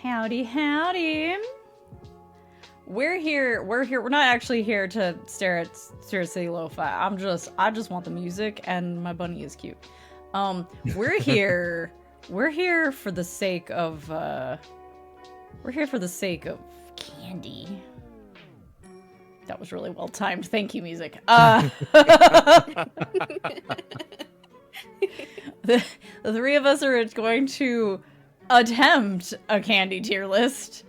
Howdy, howdy. We're here. We're not actually here to stare at City Lo-Fi. I just want the music, and my bunny is cute. We're here. We're here for the sake of. We're here for the sake of candy. That was really well timed. Thank you, music. The three of us are going to attempt a candy tier list.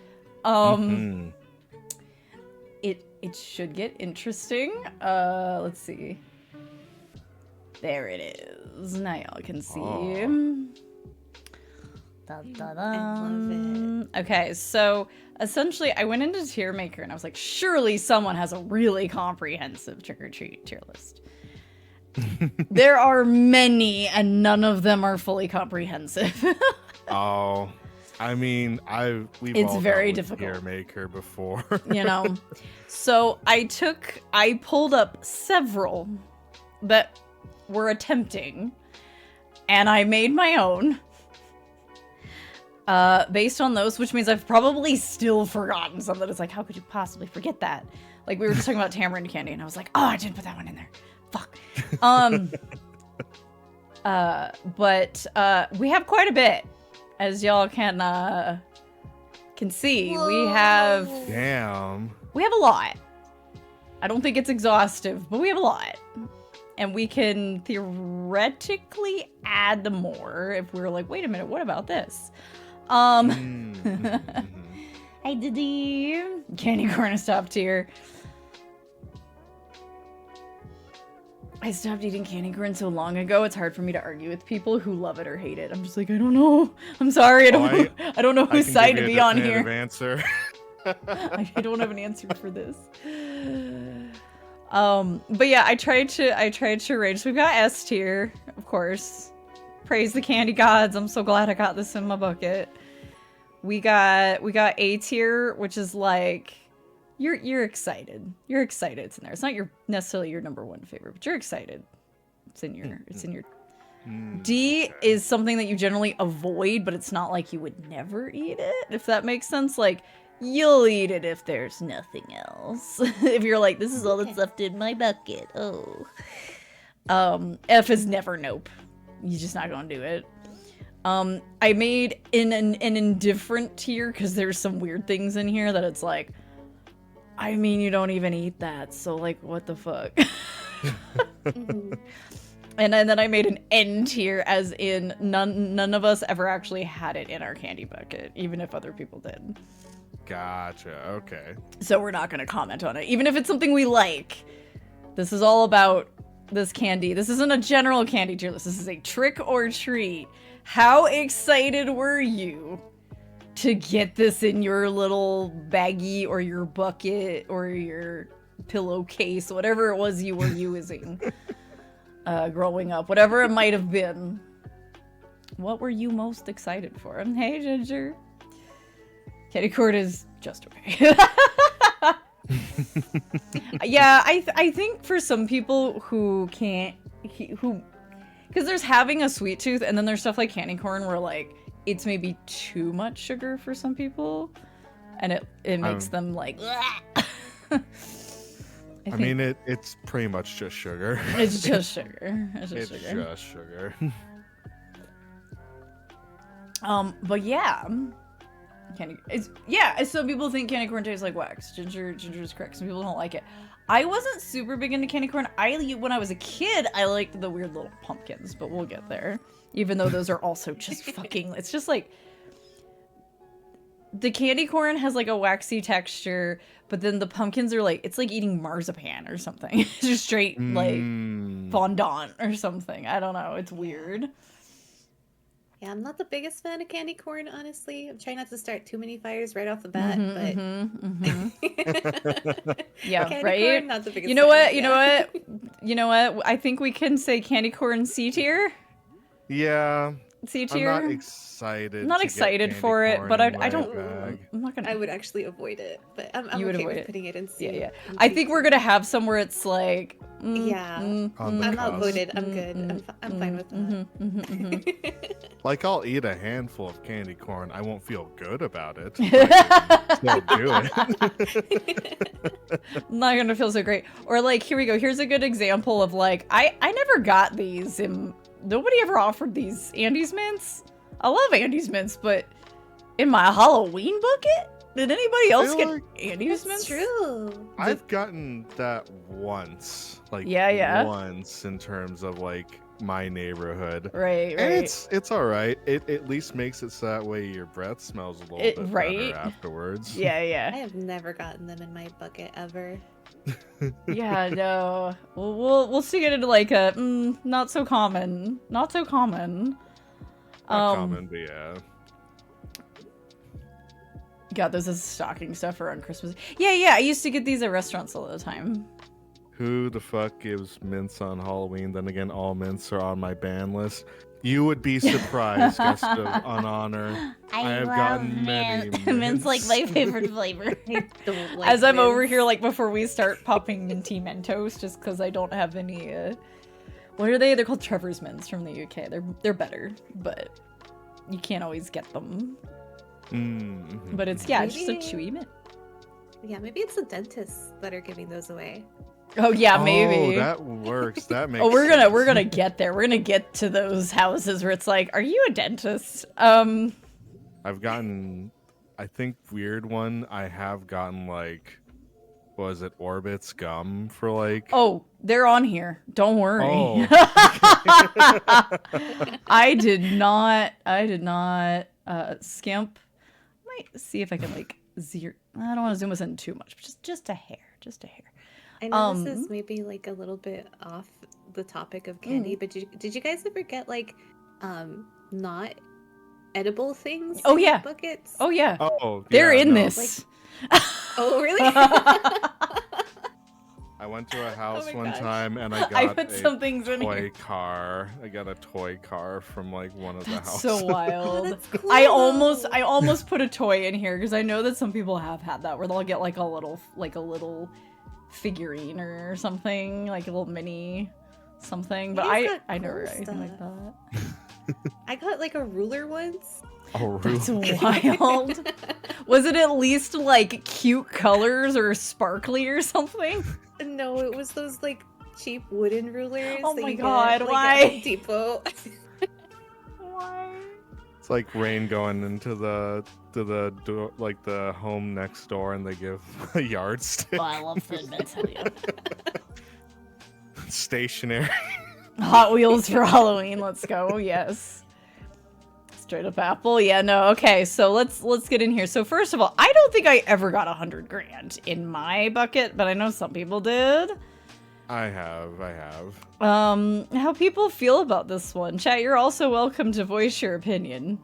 It should get interesting. Let's see. There it is. Now y'all can see. Dun, dun, dun. I love it. Okay, so essentially I went into Tier Maker and I was like, surely someone has a really comprehensive trick-or-treat tier list. There are many, and none of them are fully comprehensive. Oh, I mean, we've It's all very dealt with difficult. Tier Maker before. You know? So I pulled up several that were attempting, and I made my own. Based on those, which means I've probably still forgotten some that it's like, how could you possibly forget that? Like, we were just talking about tamarind candy, and I was like, oh, I didn't put that one in there. Fuck. But we have quite a bit, as y'all can see. Whoa. Damn. We have a lot. I don't think it's exhaustive, but we have a lot. And we can theoretically add more if we're like, wait a minute, what about this? Hi, Diddy. Candy corn is top tier. I stopped eating candy corn so long ago, it's hard for me to argue with people who love it or hate it. I'm just like, I don't know. I'm sorry, I don't know whose side to be on here. Answer. I don't have an answer for this. But yeah, I tried to arrange. So we've got S tier, of course. Praise the candy gods. I'm so glad I got this in my bucket. We got A tier, which is like you're excited. You're excited it's in there. It's not necessarily your number one favorite, but you're excited. It's in your D is something that you generally avoid, but it's not like you would never eat it, if that makes sense. Like, you'll eat it if there's nothing else. If you're like, this is all that's left in my bucket. Oh. F is never nope. You're just not gonna do it. I made in an indifferent tier because there's some weird things in here that it's like, I mean, you don't even eat that, so like, what the fuck? And then I made an N tier, as in none of us ever actually had it in our candy bucket, even if other people did. Gotcha. Okay. So we're not going to comment on it, even if it's something we like. This is all about this candy. This isn't a general candy tier list. This is a trick or treat. How excited were you to get this in your little baggie or your bucket or your pillowcase, whatever it was you were using growing up, whatever it might have been? What were you most excited for? And hey, Ginger. Candy corn is just okay. Yeah, I think for some people who can't, because there's having a sweet tooth, and then there's stuff like candy corn where like it's maybe too much sugar for some people, and it makes them like. I mean, it's pretty much just sugar. It's just sugar. It's just It's sugar. just sugar. But yeah. Some people think candy corn tastes like wax. Ginger is correct. Some people don't like it. I wasn't super big into candy corn. When I was a kid, I liked the weird little pumpkins, but we'll get there. Even though those are also just fucking, it's just like, the candy corn has like a waxy texture, but then the pumpkins are like, it's like eating marzipan or something. It's just straight like fondant or something. I don't know. It's weird. Yeah, I'm not the biggest fan of candy corn, honestly. I'm trying not to start too many fires right off the bat, but Yeah, candy right? corn, not the biggest You know fan, what? You know what? I think we can say candy corn C tier. Yeah. C I'm tier. not excited. Not to get excited candy for it, corn but in I my don't. bag. I'm not gonna. I would actually avoid it, but I'm You would okay avoid with it. putting it in C. Yeah. I think we're gonna have some where it's like, Yeah. On the I'm cusp. outvoted. I'm good. I'm fine with that. Like, I'll eat a handful of candy corn. I won't feel good about it. But I can still do it. Not gonna feel so great. Or like, here we go. Here's a good example of like, I never got these, and nobody ever offered these Andes mints. I love Andes mints, but in my Halloween bucket, did anybody else get like Andes That's mints? true. I've gotten that once. Like, Yeah. once in terms of like my neighborhood. Right. And it's all right. It at least makes it so that way your breath smells a little bit better afterwards. I Yeah. have never gotten them in my bucket ever. Yeah, no. We'll see it into like a not so common. Not so common. Not common, but yeah. God, those is stocking stuffer on Christmas. Yeah. I used to get these at restaurants all the time. Who the fuck gives mints on Halloween? Then again, all mints are on my ban list. You would be surprised, guest of on honor. I have gotten many mints. Mint's like my favorite flavor. I don't like As I'm over mints. here, like before we start popping minty Mentos, just because I don't have any. What are they? They're called Trevor's mints from the UK. They're better, but you can't always get them. Mm-hmm. But it's just a Maybe- chewy mint. Yeah, maybe it's the dentists that are giving those away. Oh yeah, maybe. Oh, that works. That makes. Oh, we're sense. gonna get there. We're gonna get to those houses where it's like, are you a dentist? I've gotten, I think, weird one. I have gotten like, what was it, Orbit's gum for like. Oh, they're on here. Don't worry. Oh. I did not skimp. Might see if I can like zero. I don't want to zoom us in too much, but just a hair. I know this is maybe like a little bit off the topic of candy, but did you guys ever get like not edible things Oh, in yeah. buckets? Oh yeah. Oh, They're yeah, in no. this. Oh, really? I went to a house my one gosh. time and I got I put a some things in toy here. car. I got a toy car from like one of the That's houses. so wild. Oh, that's cool. I almost put a toy in here because I know that some people have had that where they'll get like a little figurine or something, like a little mini something. But You guys I got never cool got anything like that. I got like a ruler once. Oh, That's really? wild. Was it at least like cute colors or sparkly or something? No, it was those like cheap wooden rulers. Oh that my you God, get, like, why? At Home Depot. Why? It's like Rain going into the door, like the home next door, and they give a yardstick. Oh, I love food, I tell you. Stationary. Hot Wheels for Halloween. Let's go. Yes. Straight up apple. Yeah, no. Okay, so let's get in here. So first of all, I don't think I ever got 100 grand in my bucket, but I know some people did. I have. How people feel about this one. Chat, you're also welcome to voice your opinion.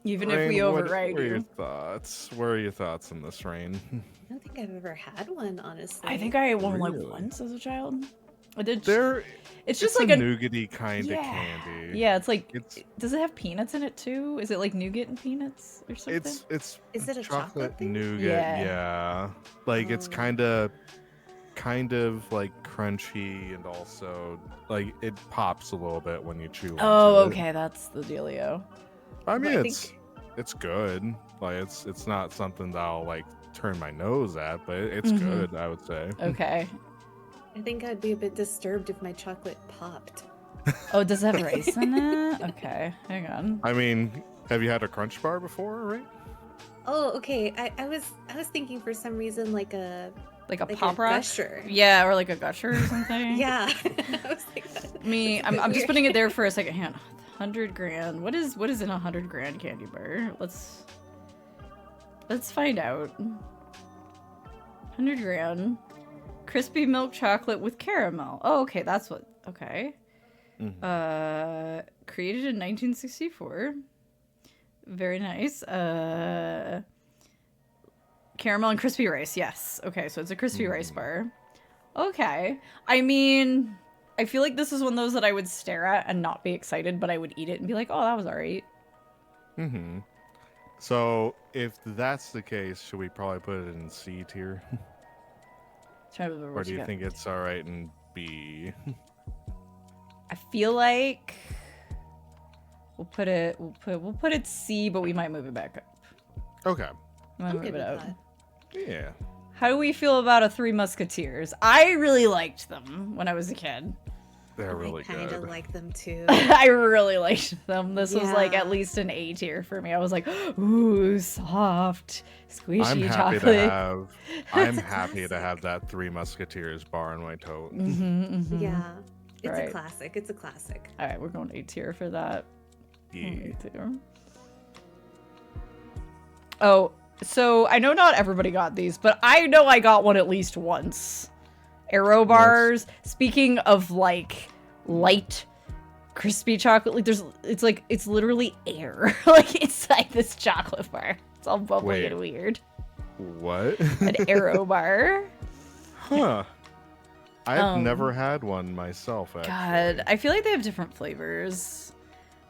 Even if we Rain, override what are your you. thoughts? What are your thoughts on this, Rain? I don't think I've ever had one, honestly. I think I had one like Really? once as a child. I did. There, It's just a like a nougaty kind yeah. of candy. Yeah, it's like. It's Does it have peanuts in it too? Is it like nougat and peanuts or something? it's Is it a chocolate thing? nougat. Yeah. Yeah, like it's Oh. kind of like crunchy, and also like it pops a little bit when you chew. Oh, into it. okay, that's the dealio. I mean, I it's good. Like it's not something that I'll like turn my nose at, but it's Mhm. good, I would say. Okay. I think I'd be a bit disturbed if my chocolate popped. Oh, does it have rice in it? Okay, hang on. I mean, have you had a Crunch Bar before, right? Oh, okay. I was thinking for some reason like a Like a like pop a rock? gusher. Yeah, or like a gusher or something. Yeah. I was like, that- Me, that's a I'm bit just weird. putting it there for a second. Hang on. 100 grand. What is in a 100 grand candy bar? Let's find out. 100 grand. Crispy milk chocolate with caramel. Oh, okay, that's what. Okay. Mhm. Created in 1964. Very nice. Caramel and crispy rice. Yes. Okay, so it's a crispy rice bar. Okay. I mean, I feel like this is one of those that I would stare at and not be excited, but I would eat it and be like, "Oh, that was alright." Mm-hmm. So if that's the case, should we probably put it in C tier? Or do you think it's all right in B? I feel like we'll put it C, but we might move it back up. Okay. We might move it up. Yeah. How do we feel about a Three Musketeers? I really liked them when I was a kid. They're really good. I kind of like them too. I really liked them. This was like at least an A tier for me. I was like, ooh, soft, squishy chocolate. I'm happy to have that Three Musketeers bar in my tote. Yeah. It's a classic. It's a classic. All right, we're going A tier for that. Yeah. Oh, so I know not everybody got these, but I know I got one at least once. Aero bars. Speaking of like light, crispy chocolate, like it's literally air like inside this chocolate bar. It's all bubbly and weird. What? An Aero bar. Huh. I've never had one myself, actually. God, I feel like they have different flavors.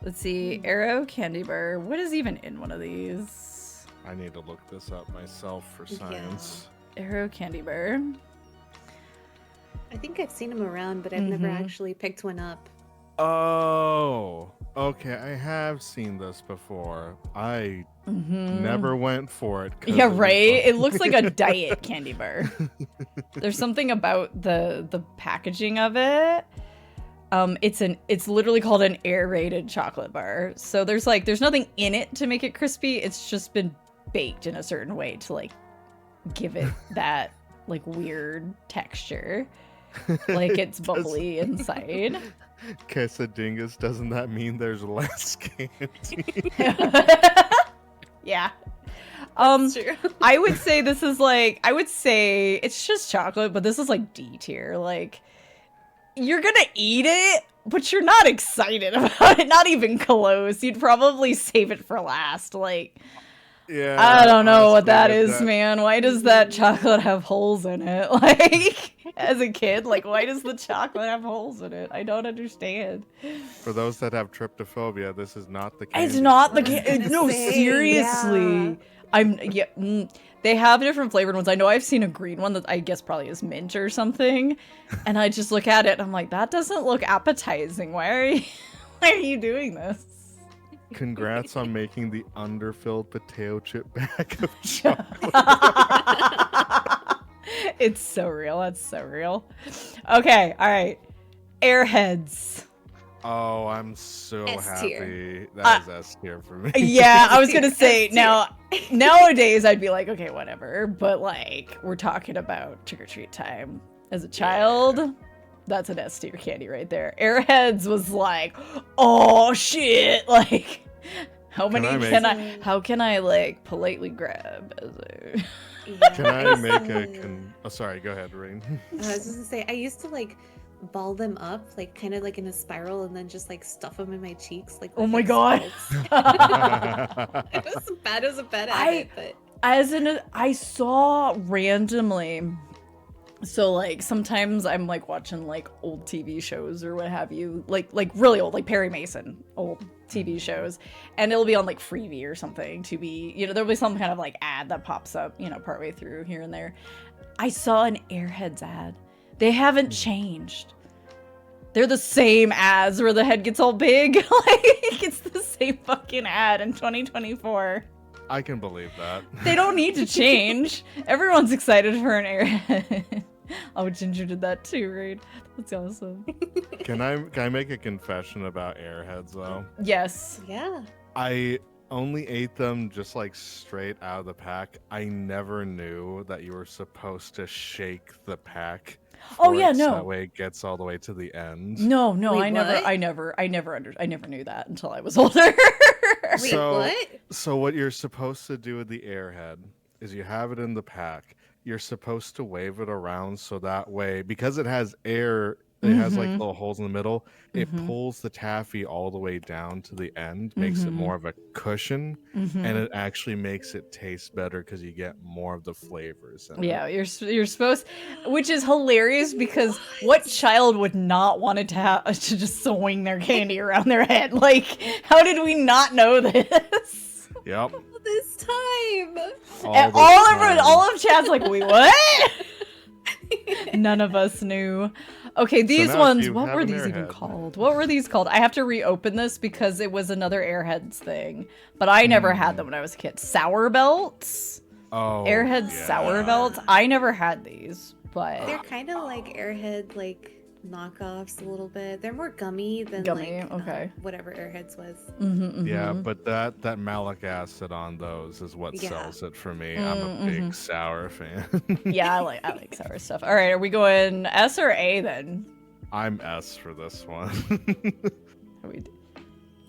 Let's see. Aero candy bar. What is even in one of these? I need to look this up myself for science. Aero candy bar. I think I've seen them around, but I've never actually picked one up. Oh, okay. I have seen this before. I never went for it. Yeah, right? It looks like a diet candy bar. There's something about the packaging of it. It's literally called an aerated chocolate bar. So there's nothing in it to make it crispy. It's just been baked in a certain way to like give it that like weird texture. Like it's bubbly inside. Quesadingas, doesn't that mean there's less candy? Yeah. True. I would say it's just chocolate, but this is like D tier. Like you're gonna eat it, but you're not excited about it. Not even close. You'd probably save it for last. Like, yeah, I don't know what that is, man. Why does that chocolate have holes in it? Like, as a kid, like, why does the chocolate have holes in it? I don't understand. For those that have tryptophobia, this is not the candy. It's not the candy. No, seriously. Yeah. They have different flavored ones. I know I've seen a green one that I guess probably is mint or something. And I just look at it and I'm like, that doesn't look appetizing. Why are you doing this? Congrats on making the underfilled potato chip bag of chocolate. It's so real. That's so real. Okay. All right. Airheads. Oh, I'm so S-tier. happy. That is S tier for me. Yeah, I was going to say nowadays I'd be like, okay, whatever. But like, we're talking about trick or treat time. As a child, that's an S tier candy right there. Airheads was like, oh shit. Like, how can I like politely grab as a... Can I make a sorry, go ahead, Rain. I was just gonna say, I used to like ball them up, like kind of like in a spiral, and then just like stuff them in my cheeks, like. Oh my god! I was bad as a bad at it, but. I saw randomly. So like sometimes I'm like watching like old TV shows or what have you, like really old, like Perry Mason old TV shows, and it'll be on like Freebie or something to be, there'll be some kind of like ad that pops up, partway through here and there. I saw an Airheads ad. They haven't changed. They're the same ads where the head gets all big. Like it's the same fucking ad in 2024. I can believe that. They don't need to change. Everyone's excited for an Airhead. Oh, Ginger did that too, right? That's awesome. Can I make a confession about Airheads though? Yes. Yeah. I only ate them just like straight out of the pack. I never knew that you were supposed to shake the pack. Oh yeah, no. That way it gets all the way to the end. No, Wait, I never knew that until I was older. Wait, what? So what you're supposed to do with the Airhead is you have it in the pack. You're supposed to wave it around so that way, because it has air, it has like little holes in the middle. It pulls the taffy all the way down to the end, makes it more of a cushion, and it actually makes it taste better because you get more of the flavors. Yeah, you're supposed, which is hilarious because what child would not want it to just swing their candy around their head? Like, how did we not know this? Yep. All this time. All of chat's like, wait, what? None of us knew. Okay, these now ones, you what have were an these even airhead. called? What were these called? I have to reopen this because it was another Airheads thing. But I never had them when I was a kid. Sour belts? Oh, Airhead yeah. sour belts? I never had these, but... They're kind of like Airhead, like knockoffs a little bit. They're more gummy than Gummy, like okay. Whatever Airheads was. Yeah, but that malic acid on those is what Yeah. sells it for me. I'm a big sour fan. Yeah, I like sour stuff. All right, are we going S or A then? I'm S for this one. Are we...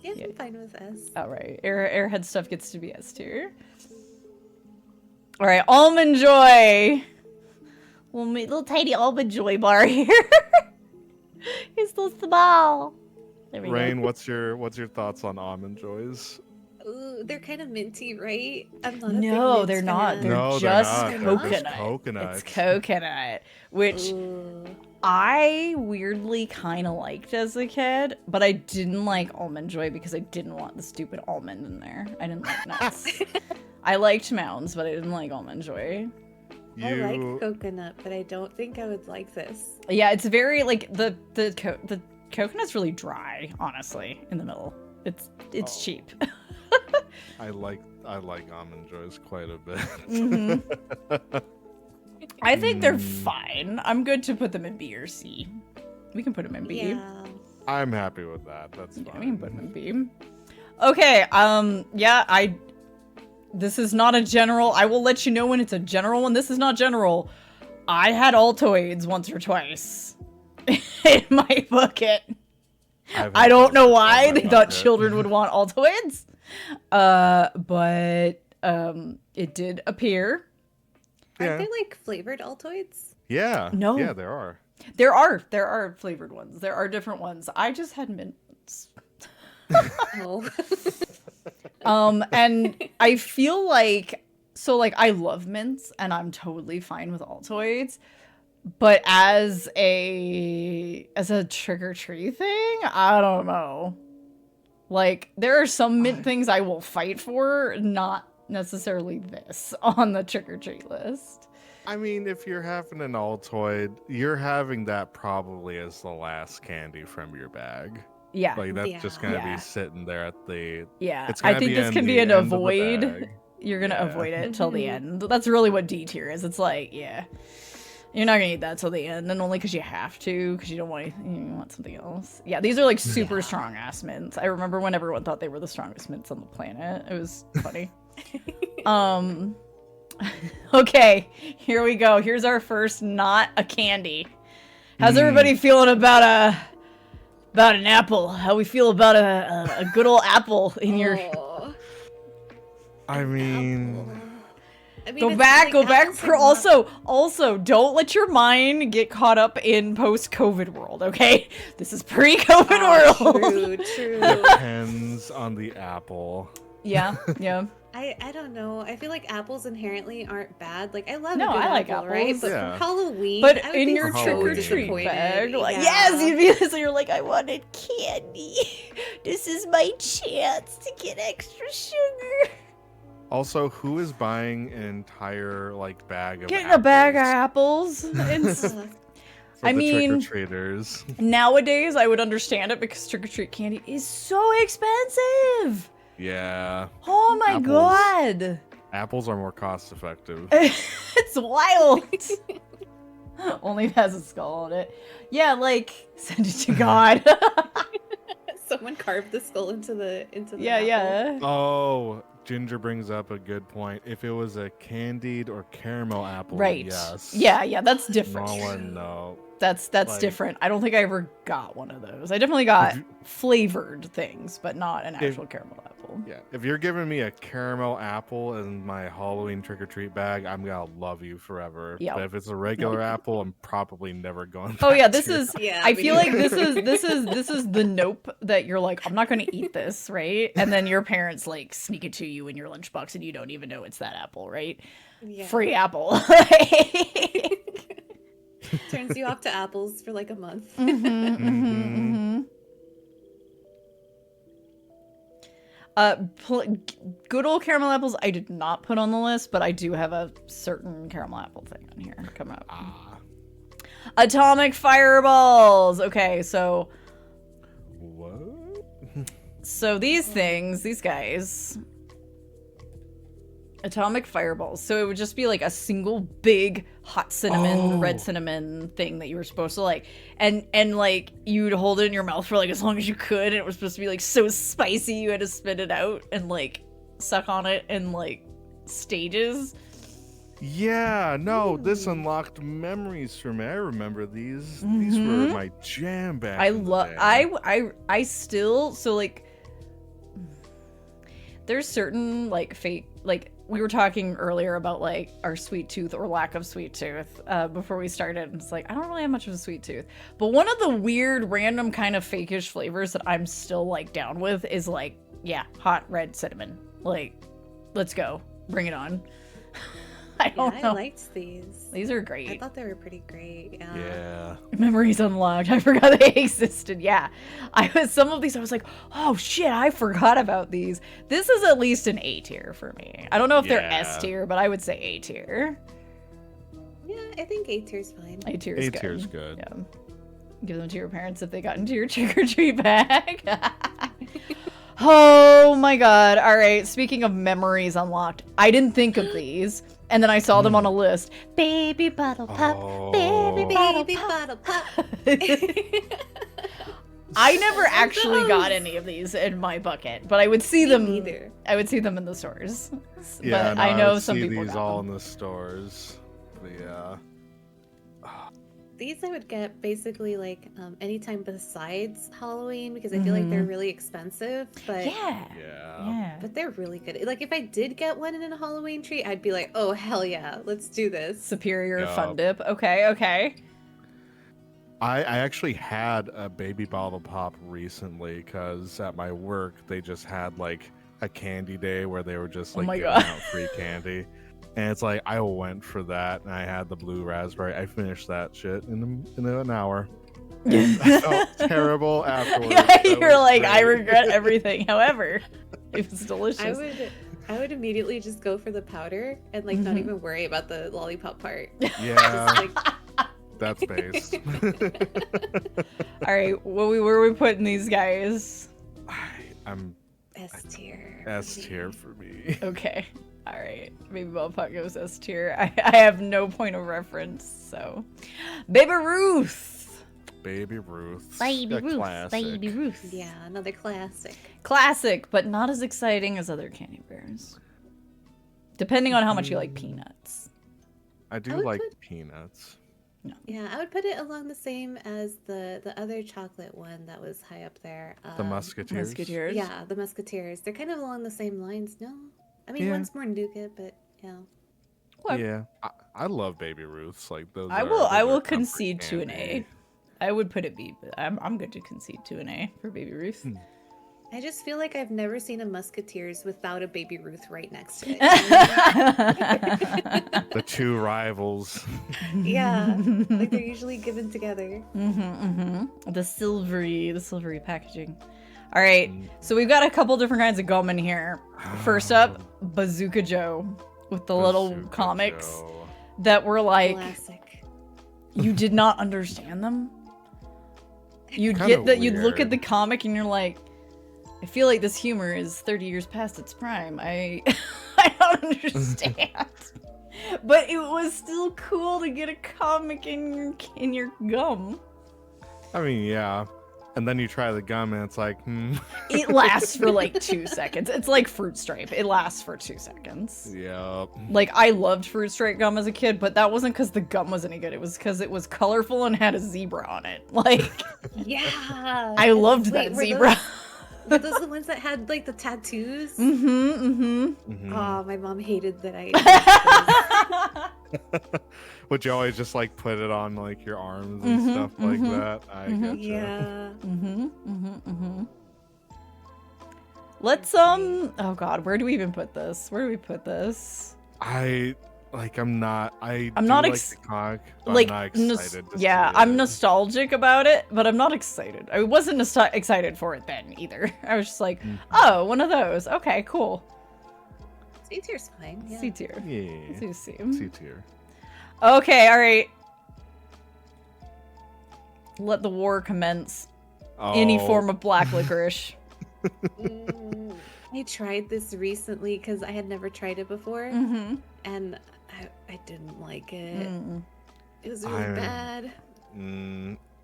Yeah, Yeah. I'm fine with S. All right, Airhead stuff gets to be S tier. All right, Almond Joy. Little tiny Almond Joy bar here. It's so small. There we Rain, go. what's your thoughts on almond joys? Ooh, they're kind of minty, right? I'm not a No, big they're mint not. fan. They're No, just they're not. They're just coconut. coconut. It's coconut, which Ooh. I weirdly kind of liked as a kid, but I didn't like Almond Joy because I didn't want the stupid almond in there. I didn't like nuts. I liked Mounds, but I didn't like Almond Joy. I like coconut, but I don't think I would like this. Yeah, it's very like the coconut's really dry, honestly, in the middle. It's cheap. I like almond joys quite a bit. I think they're fine. I'm good to put them in B or C. We can put them in B. Yeah. I'm happy with that. That's Yeah, fine. we can put them in B. Okay, yeah, this is not a general. I will let you know when it's a general one. This is not general. I had Altoids once or twice in my bucket. I don't know why they thought children would want Altoids. But it did appear. Yeah. Aren't they like flavored Altoids? Yeah. No. Yeah, there are. There are flavored ones. There are different ones. I just had mints. Oh. And I feel like, so like I love mints and I'm totally fine with Altoids, but as a trick or treat thing, I don't know. Like there are some mint things I will fight for, not necessarily this on the trick or treat list. I mean, if you're having an Altoid, you're having that probably as the last candy from your bag. Yeah. Like that's just gonna Yeah. be sitting there at the. Yeah. It's I gonna think be this in can be the an end of the avoid. bag. You're gonna Yeah. avoid it till the end. That's really what D tier is. It's like, yeah, you're not gonna eat that till the end, and only because you have to, because you don't want you want something else. Yeah, these are like super strong ass mints. I remember when everyone thought they were the strongest mints on the planet. It was funny. Okay, here we go. Here's our first not a candy. How's everybody feeling about an apple? How we feel about a good old apple in your... Oh. I mean, Go it's back. like apples are not- Also, don't let your mind get caught up in post-COVID world, okay? This is pre-COVID world. True. depends on the apple. Yeah. I don't know. I feel like apples inherently aren't bad. Like I love No, a good I like apple, right? apples. But Yeah. for Halloween, But I would in be your for so trick or Halloween. treat disappointed. bag, like, Yeah. yes, you'd be so you're like, I wanted candy. This is my chance to get extra sugar. Also, who is buying an entire like bag of Getting apples a bag of apples. It's, for I the mean- trick-or-treaters? nowadays, I would understand it because trick or treat candy is so expensive. Yeah, Oh my Apples. god. apples are more cost-effective. It's wild. Only it has a skull on it. Yeah, like send it to God. Someone carved the skull into the yeah, apple. yeah. Oh, Ginger brings up a good point. If it was a candied or caramel apple, Right. yes. Yeah, that's different. No one know. That's like- different. I don't think I ever got one of those. I definitely got flavored things, but not an actual caramel apple. Yeah, if you're giving me a caramel apple in my Halloween trick-or-treat bag, I'm gonna love you forever. Yep. But if it's a regular apple, I'm probably never going. Oh back yeah, this to is Yeah, I me feel like neither. this is the nope that you're like, I'm not gonna eat this, right? And then your parents like sneak it to you in your lunchbox and you don't even know it's that apple, right? Yeah. Free apple. Turns you off to apples for like a month. Mhm. Good old caramel apples I did not put on the list, but I do have a certain caramel apple thing on here coming up. Atomic fireballs. Okay, so What? so these things, these guys, atomic fireballs. So it would just be like a single big hot cinnamon, red cinnamon thing that you were supposed to like, and like you'd hold it in your mouth for like as long as you could, and it was supposed to be like so spicy you had to spit it out and like suck on it in like stages. Yeah, no, this unlocked memories for me. I remember these. These were my jam back in the day. I still, so like there's certain like fate, like we were talking earlier about like our sweet tooth or lack of sweet tooth before we started. It's like I don't really have much of a sweet tooth, but one of the weird random kind of fakeish flavors that I'm still like down with is like, yeah, hot red cinnamon. Like, let's go, bring it on. I don't know. I liked these. These are great. I thought they were pretty great. Yeah. Memories unlocked. I forgot they existed. Yeah. Some of these I was like, oh shit, I forgot about these. This is at least an A tier for me. I don't know if they're S tier, but I would say A tier. Yeah, I think A tier's fine. A tier is good. A tier's good. Yeah. Give them to your parents if they got into your trick or treat bag. Oh my god. All right. Speaking of memories unlocked, I didn't think of these. And then I saw them on a list. Baby bottle pop, baby bottle pop. I never actually got any of these in my bucket, but I would see them. Neither. I would see them in the stores. Yeah, but no, I know I would some see people these got all them. in the stores. But yeah. These I would get basically like anytime besides Halloween because I feel like they're really expensive. But Yeah. but they're really good. Like if I did get one in a Halloween treat, I'd be like, oh hell yeah, let's do this. Superior Fun Dip. Okay. I actually had a baby bottle pop recently because at my work they just had like a candy day where they were just like giving out free candy. And it's like I went for that, and I had the blue raspberry. I finished that shit in an hour. And I felt terrible afterwards. Yeah, you're like, I regret everything. However, it was delicious. I would immediately just go for the powder and like not even worry about the lollipop part. Yeah, Just, like... that's based. All right, where are we putting these guys? I'm S tier. S tier for me. Okay. All right, Baby Bottle Pop goes S tier. I have no point of reference, so. Baby Ruth. Baby Ruth. Baby A Ruth. classic. Baby Ruth. Yeah, another classic. Classic, but not as exciting as other candy bears. Depending on how much you like peanuts. I do like peanuts. No. Yeah, I would put it along the same as the other chocolate one that was high up there. The Musketeers. Musketeers. Yeah, the Musketeers. They're kind of along the same lines, no? I mean, one's more nougat, but yeah. What? Yeah, I love Baby Ruths. Like those. I will concede to an A. I would put it B, but I'm good to concede to an A for Baby Ruth. I just feel like I've never seen a Musketeers without a Baby Ruth right next to it. The two rivals. Yeah, like they're usually given together. The silvery packaging. All right, so we've got a couple different kinds of gum in here. First up, Bazooka Joe with the little comics that were like, classic. You did not understand them. You'd look at the comic and you're like, I feel like this humor is 30 years past its prime. I don't understand. But it was still cool to get a comic in your gum. I mean, yeah. And then you try the gum and it's like, It lasts for like 2 seconds. It's like Fruit Stripe. It lasts for 2 seconds. Yep. Like, I loved Fruit Stripe gum as a kid, but that wasn't because the gum was any good. It was because it was colorful and had a zebra on it. Like, yeah. I loved that zebra. Were those the ones that had like the tattoos? Oh, my mom hated that I Would you always just like put it on like your arms and stuff like that? I getcha. Yeah. Let's oh god, where do we even put this? Where do we put this? I'm not like I'm not excited to see I'm it. nostalgic about it, but I'm not excited. I wasn't excited for it then either. I was just like, oh, one of those. Okay, cool. C tier's fine. Yeah. C tier. Yeah. C tier. Okay, all right. Let the war commence. Any form of black licorice. I tried this recently because I had never tried it before, and I didn't like it. It was really bad.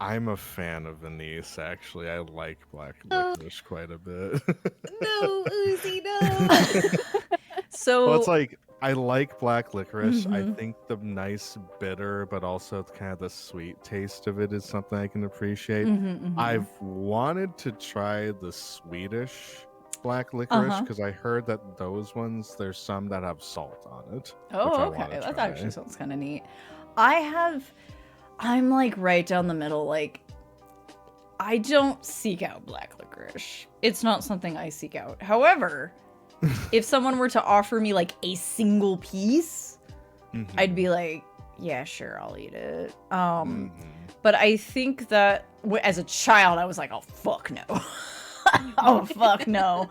I'm a fan of anise, actually. I like black licorice quite a bit. No, Uzi, no! So well, it's like, I like black licorice. I think the nice bitter, but also kind of the sweet taste of it is something I can appreciate. I've wanted to try the Swedish black licorice because I heard that those ones, there's some that have salt on it. Oh, okay. That actually sounds kind of neat. I'm like right down the middle. Like, I don't seek out black licorice. It's not something I seek out. However, if someone were to offer me like a single piece, I'd be like, yeah, sure, I'll eat it. But I think that as a child, I was like, oh, fuck no. Oh, fuck no.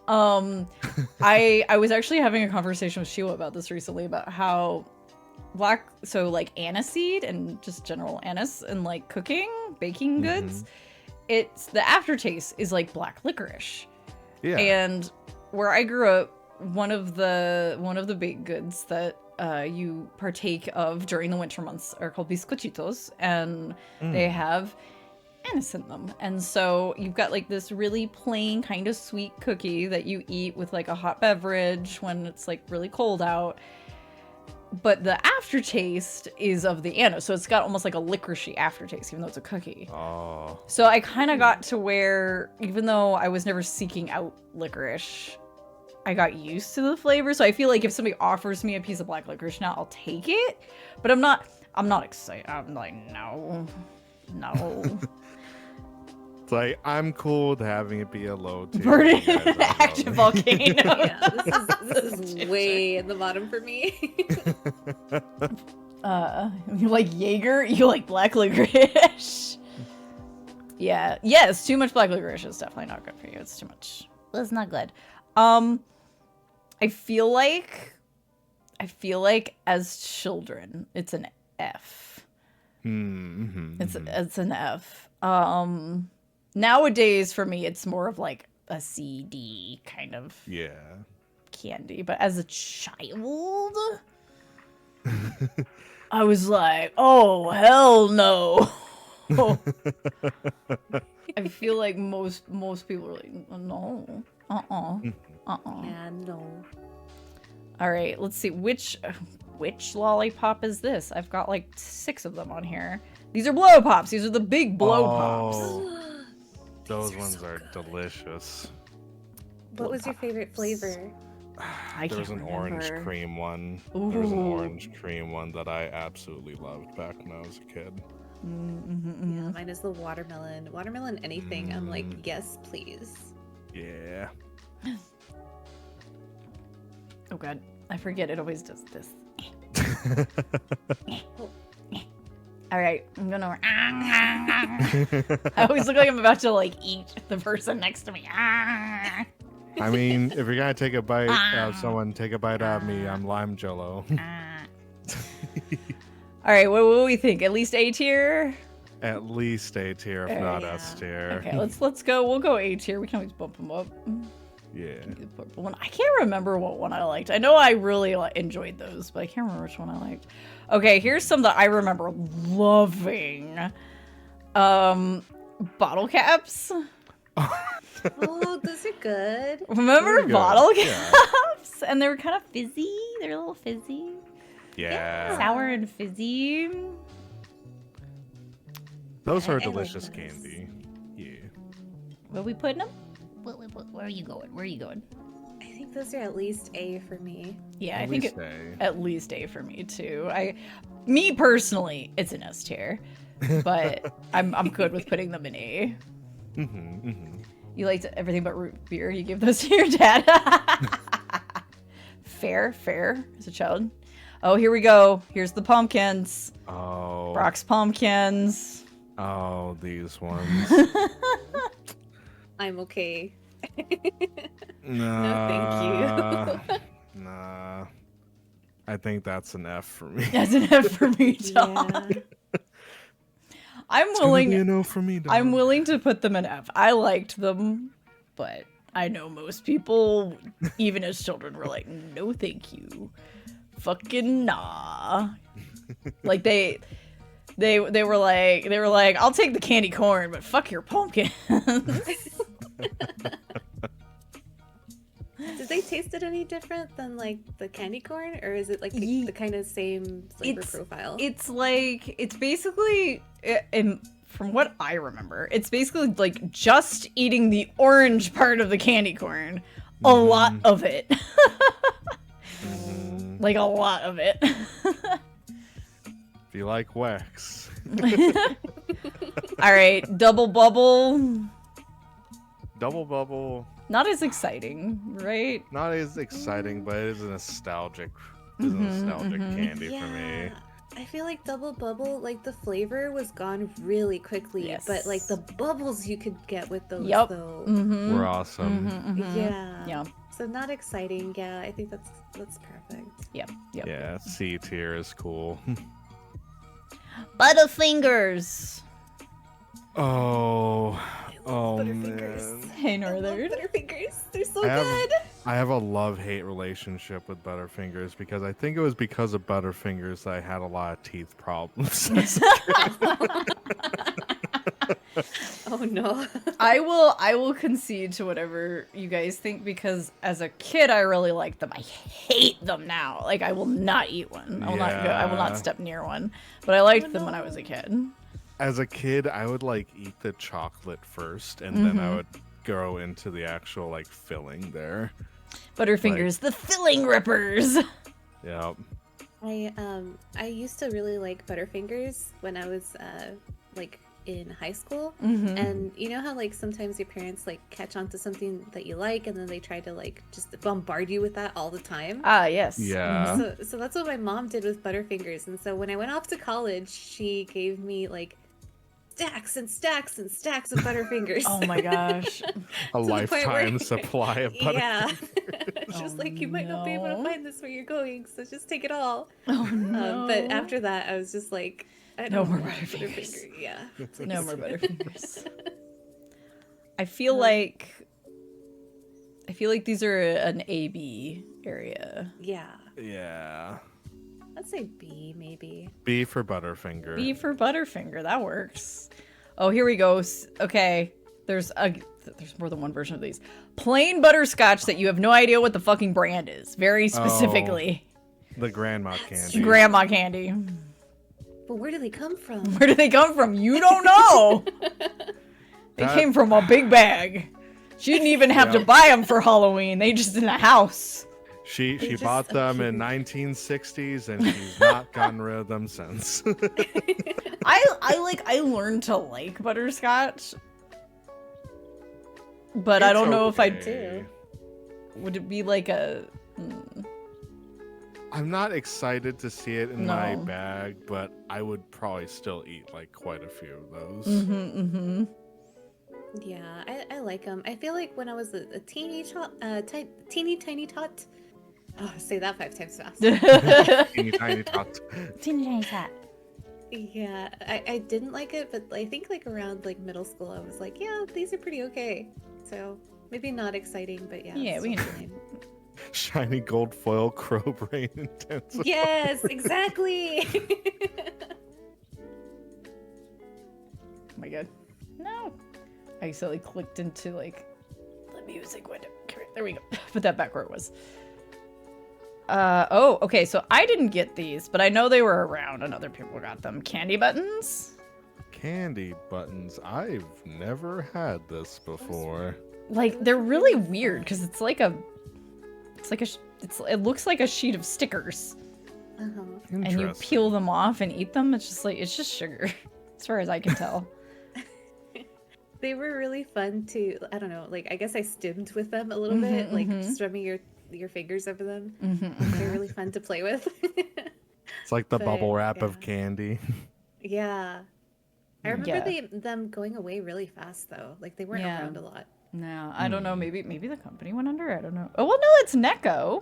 I was actually having a conversation with Sheila about this recently, about how like aniseed and just general anise and like cooking, baking goods, it's the aftertaste is like black licorice. Yeah. And where I grew up, one of the baked goods that you partake of during the winter months are called bizcochitos, and they have anise in them. And so you've got like this really plain kind of sweet cookie that you eat with like a hot beverage when it's like really cold out. But the aftertaste is of the anise, so it's got almost like a licoricey aftertaste, even though it's a cookie. Oh. So I kind of got to where, even though I was never seeking out licorice, I got used to the flavor. So I feel like if somebody offers me a piece of black licorice now, I'll take it. But I'm not excited. I'm like, no. It's like, I'm cool with having it be a low tier. Burning active volcano. Yeah, this is way in the bottom for me. You like Jaeger? You like black licorice? Yeah. Yes, too much black licorice is definitely not good for you. It's too much. It's not good. I feel like as children, it's an F. It's an F. Nowadays, for me, it's more of like a CD kind of candy. But as a child, I was like, oh, hell no. I feel like most people are like, no. Yeah, no. All right, let's see. Which lollipop is this? I've got like 6 of them on here. These are blow pops. These are the big blow pops. Those ones are delicious. What was your favorite flavor? There was an orange cream one. There was an orange cream one that I absolutely loved back when I was a kid. Yeah, mine is the watermelon. Watermelon anything. I'm like, yes, please. Yeah. Oh god, I forget it always does this. All right, I'm gonna. I always look like I'm about to like eat the person next to me. I mean, if you're gonna take a bite out of someone, take a bite out of me. I'm lime jello. All right, what do we think? At least A tier? At least A tier, if not S tier. Okay, let's go. We'll go A tier. We can always bump them up. Yeah. The purple one. I can't remember what one I liked. I know I really enjoyed those, but I can't remember which one I liked. Okay, here's some that I remember loving. Bottle caps. Oh, those are good. Remember bottle caps? And they were kind of fizzy. They're a little fizzy. Yeah. Sour and fizzy. Those are delicious candy. Yeah. Where are we putting them? Where are you going? Where are you going? I think those are at least A for me. Yeah, I think at least A for me too. Me personally, it's an S tier, but I'm good with putting them in A. You liked everything but root beer. You gave those to your dad. Fair as a child. Oh, here we go. Here's the pumpkins. Oh. Brock's pumpkins. Oh, these ones. I'm okay. No, thank you. Nah. I think that's an F for me. That's an F for me, John. I'm willing. You know, for me, dog. I'm willing to put them in F. I liked them, but I know most people, even as children, were like, "No, thank you, fucking nah." Like they were like, "I'll take the candy corn, but fuck your pumpkin." Did they taste it any different than like the candy corn, or is it like the kind of same flavor profile? It's like it's basically, from what I remember, it's basically like just eating the orange part of the candy corn, a lot of it, like a lot of it. If you like wax. All right, double bubble. Double bubble. Not as exciting, right? Not as exciting, but it is a nostalgic candy for me. I feel like Double Bubble, like the flavor was gone really quickly, but like the bubbles you could get with those though were awesome. Yeah. So not exciting. Yeah, I think that's perfect. Yep. Yeah, C tier is cool. Butterfingers. Oh Butterfingers. man. Hey, Northern. Butterfingers. They're so good. I have a love-hate relationship with Butterfingers because I think it was because of Butterfingers that I had a lot of teeth problems. Oh no. I will concede to whatever you guys think, because as a kid I really liked them. I hate them now. Like, I will not eat one. I will not step near one. But I liked them when I was a kid. As a kid, I would like eat the chocolate first, and then I would go into the actual like filling there. Butterfingers, the filling rippers. Yeah. I used to really like Butterfingers when I was like in high school, and you know how like sometimes your parents like catch on to something that you like, and then they try to like just bombard you with that all the time. Ah, yes. Yeah. So that's what my mom did with Butterfingers, and so when I went off to college, she gave me like stacks and stacks and stacks of Butterfingers. Oh my gosh. A lifetime supply of Butterfingers. Yeah. It's just like, you might not be able to find this where you're going, so just take it all. Oh no. But after that, I was just like, no more Butterfingers. Yeah. No more Butterfingers. I feel like these are an A-B area. Yeah. Yeah. Let's say B, maybe. B for Butterfinger. B for Butterfinger. That works. Oh, here we go. Okay. There's more than one version of these. Plain butterscotch that you have no idea what the fucking brand is. Very specifically. Oh, the grandma candy. Grandma candy. But where do they come from? Where do they come from? You don't know. They came from a big bag. She didn't even have to buy them for Halloween. They just in the house. She bought them in 1960s, and she's not gotten rid of them since. I learned to like butterscotch, but I don't know if I do. Would it be like a? I'm not excited to see it in my bag, but I would probably still eat like quite a few of those. Yeah, I like them. I feel like when I was a teeny tiny tot. Oh, say that 5 times fast. Teeny tiny tot. Teeny tiny tot. Yeah, I didn't like it, but I think like around like middle school, I was like, yeah, these are pretty okay. So maybe not exciting, but yeah. Yeah, we can. Shiny gold foil crow brain intense. Yes, exactly. Oh my god. No. I accidentally clicked into like the music window. There we go. Put that back where it was. Oh, okay, so I didn't get these, but I know they were around and other people got them. Candy buttons? Candy buttons. I've never had this before. Like, they're really weird because it looks like a sheet of stickers. And you peel them off and eat them. It's just sugar, as far as I can tell. They were really fun to, I don't know, like, I guess I stimmed with them a little bit, like just rubbing your fingers over them. They're really fun to play with. It's like the bubble wrap of candy. Yeah. I remember them going away really fast, though. Like, they weren't around a lot. No, I don't know. Maybe the company went under. I don't know. Oh, well, no, it's Necco.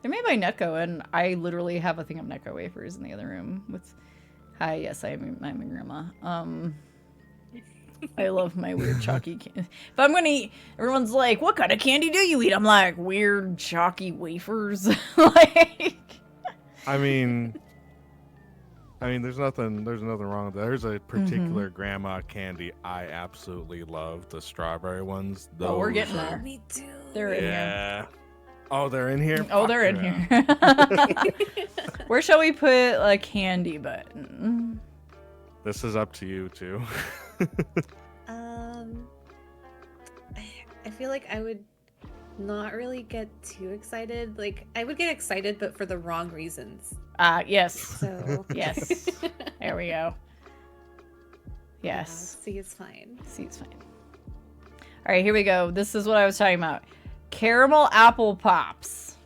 They're made by Necco, and I literally have a thing of Necco wafers in the other room with Hi, yes, I'm a grandma. I love my weird chalky candy. If I'm gonna eat, everyone's like, "What kind of candy do you eat?" I'm like, weird chalky wafers. Like, I mean, there's nothing wrong with that. There's a particular grandma candy I absolutely love, the strawberry ones. oh, we're Those getting are- there. Me too. They're in here. Yeah. Oh, they're in here? Oh, Fuck they're in yeah. here. Where shall we put a candy button? This is up to you, too. I feel like I would not really get too excited. Like, I would get excited, but for the wrong reasons. Yes. So Yes. There we go. yeah, Yes. C is fine. See, it's fine. All right, here we go. This is what I was talking about. Caramel apple pops.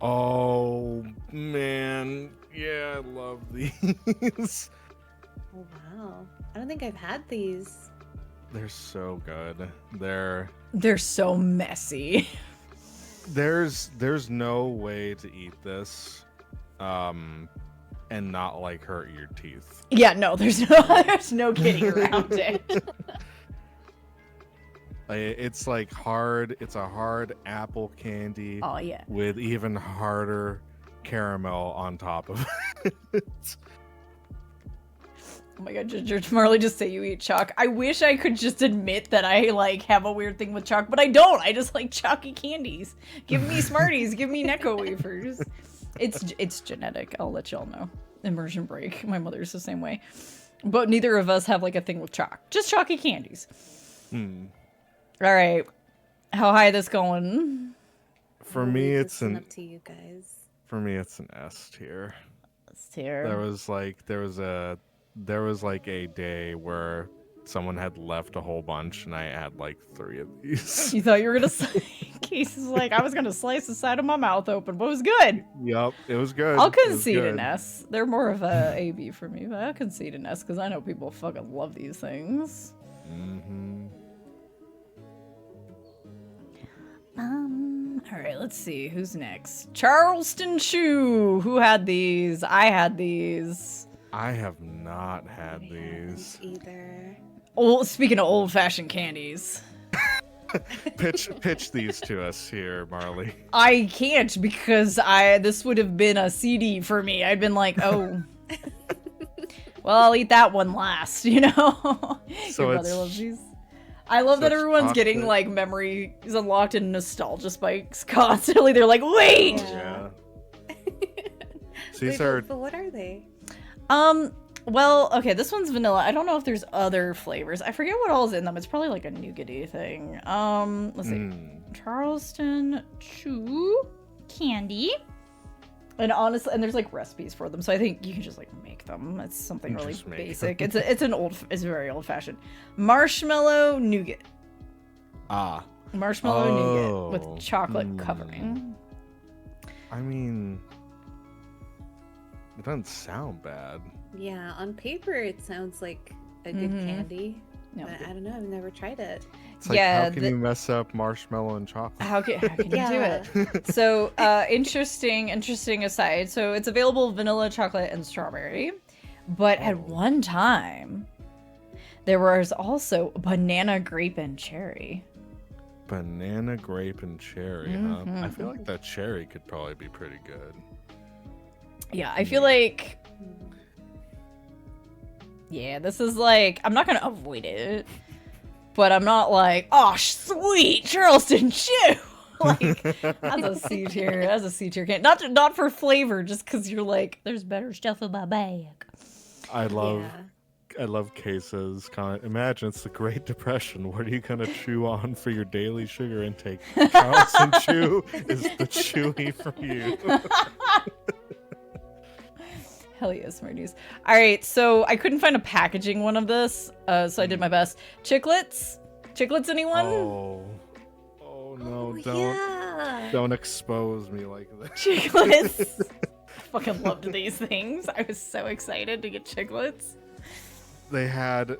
Oh, man. Yeah, I love these. Oh wow. I don't think I've had these. They're so good. They're so messy. There's no way to eat this and not like hurt your teeth. Yeah, no, there's no kidding around it. It's like hard. It's a hard apple candy Oh yeah. with even harder caramel on top of it. Oh my god, did Marley just say you eat chalk? I wish I could just admit that I like have a weird thing with chalk, but I don't. I just like chalky candies. Give me Smarties, give me Necco wafers. It's genetic, I'll let y'all know. Immersion break. My mother's the same way. But neither of us have like a thing with chalk. Just chalky candies. Alright. How high this going? For I'll me, leave it's this one an up to you guys. for me it's an S tier. Let's hear. There was like a day where someone had left a whole bunch and I had like 3 of these. You thought you were gonna Case is like, I was gonna slice the side of my mouth open, but it was good. Yup, it was good. I'll It was concede an good. S. They're more of a AB for me, but I'll concede an S because I know people fucking love these things. All right, let's see who's next. Charleston Chew. Who had these? I had these. I have not had I these. haven't either. Oh, speaking of old-fashioned candies, Pitch these to us here, Marley. I can't because this would have been a CD for me. I'd been like, oh, well, I'll eat that one last, you know. So Your brother it's- loves these. I love so that it's everyone's getting chocolate. like memories unlocked and nostalgia spikes constantly. They're like, wait. Yeah. These Wait, are but what are they? Well, okay, this one's vanilla. I don't know if there's other flavors. I forget what all's in them. It's probably like a nougaty thing. Let's see. Charleston Chew candy. And honestly, and there's like recipes for them, so I think you can just like make them. It's something really Just make basic. It's very old fashioned. Marshmallow nougat. Marshmallow nougat with chocolate covering. I mean, it doesn't sound bad. Yeah, on paper it sounds like a good candy. No, But I don't know, I've never tried it. It's like, Yeah, how can you mess up marshmallow and chocolate? How can you Yeah. do it? So, interesting aside. So it's available vanilla, chocolate, and strawberry. But at one time, there was also banana, grape, and cherry. Banana, grape, and cherry, huh? I feel like that cherry could probably be pretty good. Yeah, I feel like... Yeah, this is like... I'm not going to avoid it. But I'm not like, oh, sweet, Charleston Chew! Like, that's a C tier. That's a C tier candy. Not for flavor, just because you're like, there's better stuff in my bag. I love Yeah. Case's comment. Imagine it's the Great Depression. What are you gonna chew on for your daily sugar intake? Charleston Chew is the chewy for you. Hell yes, Smarties. All right, so I couldn't find a packaging one of this, so I did my best. Chiclets? Chiclets, anyone? Oh no! Don't expose me like that. Chiclets. Fucking loved these things. I was so excited to get chiclets. They had a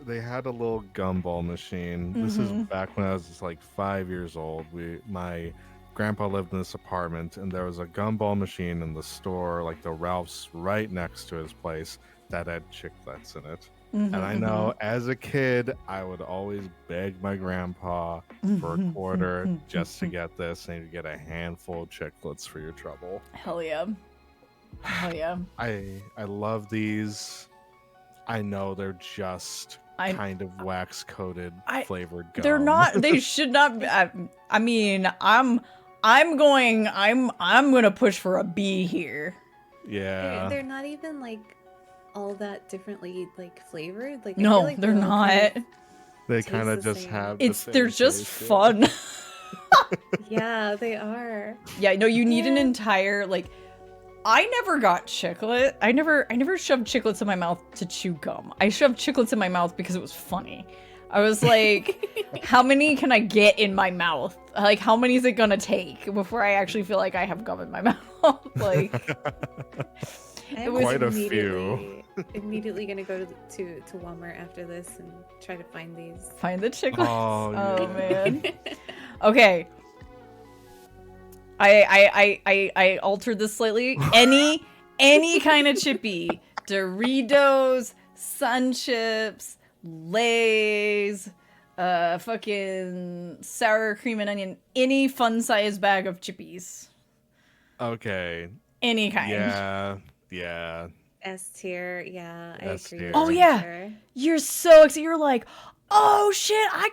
little gumball machine. This is back when I was just like 5 years old. My grandpa lived in this apartment, and there was a gumball machine in the store, like the Ralph's right next to his place. that had chiclets in it. Mhm, And I know as a kid, I would always beg my grandpa for a quarter just to get this, and you get a handful of chiclets for your trouble. Hell yeah. Hell yeah. I love these. I know they're just kind of wax coated flavored gum. They're not. They should not be. I mean, I'm gonna push for a B here. Yeah. They're not even like all that differently like flavored. Like I No, feel like they're all not. kind of They taste kind of the just same. have. The same They're just taste, yeah. fun. Yeah, they are. Yeah, no, you need an entire like. I never got chiclet. I never shoved chiclets in my mouth to chew gum. I shoved chiclets in my mouth because it was funny. I was like, how many can I get in my mouth? Like, how many is it gonna take before I actually feel like I have gum in my mouth? Like, I was quite a few. Immediately gonna go to Walmart after this and try to find these. find the chiclets. Oh, Oh, yeah. man. Okay. I altered this slightly. Any kind of chippy. Doritos, Sun Chips, Lay's, fucking sour cream and onion. Any fun size bag of chippies. Okay. Any kind. Yeah. S tier, yeah, I S agree. tier. with Oh, you, yeah. sure. You're so excited. You're like, oh shit, I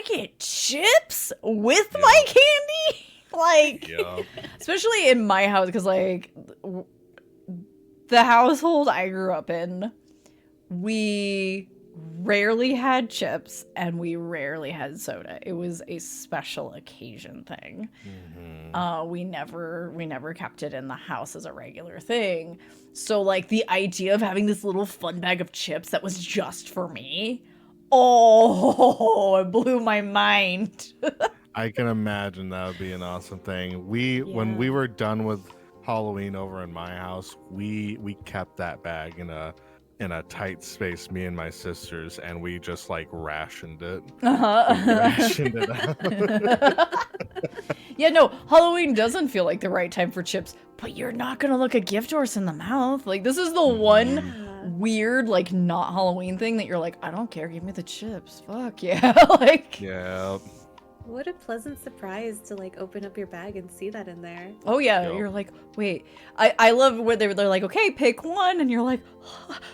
get chips with my candy. Like, Yup. especially in my house, because like the household I grew up in, we rarely had chips and we rarely had soda. It was a special occasion thing. We never kept it in the house as a regular thing. So like the idea of having this little fun bag of chips that was just for me, oh, it blew my mind. I can imagine that would be an awesome thing. When we were done with Halloween over in my house, we kept that bag in a tight space, me and my sisters, and we just like rationed it. We rationed it out. Yeah, no, Halloween doesn't feel like the right time for chips, but you're not gonna look a gift horse in the mouth. Like, this is the one weird, like, not Halloween thing that you're like, I don't care, give me the chips. Fuck yeah. Like, Yeah. What a pleasant surprise to like open up your bag and see that in there. oh yeah, Yep. you're like, wait. I love where they're like, okay, pick one, and you're like,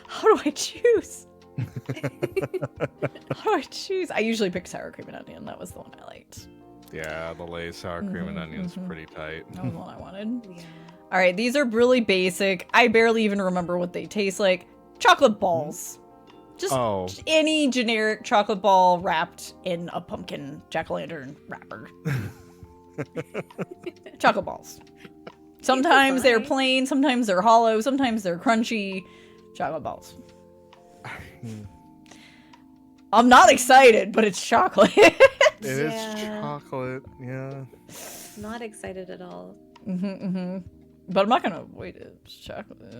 how do I choose? How do I choose? I usually pick sour cream and onion. That was the one I liked. Yeah, the Lay's sour cream and onions pretty tight. That was the one I wanted. Yeah. All right, these are really basic. I barely even remember what they taste like. Chocolate balls. Just any generic chocolate ball wrapped in a pumpkin jack-o'-lantern wrapper. Chocolate balls. Sometimes they're plain, sometimes they're hollow, sometimes they're crunchy. Chocolate balls. I'm not excited, but it's chocolate. It is Yeah. chocolate, yeah. Not excited at all. But I'm not gonna avoid it. It's chocolate.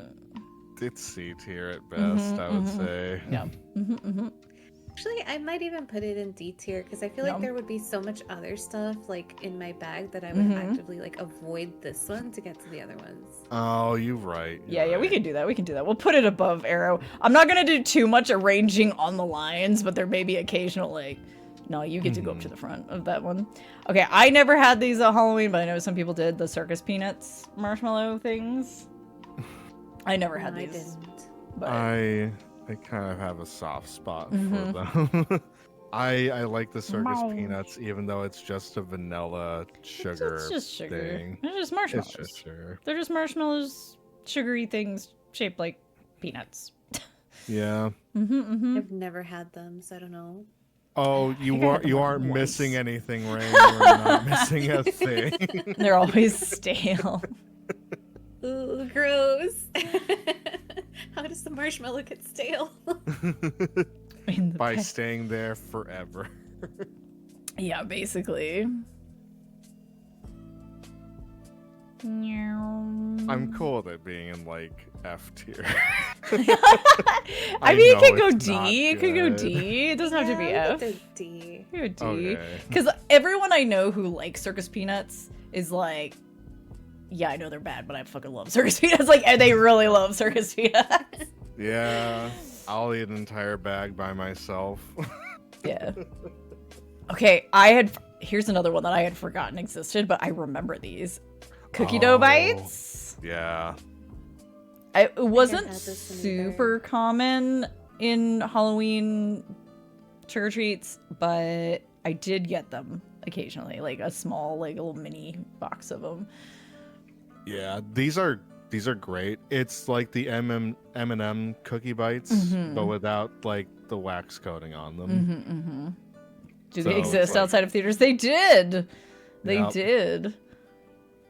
It's C tier at best, I would say. Yeah. Actually, I might even put it in D tier because I feel Yeah. like there would be so much other stuff like in my bag that I would actively like avoid this one to get to the other ones. Oh, you're right. Yeah, we can do that. We can do that. We'll put it above Arrow. I'm not gonna do too much arranging on the lines, but there may be occasional like, no, you get to go up to the front of that one. Okay, I never had these at Halloween, but I know some people did. The circus peanuts marshmallow things. I never had I these. didn't. But I kind of have a soft spot for them. I like the circus Mow. peanuts, even though it's just a vanilla sugar it's just sugar. thing. They're just marshmallows. It's just sugar. They're just marshmallows, sugary things shaped like peanuts. Yeah. I've never had them, so I don't know. Oh, I you had them, like, aren't once. missing anything, Rain. You're not missing a thing. They're always stale. Ooh, gross. How does the marshmallow get stale? In the By bag. staying there forever. Yeah, basically. I'm cool with it being in like F tier. I mean, it know could go it's not D. It could go good. D. It doesn't have to be Yeah, F. we could do D. It could go D. Okay. Because everyone I know who likes circus peanuts is like, yeah, I know they're bad, but I fucking love circus peanuts. Like, and they really love circus peanuts. Yeah, I'll eat an entire bag by myself. Yeah. Okay, here's another one that I had forgotten existed, but I remember these. Cookie dough bites. Yeah. It wasn't had this one super common in Halloween trick-or-treats, but I did get them occasionally, like a small, like, little mini box of them. Yeah, these are great. It's like the M&M cookie bites, but without like the wax coating on them. Do So they it's exist like- outside of theaters? They did. They Yep. did.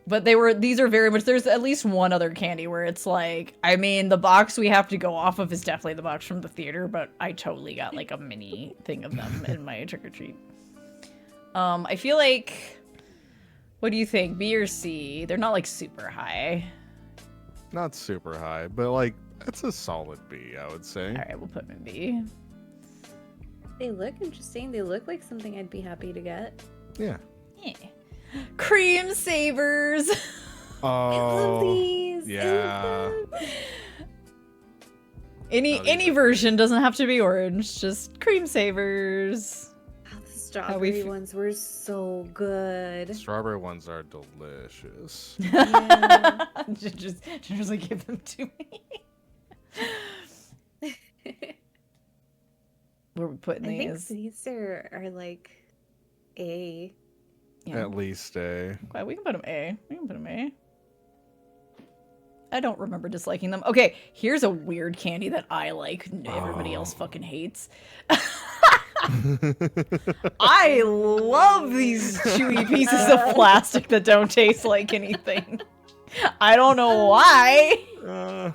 But these are very much, there's at least one other candy where it's like, I mean, the box we have to go off of is definitely the box from the theater, but I totally got like a mini thing of them in my trick-or-treat. I feel like, what do you think? B or C? They're not like super high. Not super high, but like it's a solid B, I would say. All right, we'll put them in B. They look interesting. They look like something I'd be happy to get. Yeah. Yeah. Cream savers. I love Oh, these. yeah. Any version doesn't have to be orange, just cream savers. Oh, the strawberry f- ones were so good. Strawberry ones are delicious. Yeah. just like give them to me. Where are we putting I think these? these are like A. Yeah. At least a. Okay, we can put them A. We can put them A. I don't remember disliking them. Okay, here's a weird candy that I like. Everybody else fucking hates. I love these chewy pieces of plastic that don't taste like anything. I don't know why, Uh,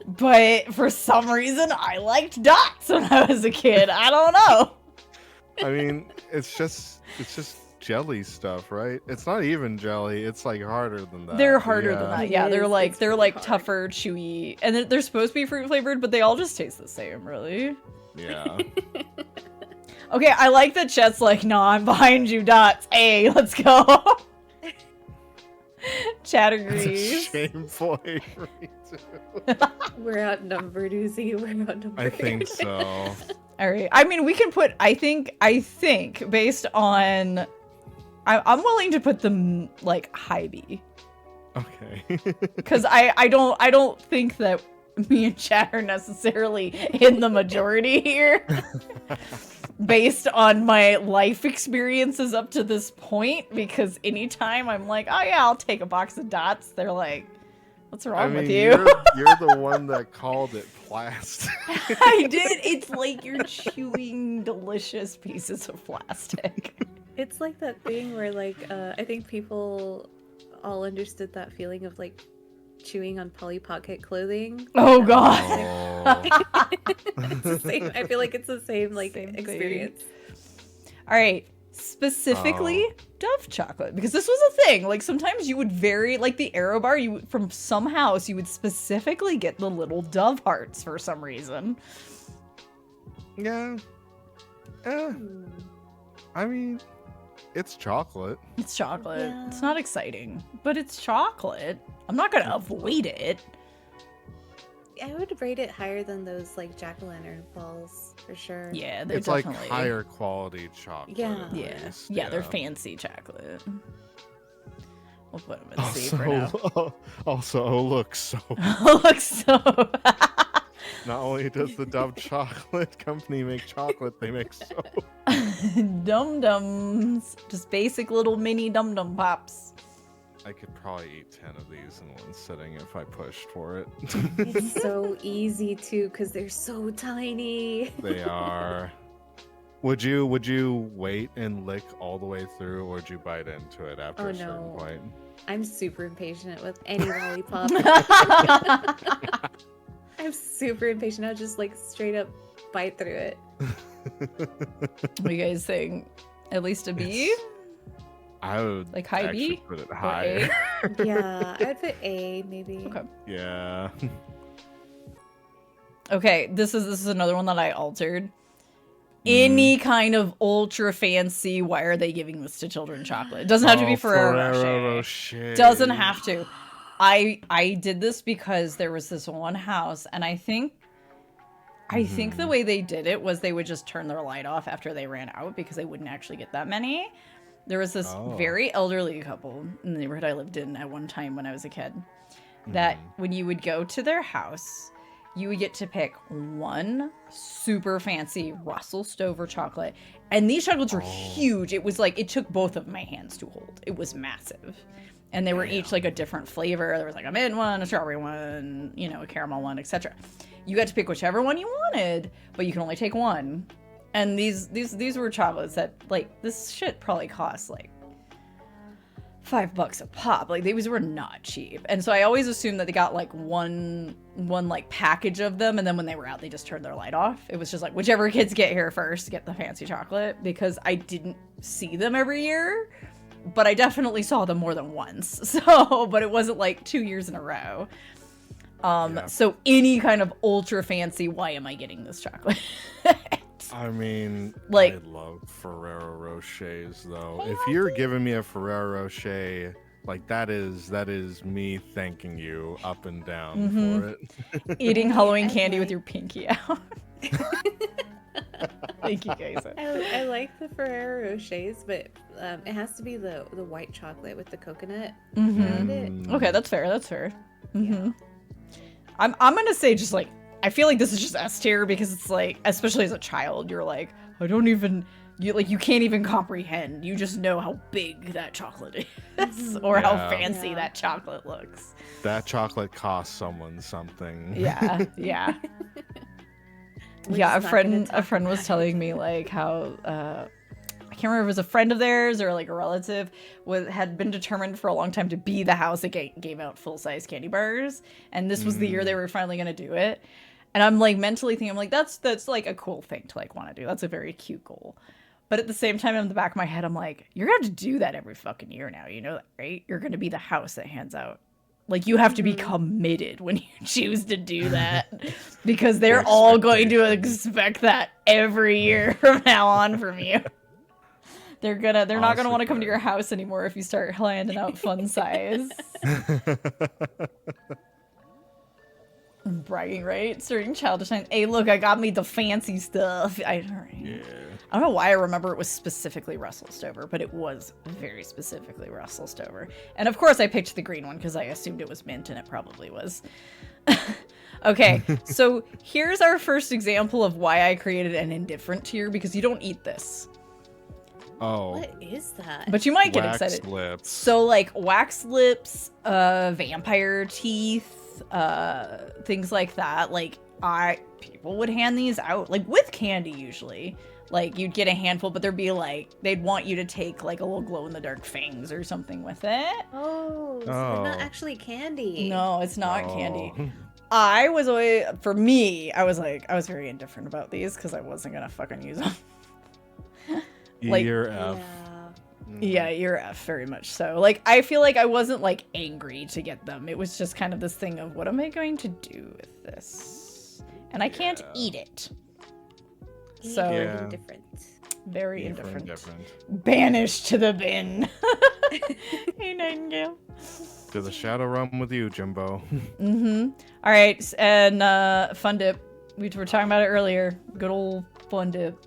but for some reason I liked dots when I was a kid. I don't know. I mean, it's just jelly stuff, right? It's not even jelly. It's like harder than that. They're harder than that. It Yeah, is. they're like It's really hard. tougher, chewy, and they're supposed to be fruit flavored, but they all just taste the same, really. Yeah. Okay, I like that Chet's like, no, I'm behind you, dots. Hey, let's go. Chat It's a agrees. shameful Avery, too. We're outnumbered, Uzi. We're outnumbered. I think so. All right. I mean, we can put. I think based on, I'm willing to put them like high B, Okay. because I don't think that me and Chat are necessarily in the majority here. Based on my life experiences up to this point, because anytime I'm like, oh yeah, I'll take a box of dots, they're like, what's wrong with you? You're the one that called it plastic. I did. It's like you're chewing delicious pieces of plastic. It's like that thing where, like, I think people all understood that feeling of like chewing on Polly Pocket clothing. Oh god. Oh. It's the same. I feel like it's the same like Same thing. experience. All right. Specifically, Dove chocolate, because this was a thing. Like sometimes you would vary, like the Aero bar, from some house you would specifically get the little Dove hearts for some reason. Yeah. Eh, Hmm. I mean, it's chocolate. It's chocolate. Yeah. It's not exciting, but it's chocolate. I'm not gonna avoid it. I would rate it higher than those like jack-o'-lantern balls for sure. Yeah, they're It's definitely like higher quality chocolate. Yeah. at Yeah, least, yeah, they're fancy chocolate. We'll put them in C for now. Also, look, so Looks so. not only does the Dove Chocolate Company make chocolate, they make soap. Dum dums, just basic little mini dum dum pops. I could probably eat 10 of these in one sitting if I pushed for it. It's so easy too because they're so tiny. They are. Would you wait and lick all the way through, or would you bite into it after Oh, a certain no. point? I'm super impatient with any lollipop. I'm super impatient. I'll just like straight up bite through it. What do you guys think? At least a B? It's- I would Like high actually B? put it Or higher. Yeah, I would put A maybe. Okay. Yeah. Okay, this is another one that I altered. Any kind of ultra fancy, why are they giving this to children chocolate? It doesn't have to be Ferrero Ferrero Rocher. Rocher. Doesn't have to. I did this because there was this one house, and I think the way they did it was they would just turn their light off after they ran out because they wouldn't actually get that many. There was this very elderly couple in the neighborhood I lived in at one time when I was a kid, that when you would go to their house, you would get to pick one super fancy Russell Stover chocolate. And these chocolates were huge. It was like, it took both of my hands to hold. It was massive. And they were each like a different flavor. There was like a mint one, a strawberry one, you know, a caramel one, etc. You got to pick whichever one you wanted, but you can only take one. And these were chocolates that, like, this shit probably cost like $5 a pop. Like, these were not cheap. And so I always assumed that they got like one like package of them, and then when they were out they just turned their light off. It was just like, whichever kids get here first get the fancy chocolate, because I didn't see them every year, but I definitely saw them more than once. So, but it wasn't like 2 years in a row. So any kind of ultra fancy, why am I getting this chocolate? I mean, like, I love Ferrero Rochers though. If you're giving me a Ferrero Rocher, like that is me thanking you up and down for it. Eating Halloween candy with your pinky out. Thank you guys. I like the Ferrero Rochers, but it has to be the white chocolate with the coconut around it. Okay, that's fair. That's fair. Yeah. I'm gonna say just like, I feel like this is just S tier because it's like, especially as a child, you're like, you can't even comprehend. You just know how big that chocolate is or how fancy that chocolate looks. That chocolate costs someone something. Yeah, yeah. Yeah, a friend was telling me like how I can't remember if it was a friend of theirs or like a relative had been determined for a long time to be the house that gave out full-size candy bars, and this was the year they were finally gonna do it. And I'm like mentally thinking, I'm like, that's like a cool thing to like want to do. That's a very cute goal. But at the same time, in the back of my head, I'm like, you're gonna have to do that every fucking year now. You know that, right? You're gonna be the house that hands out. Like, you have to be committed when you choose to do that, because they're all going to expect that every year from now on from you. They're not gonna want to come to your house anymore if you start handing out fun size. Bragging rights during childish times. Hey, look, I got me the fancy stuff. I don't know why I remember it was specifically Russell Stover, but it was very specifically Russell Stover. And of course I picked the green one because I assumed it was mint, and it probably was. Okay, so here's our first example of why I created an indifferent tier, because you don't eat this. Oh. What is that? But you might get Wax excited. lips. So like wax lips, vampire teeth, things like that. Like, people would hand these out like with candy usually. Like, you'd get a handful, but there'd be like, they'd want you to take like a little glow in the dark fangs or something with it. Oh, so they're not actually candy. No, it's not candy. I was always, for me, I was very indifferent about these because I wasn't gonna fucking use them. Like, Year F. Yeah, you're F, very much so. Like, I feel like I wasn't like angry to get them. It was just kind of this thing of, what am I going to do with this? And I can't eat it. So indifferent. Very indifferent. Banished to the bin. Hey, Nightingale. To the shadow realm with you, Jimbo. All right, and Fun Dip. We were talking about it earlier. Good old Fun Dip.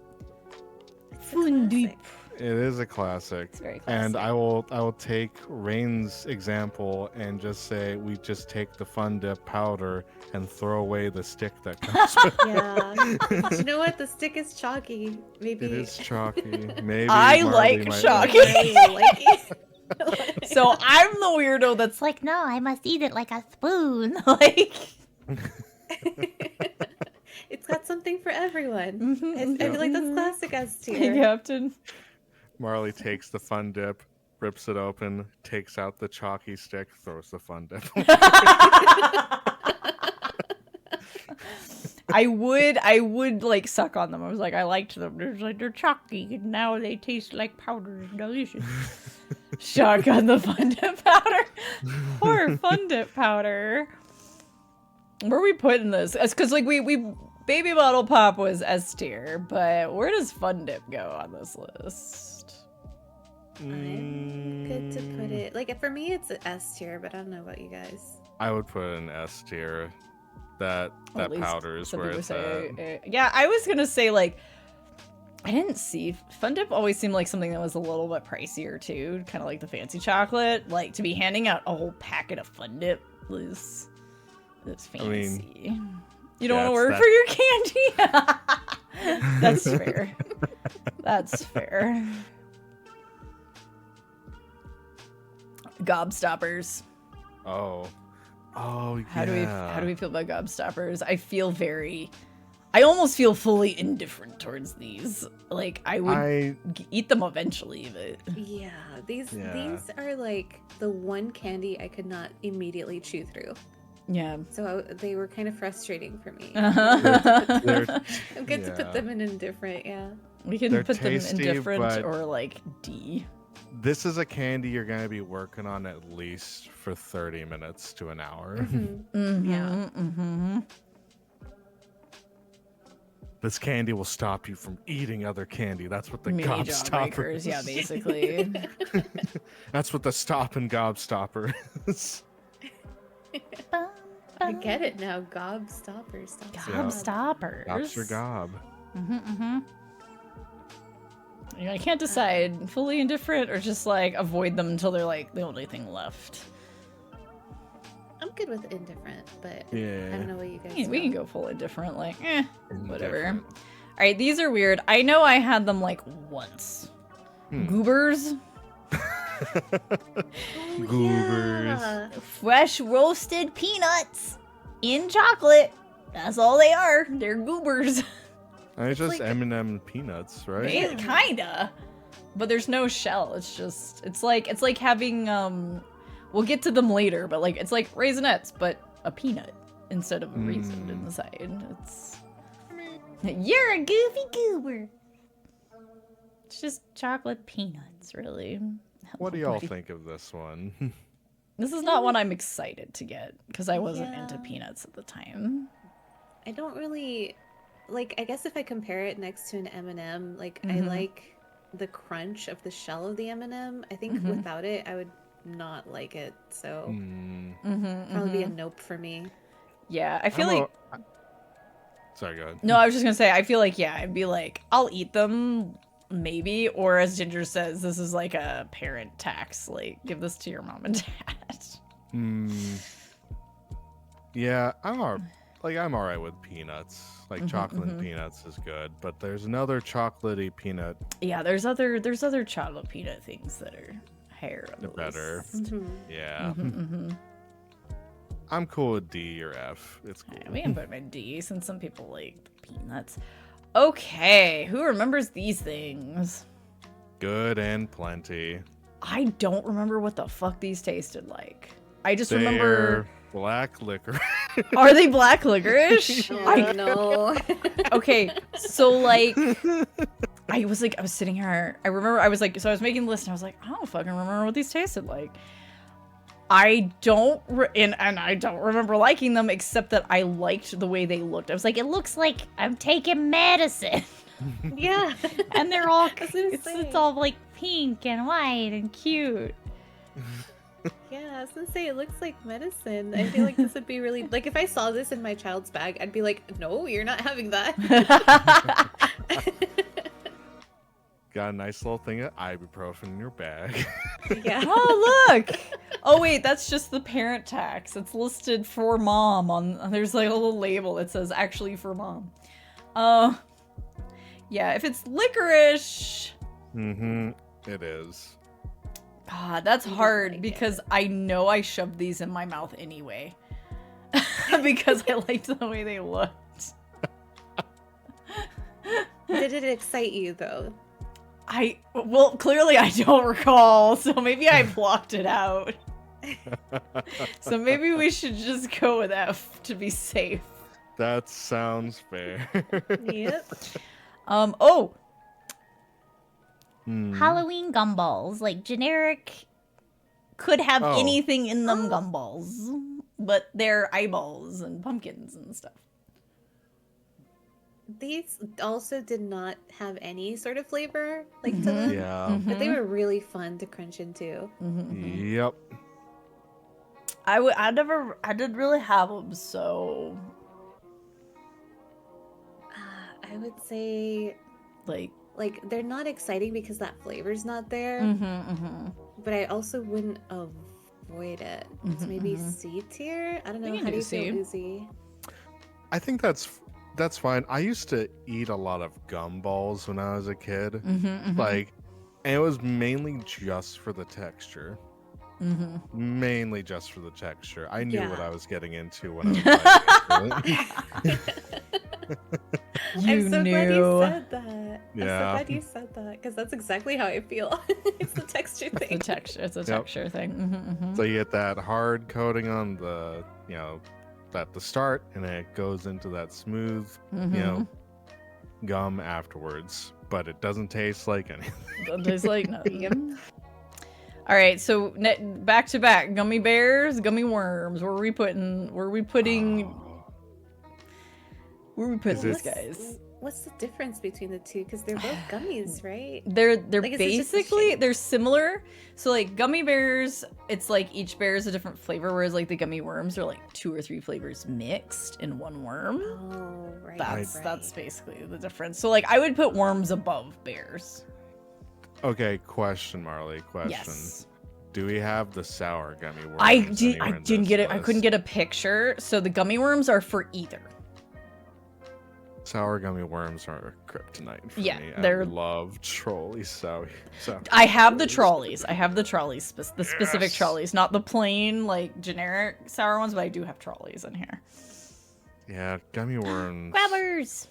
Fun Dip. It is a classic. It's very classic. And I will take Rain's example and just say we just take the Fun Dip powder and throw away the stick that comes with it. Yeah. But you know what? The stick is chalky. Maybe It is chalky. Maybe I Marley like might chalky. like it. So I'm the weirdo that's like, No, I must eat it like a spoon. like, It's got something for everyone. I feel like that's classic S tier. Captain. Marley takes the Fun Dip, rips it open, takes out the chalky stick, throws the Fun Dip. I would like suck on them. I was like, I liked them. They're chalky, and now they taste like powder. Delicious. Shotgun the Fun Dip powder. Poor Fun Dip powder. Where are we putting this? It's because like we Baby Bottle Pop was S tier, but where does Fun Dip go on this list? I'm good to put it. Like for me, it's an S tier, but I don't know about you guys. I would put it in S tier. That At least powder is some where people it's say, at. yeah, I was gonna say like I didn't see Fun Dip always seemed like something that was a little bit pricier too, kind of like the fancy chocolate. Like to be handing out a whole packet of Fun Dip is fancy. I mean, you don't yeah, want to work for your candy. That's fair. That's fair. Gobstoppers. Oh, yeah. How do we feel about gobstoppers? I almost feel fully indifferent towards these. Like I would eat them eventually, but Yeah, these are like the one candy I could not immediately chew through. yeah. So they were kind of frustrating for me. They're- I'm good to yeah. put them in indifferent, yeah. We can They're put tasty, them indifferent but- or like D. This is a candy you're gonna be working on at least for 30 minutes to an hour. Yeah. Mm-hmm. This candy will stop you from eating other candy. That's what the Mini gobstopper jawbreakers, is. yeah, basically. That's what the stop and gobstopper is. I get it now. Gobstoppers. Gobstoppers. Stops your gob. Yeah, I can't decide. Fully indifferent or just like avoid them until they're like the only thing left. I'm good with indifferent, but Yeah. I don't know what you guys We can know. go full indifferent, like, whatever. Indifferent. All right, these are weird. I know I had them like once. Goobers. Goobers. Yeah. Fresh roasted peanuts in chocolate. That's all they are. They're goobers. It's just like- M&M peanuts, right? Kinda. But there's no shell. It's like having we'll get to them later, but like it's like Raisinets, but a peanut instead of a raisin in the side. You're a goofy goober. It's just chocolate peanuts, really. What do y'all think of this one? This is not one I'm excited to get because I wasn't into Yeah. peanuts at the time. I don't really like. I guess if I compare it next to an M&M, like I like the crunch of the shell of the M&M. I think without it, I would not like it. So probably be a nope for me. Yeah, I feel like Sorry, go ahead. no, I was just gonna say I feel like I'd be like I'll eat them maybe, or as Ginger says, this is like a parent tax. Like give this to your mom and dad. Yeah, I'm alright with peanuts. Like chocolate and peanuts is good, but there's another chocolatey peanut. Yeah, there's other chocolate peanut things that are higher on the Better. list. Yeah. I'm cool with D or F. It's cool. Yeah, we can put them in D since some people like the peanuts. Okay, who remembers these things? Good and plenty. I don't remember what the fuck these tasted like. I just remember. They're black liquor. Are they black licorice? Oh no. Okay, so like, I was sitting here. I remember I was making the list and I was like, I don't fucking remember what these tasted like. I don't, and I don't remember liking them except that I liked the way they looked. I was like, It looks like I'm taking medicine. Yeah. And they're all, I was gonna it's say. all like pink and white and cute. Yeah, I was gonna say it looks like medicine. I feel like this would be really like if I saw this in my child's bag, I'd be like, no, you're not having that. Got a nice little thing of ibuprofen in your bag. Yeah. oh look. Oh wait, that's just the parent tax. It's listed for mom on. There's like a little label that says actually for mom. Yeah, if it's licorice. It is. God, that's You don't hard like because I know I shoved these in my mouth anyway. Because I liked the way they looked. Did it excite you though? Well, clearly I don't recall, so maybe I blocked it out. So maybe we should just go with F to be safe. That sounds fair. Yep. Oh, Halloween gumballs, like generic, could have Oh. anything in them gumballs, but they're eyeballs and pumpkins and stuff. These also did not have any sort of flavor like to them, Yeah. but they were really fun to crunch into. Yep. I didn't really have them, so I would say like, they're not exciting because that flavor's not there, but I also wouldn't avoid it. It's maybe C tier. I don't know. can How do do you C. feel, Uzi? I think that's fine. I used to eat a lot of gumballs when I was a kid. Like, and it was mainly just for the texture. Mainly just for the texture. I knew what Yeah. I was getting into when I was like, I'm so glad you said that. I'm so Yeah. glad you said that because that's exactly how I feel. It's the texture the thing. texture. It's a texture thing. So you get that hard coating on the, at the start, and then it goes into that smooth, gum afterwards. But it doesn't taste like anything. Doesn't taste like nothing. All right, so back to back, gummy bears, gummy worms. Where are we putting? Where are we putting these guys? What's the difference between the two? Because they're both gummies, right? They're Like, is it just the basically shape? they're similar. So like gummy bears, it's like each bear is a different flavor, whereas like the gummy worms are like 2 or 3 flavors mixed in one worm. Oh, right. That's basically the difference. So like I would put worms above bears. Okay, question, Marley. Question. Yes. Do we have the sour gummy worms? I anywhere in didn't this get it. I couldn't list? get a picture. So the gummy worms are for either. Sour gummy worms are kryptonite for Yeah, me. they're- I love trolleys sour. I have the trolleys. I have the trolleys, the specific trolleys, not the plain like generic sour ones, but I do have trolleys in here. Yeah, gummy worms. Grabbers.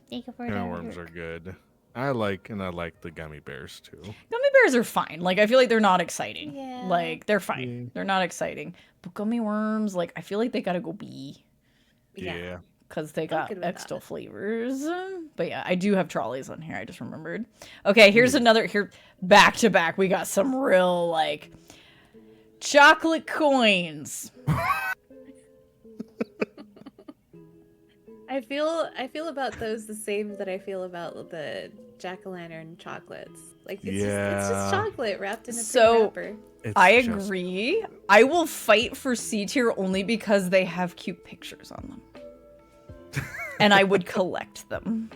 Thank you for Gummy that. worms are good. I like the gummy bears too. Gummy bears are fine. Like I feel like they're not exciting. Yeah. Like they're fine. They're not exciting. But gummy worms, like I feel like they gotta go B Yeah. because they I'm got good with extra that. flavors. But yeah, I do have trolleys on here. I just remembered. Okay, here's another. Here, back to back, we got some real like chocolate coins. I feel about those the same that I feel about the jack-o'-lantern chocolates. Like it's Yeah. just chocolate wrapped in a So- pretty wrapper. It's I just- agree. I will fight for C tier only because they have cute pictures on them. And I would collect them.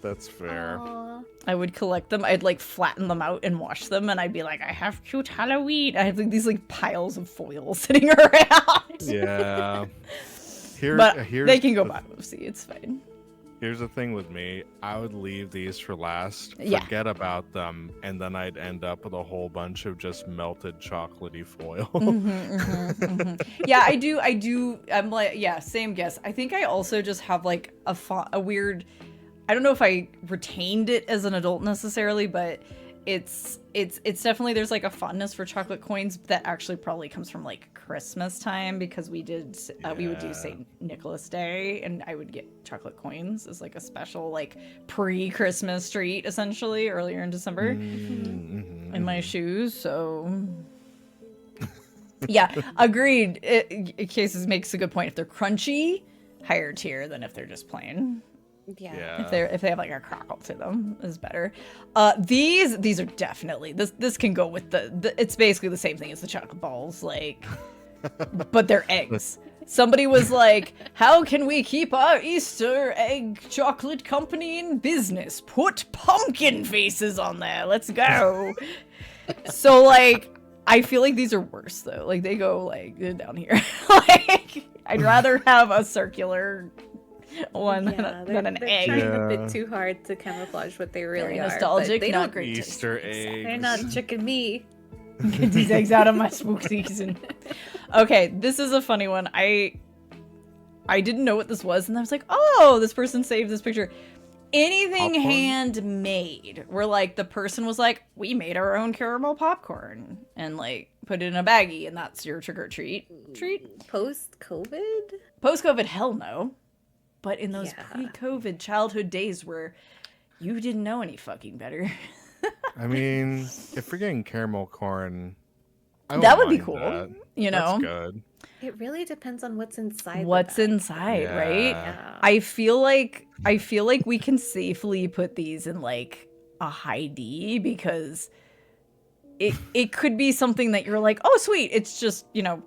That's fair. Aw. I would collect them. I'd like flatten them out and wash them, and I'd be like, I have cute Halloween. I have like these like piles of foil sitting around. Yeah. But here's they can go the- back with C. It's fine. Here's the thing with me. I would leave these for last, Yeah. forget about them, and then I'd end up with a whole bunch of just melted chocolatey foil. Yeah, I do. I'm like, yeah, same guess. I think I also just have like a weird. I don't know if I retained it as an adult necessarily, but it's definitely there's like a fondness for chocolate coins that actually probably comes from like Christmas time because we would do Yeah. St. Nicholas Day and I would get chocolate coins as like a special like pre-Christmas treat essentially earlier in December in my shoes. So yeah, agreed. Cases makes a good point. If they're crunchy, higher tier than if they're just plain. Yeah. If they have like a crackle to them is better. These are definitely this can go with the it's basically the same thing as the chocolate balls, like but they're eggs. Somebody was like, how can we keep our Easter egg chocolate company in business? Put pumpkin faces on there. Let's go. So like I feel like these are worse though. Like they go like down here. Like I'd rather have a circular one than an they're egg. trying a Yeah. bit too hard to camouflage what they really Very are. nostalgic, but they not don't, great. Easter eggs. they're not tricking me. Get these eggs out of my spook season. Okay, this is a funny one. I didn't know what this was, and I was like, oh, this person saved this picture. Anything Popcorn? handmade, where like the person was like, we made our own caramel popcorn and like put it in a baggie, and that's your trick or treat. Post-COVID? Post-COVID, hell no. But in those Yeah. pre-COVID childhood days where you didn't know any fucking better. I mean, if we're getting caramel corn, I That wouldn't would be mind cool, that. you know? That's good. It really depends on what's inside. What's the bag. inside, right? Yeah. I feel like we can safely put these in like a high D because it could be something that you're like, oh sweet, it's just, you know,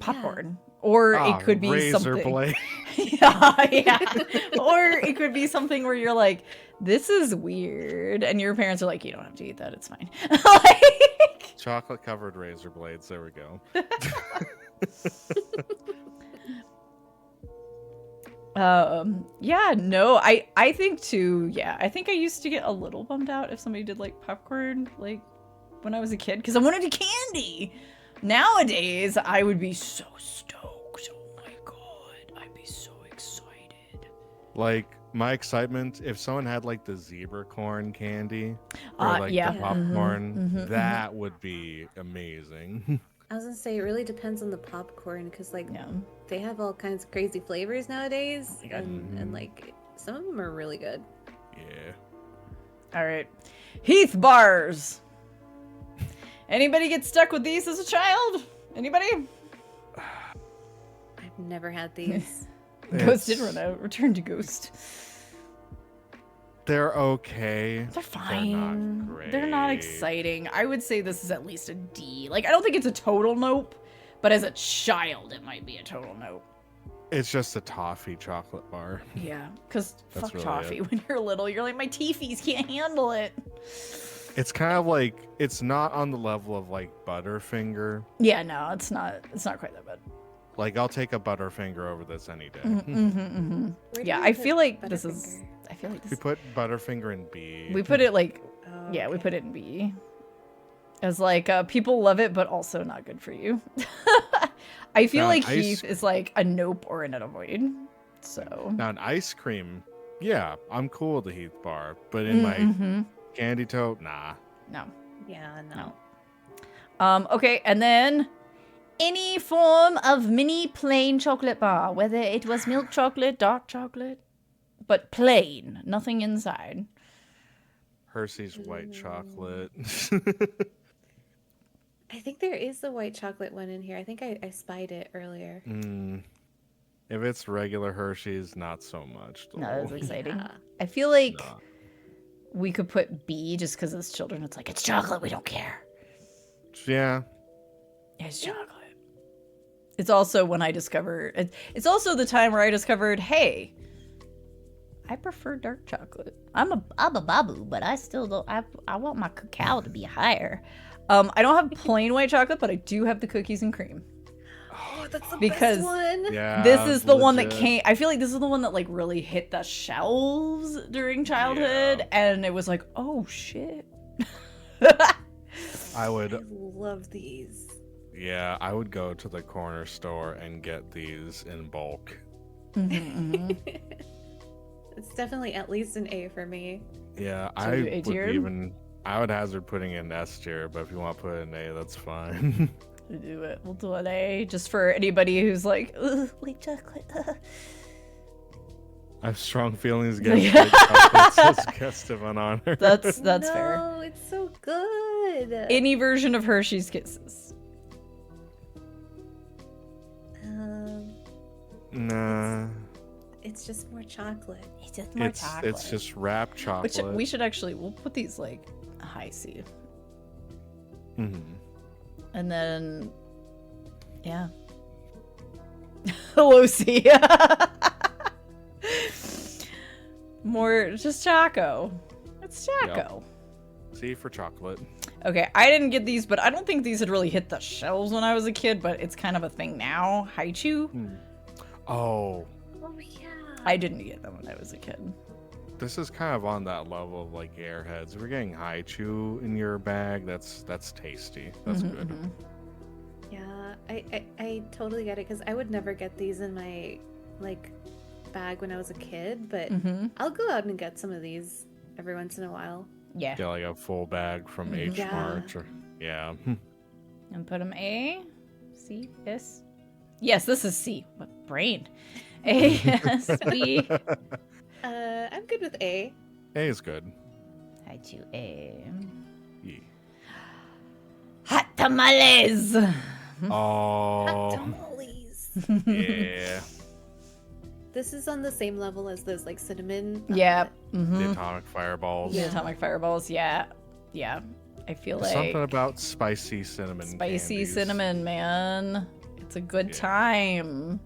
popcorn. Or it could be razor something. blade. yeah. Or it could be something where you're like, this is weird. And your parents are like, you don't have to eat that, it's fine. Like, Chocolate covered razor blades. There we go. Yeah, no, I think too, yeah. I think I used to get a little bummed out if somebody did like popcorn like when I was a kid because I wanted candy. Nowadays, I would be so stoked. Oh my god, I'd be so excited. Like my excitement, if someone had like the zebra corn candy or like yeah. the popcorn, that would be amazing. I was gonna say it really depends on the popcorn because like Yeah. they have all kinds of crazy flavors nowadays, and like some of them are really good. Yeah. All right. Heath bars. Anybody get stuck with these as a child? Anybody? I've never had these. Ghost did run out. Return to Ghost. They're okay. They're fine. Not great. They're not exciting. I would say this is at least a D. Like, I don't think it's a total nope, but as a child, it might be a total nope. It's just a toffee chocolate bar. Yeah, because That's fuck really toffee. it. When you're little, you're like, my teefies can't handle it. It's kind of like, it's not on the level of like Butterfinger. Yeah, no, it's not. It's not quite that bad. Like, I'll take a Butterfinger over this any day. Where do Yeah, you I put feel like this is. Butterfinger? I feel like We this. put Butterfinger in B. We put it like. Oh, Yeah, we okay. put it in B. As like people love it, but also not good for you. I feel Now, like ice- Heath is like a nope or an avoid. So. Now, an ice cream, yeah, I'm cool with the Heath bar, but in my candy tote, nah. No. Yeah, no. Okay, and then any form of mini plain chocolate bar, whether it was milk chocolate, dark chocolate, but plain, nothing inside. Hershey's white chocolate. I think there is the white chocolate one in here. I think I spied it earlier. If it's regular Hershey's, not so much. No, though. that's exciting. Yeah. I feel like Nah. we could put B just because as children, it's like, it's chocolate, we don't care. Yeah. It's chocolate. It's also when I discovered, it's also the time where I discovered, hey, I prefer dark chocolate. I'm a babu, but I still don't, I want my cacao to be higher. I don't have plain white chocolate, but I do have the cookies and cream. Oh, that's the Because- best one. Yeah. This is the one that legit. came, I feel like this is the one that like really hit the shelves during childhood. Yeah. And it was like, oh shit. I I would, love these. yeah, I would go to the corner store and get these in bulk. It's definitely at least an A for me. Yeah, So I you A would tiered? even, I would hazard putting in S tier, but if you want to put in A, that's fine. We'll do it. We'll do an A just for anybody who's like, ugh, white chocolate. I have strong feelings against white chocolate, says Kestevan on her. That's fair. No, it's so good. Any version of Hershey's Kisses. Nah. It's just more chocolate. It's just more chocolate. It's just wrapped Which chocolate. we should actually, we'll put these like a high C. Mhm. And then, yeah. Low C. More, just Choco. It's Choco. C for chocolate. Okay, I didn't get these, but I don't think these had really hit the shelves when I was a kid, but it's kind of a thing now. Haichu. Oh, Oh yeah. I didn't get them when I was a kid. this is kind of on that level of like Airheads. We're getting Haichu in your bag. That's tasty. That's good. Yeah, I totally get it because I would never get these in my like bag when I was a kid, but I'll go out and get some of these every once in a while. Yeah. Get like a full bag from H Yeah. Mart. Or, yeah. And put them A, C, S. Yes, this is C. What brain? A, S, B. I'm good with A. A is good. Haichu A. Yeah. Hot tamales. Oh, Tamales. Yeah. This is on the same level as those like cinnamon. Yeah. The Mm-hmm. atomic fireballs. The Yeah. atomic fireballs. Yeah. Yeah. I feel There's like something about spicy cinnamon. spicy candies. cinnamon, man. It's a good Yeah. time.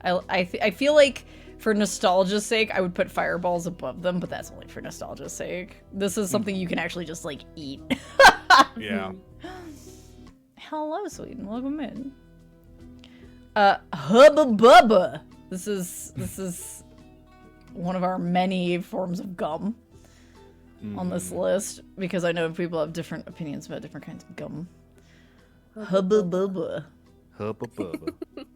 I feel like for nostalgia's sake, I would put fireballs above them, but that's only for nostalgia's sake. This is something you can actually just like eat. Yeah. Hello, Sweden. Welcome in. Hubba Bubba. This is one of our many forms of gum on this list because I know people have different opinions about different kinds of gum. Hubba Bubba. Hubba Bubba.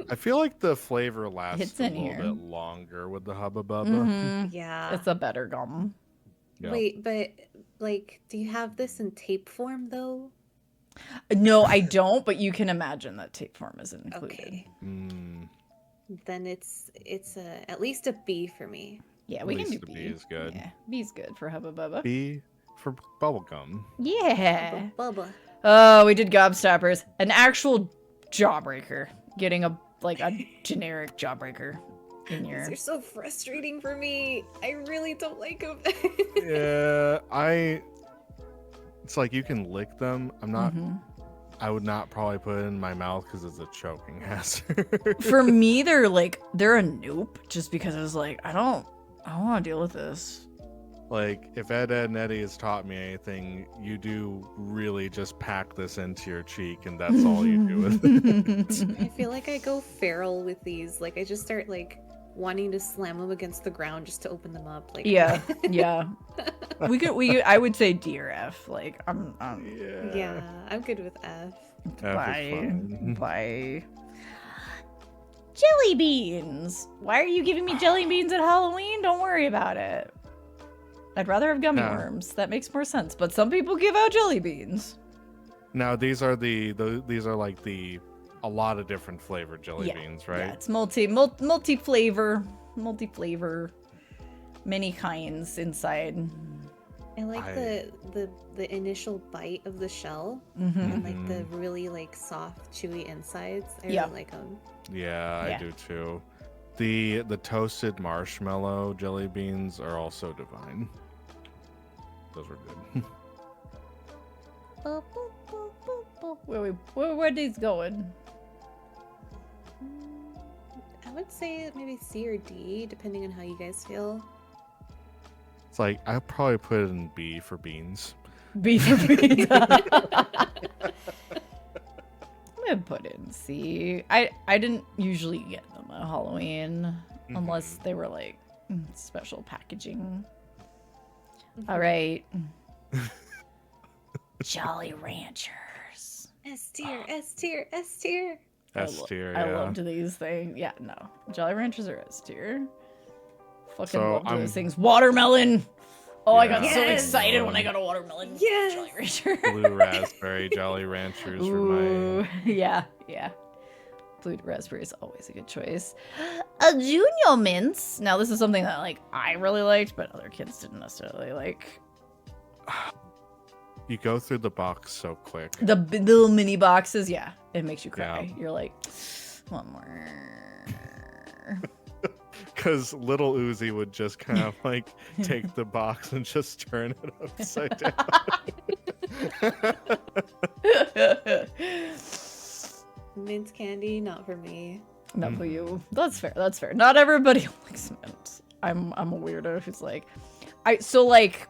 I feel like the flavor lasts It's a in little here. bit longer with the Hubba Bubba. Mhm. Yeah. It's a better gum. Yeah. Wait, but like, do you have this in tape form though? No, I don't, but you can imagine that tape form is included. Okay. Mm, Then it's at least a B for me. Yeah, At we can do least the B. B is good. Yeah, B's good for Hubba Bubba. B for bubblegum. Yeah. Bubba. Oh, we did gobstoppers. An actual jawbreaker. Getting a generic jawbreaker in These your. are so frustrating for me. I really don't like them. Yeah, it's like you can lick them. Mhm. I would not probably put it in my mouth because it's a choking hazard. For me, they're a nope. Just because I was like, I don't want to deal with this. Like, if Ed, and Eddie has taught me anything, you do really just pack this into your cheek, and that's all you do with it. I feel like I go feral with these. Like I just start like wanting to slam them against the ground just to open them up. Like Yeah, yeah. I would say D or F. Like I'm yeah, I'm good with F. F is bye. fine. Bye. Jelly beans. Why are you giving me jelly beans at Halloween? Don't worry about it. I'd rather have gummy No. worms. That makes more sense. But some people give out jelly beans. Now these are these are like a lot of different flavored jelly Yeah, beans, right? Yeah, it's multi-flavor, many kinds inside. I like I- the initial bite of the shell Mm-hmm. and like the really like soft, chewy insides. I Yeah. really like them. Yeah, Yeah. I do too. The toasted marshmallow jelly beans are also divine. Those were good. Where are these going? I would say maybe C or D, depending on how you guys feel. It's like I'll probably put it in B for beans. Beef for beans. I'm gonna put it in C. I didn't usually get them at Halloween unless they were like special packaging. All right. Jolly Ranchers. S tier, S tier, S tier. S tier, I yeah. loved these things. Yeah, no. Jolly Ranchers are S tier. Fucking So, loved I'm- those things. Watermelon. Oh, I got so Yes. excited when I got a watermelon. Yes. Jolly Rancher. Blue raspberry Jolly Ranchers for Ooh, my. yeah. Blue raspberry is always a good choice. A Junior Mints. Now, this is something that like I really liked, but other kids didn't necessarily like. You go through the box so quick. The little mini boxes, yeah, it makes you cry. Yeah. You're like, one more. Because little Uzi would just kind of like take the box and just turn it upside down. Mint candy, not for me. Not for you. That's fair. That's fair. Not everybody likes mint. I'm a weirdo who's like,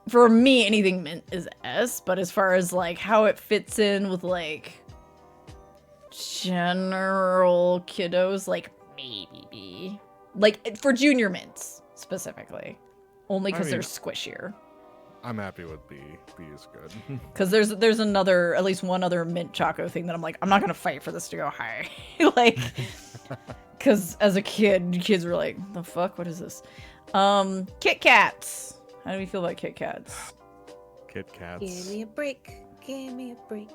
for me anything mint is S, but as far as like how it fits in with like general kiddos, like maybe B. Like for junior mints specifically, only because I they're mean- squishier. I'm happy with B. B is good. Because there's another, at least one other mint choco thing that I'm like, I'm not gonna fight for this to go high. Like, because as a kid, kids were like, the fuck, what is this? Kit Kats. How do we feel about Kit Kats? Kit Kats. Give me a break. Give me a break.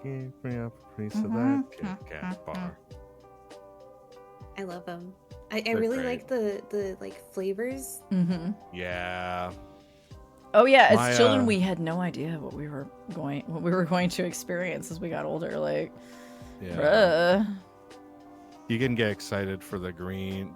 Give me a piece of that Kit Kat bar. I love them. I They're really great. like the like flavors. Mm-hmm. Yeah. Oh yeah, as My, children, we had no idea what we were going to experience as we got older. Like, Yeah. bruh. You can get excited for the green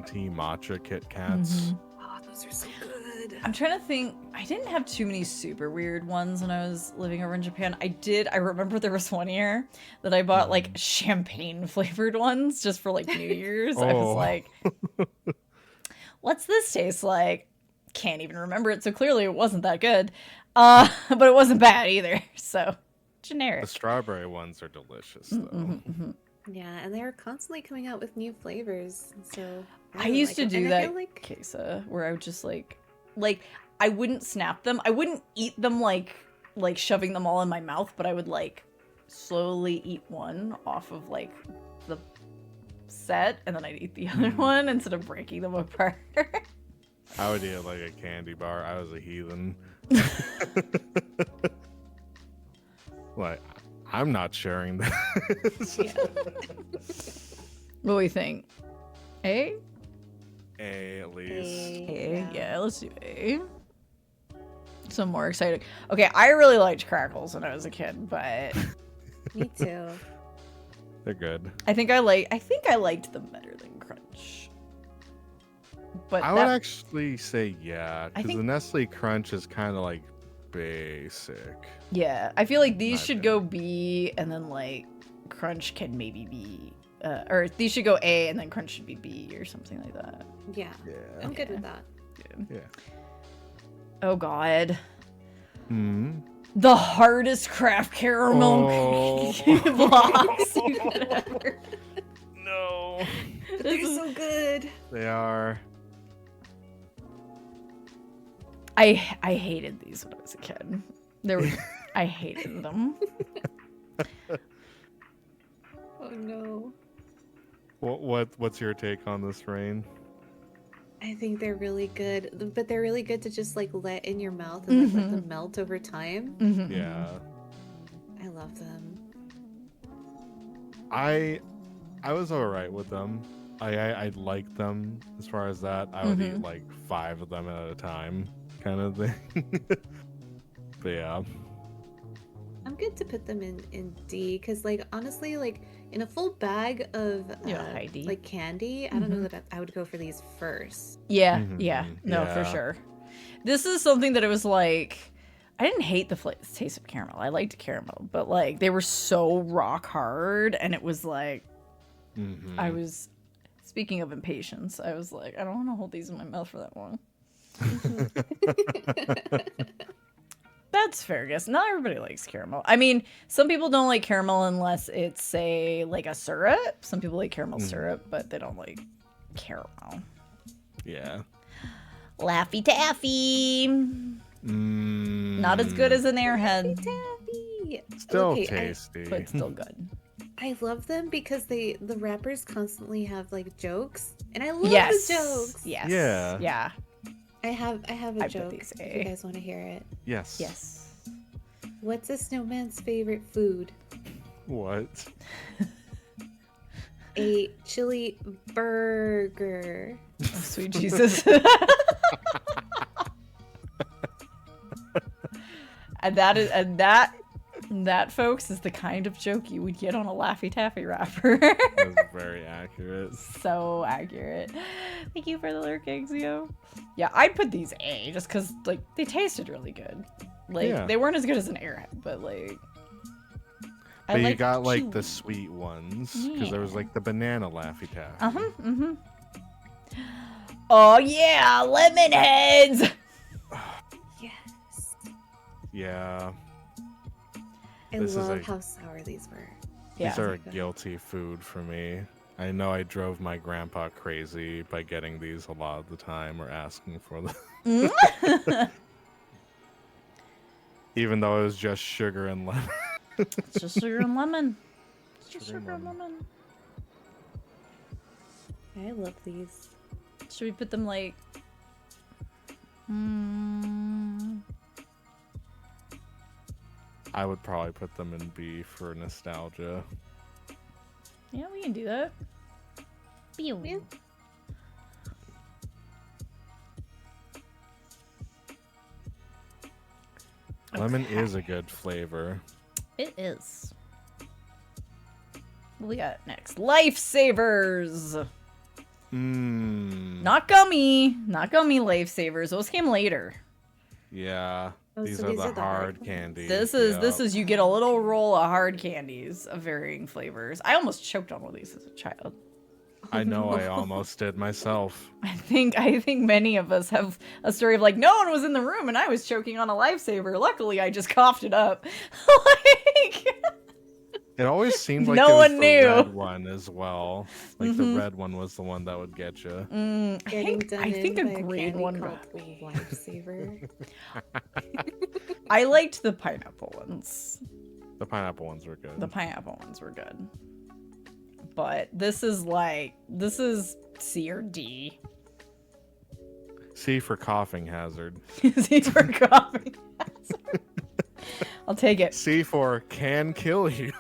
tea matcha Kit Kats. Oh, those are so good. I'm trying to think. I didn't have too many super weird ones when I was living over in Japan. I remember there was one year that I bought like champagne flavored ones just for like New Year's. I was Oh. like, what's this taste like? Can't even remember it, so clearly it wasn't that good. But it wasn't bad either. So generic. The strawberry ones are delicious though. Yeah, and they're constantly coming out with new flavors. So I really used like to them. do And I that, feel like Kesa, where I would just like I wouldn't snap them. I wouldn't eat them like shoving them all in my mouth, but I would like slowly eat one off of like the set, and then I'd eat the other one instead of breaking them apart. I would eat it like a candy bar. I was a heathen. Like, I'm not sharing this. What do we think? A? A at least. A? Yeah, let's do A. Some more exciting. Okay, I really liked crackles when I was a kid, but me too. They're good. I think I liked them better than Crunch. But I would actually say yeah, I because think- the Nestle Crunch is kind of like basic. yeah, I feel like these My should go B, and then like Crunch can maybe be, or these should go A, and then Crunch should be B or something like that. Yeah, Yeah. I'm good with that. Yeah. Oh God, Hmm. the hardest craft caramel Oh. blocks you could ever. No. They're so good. They are. I hated these when I was a kid. I hated them. Oh no. What's your take on this, Rain? I think they're really good, but they're really good to just like let in your mouth and like let them melt over time. Yeah. I love them. I was alright with them. I liked them as far as that. I would eat like 5 of them at a time, kind of thing. But yeah. I'm good to put them in D because like honestly like in a full bag of high D. like candy, I don't know that I would go for these first. Yeah, Mhm. yeah, no, for Yeah. sure. This is something that it was like, I didn't hate the taste of caramel. I liked caramel, but like they were so rock hard, and it was like, Mhm. I was, speaking of impatience, I was like, I don't want to hold these in my mouth for that long. That's fair, I guess. Not everybody likes caramel. I mean, some people don't like caramel unless it's, say, like a syrup. Some people like caramel syrup, but they don't like caramel. Yeah. Laffy Taffy. Not as good as an Airhead, Taffy. Still Okay, tasty. but still good. I love them because the rappers constantly have like jokes, and I love Yes. the jokes. Yes. Yeah. Yeah. I have a I put joke. these If A. you guys want to hear it. Yes. Yes. What's a snowman's favorite food? What? A chili burger. Oh, sweet Jesus. and that, folks, is the kind of joke you would get on a Laffy Taffy wrapper. That's very accurate. So accurate. Thank you for the lurkings, yo. Yeah, I'd put these A just because, like, they tasted really good. Like, Yeah. they weren't as good as an Airhead, but, like... But you like got like chew. the sweet ones because there was like the banana Laffy Taffy. Oh, yeah, lemon heads! Yes. Yeah. I This is love a- how sour these were. Yeah. These are a guilty food for me. I know I drove my grandpa crazy by getting these a lot of the time or asking for them. Even though it was just sugar and lemon. It's just sugar and lemon. It's just Sugar and sugar and lemon. I love these. Should we put them like... I would probably put them in B for nostalgia. Yeah, we can do that. Pew. Yeah. Lemon is a good flavor. It is. What we got next? Lifesavers. Mmm. Not gummy. Not gummy lifesavers. Those came later. Yeah. Oh, These so are the the hard ones. candies. This is you get a little roll of hard candies of varying flavors. I almost choked on one of these as a child. I know I almost did myself. I think many of us have a story of like no one was in the room and I was choking on a lifesaver. Luckily, I just coughed it up. Like It always seemed like No it was one the knew. red one as well. Like the red one was the one that would get you. I think a green one. called Lifesaver. I liked the pineapple ones. The pineapple ones were good. The pineapple ones were good. But this is C or D. C for coughing hazard. C for coughing. I'll take it. C for can kill you.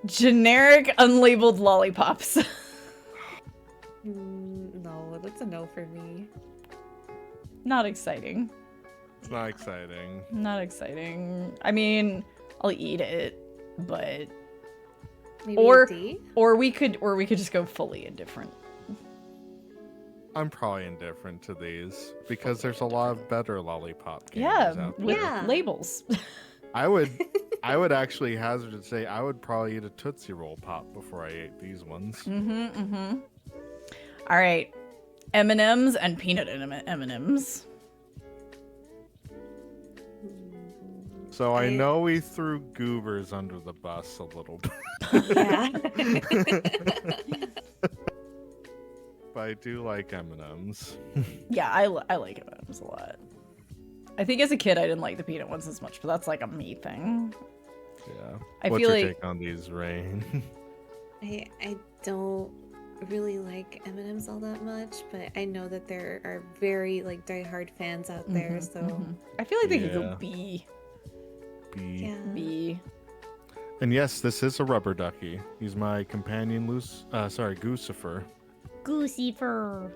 Generic unlabeled lollipops. No, that's a no for me. Not exciting. It's not exciting. Not exciting. I mean, I'll eat it, but Maybe Or- a D? or we could just go fully indifferent. I'm probably indifferent to these because there's a lot of better lollipop candies Yeah, out there. with Yeah. labels. I would actually hazard to say I would probably eat a Tootsie Roll pop before I ate these ones. All right, M&Ms and peanut M&Ms. So I know we threw goobers under the bus a little bit, Yeah. but I do like M&Ms. Yeah, I like M&Ms a lot. I think as a kid I didn't like the peanut ones as much, but that's like a me thing. Yeah. I What's feel your like- take on these, Rain? I don't really like M&Ms all that much, but I know that there are very like diehard fans out there, so I feel like they could go Yeah. B. B. yeah. B. And yes, this is a rubber ducky. He's my companion, Goosifer. Goosey fur.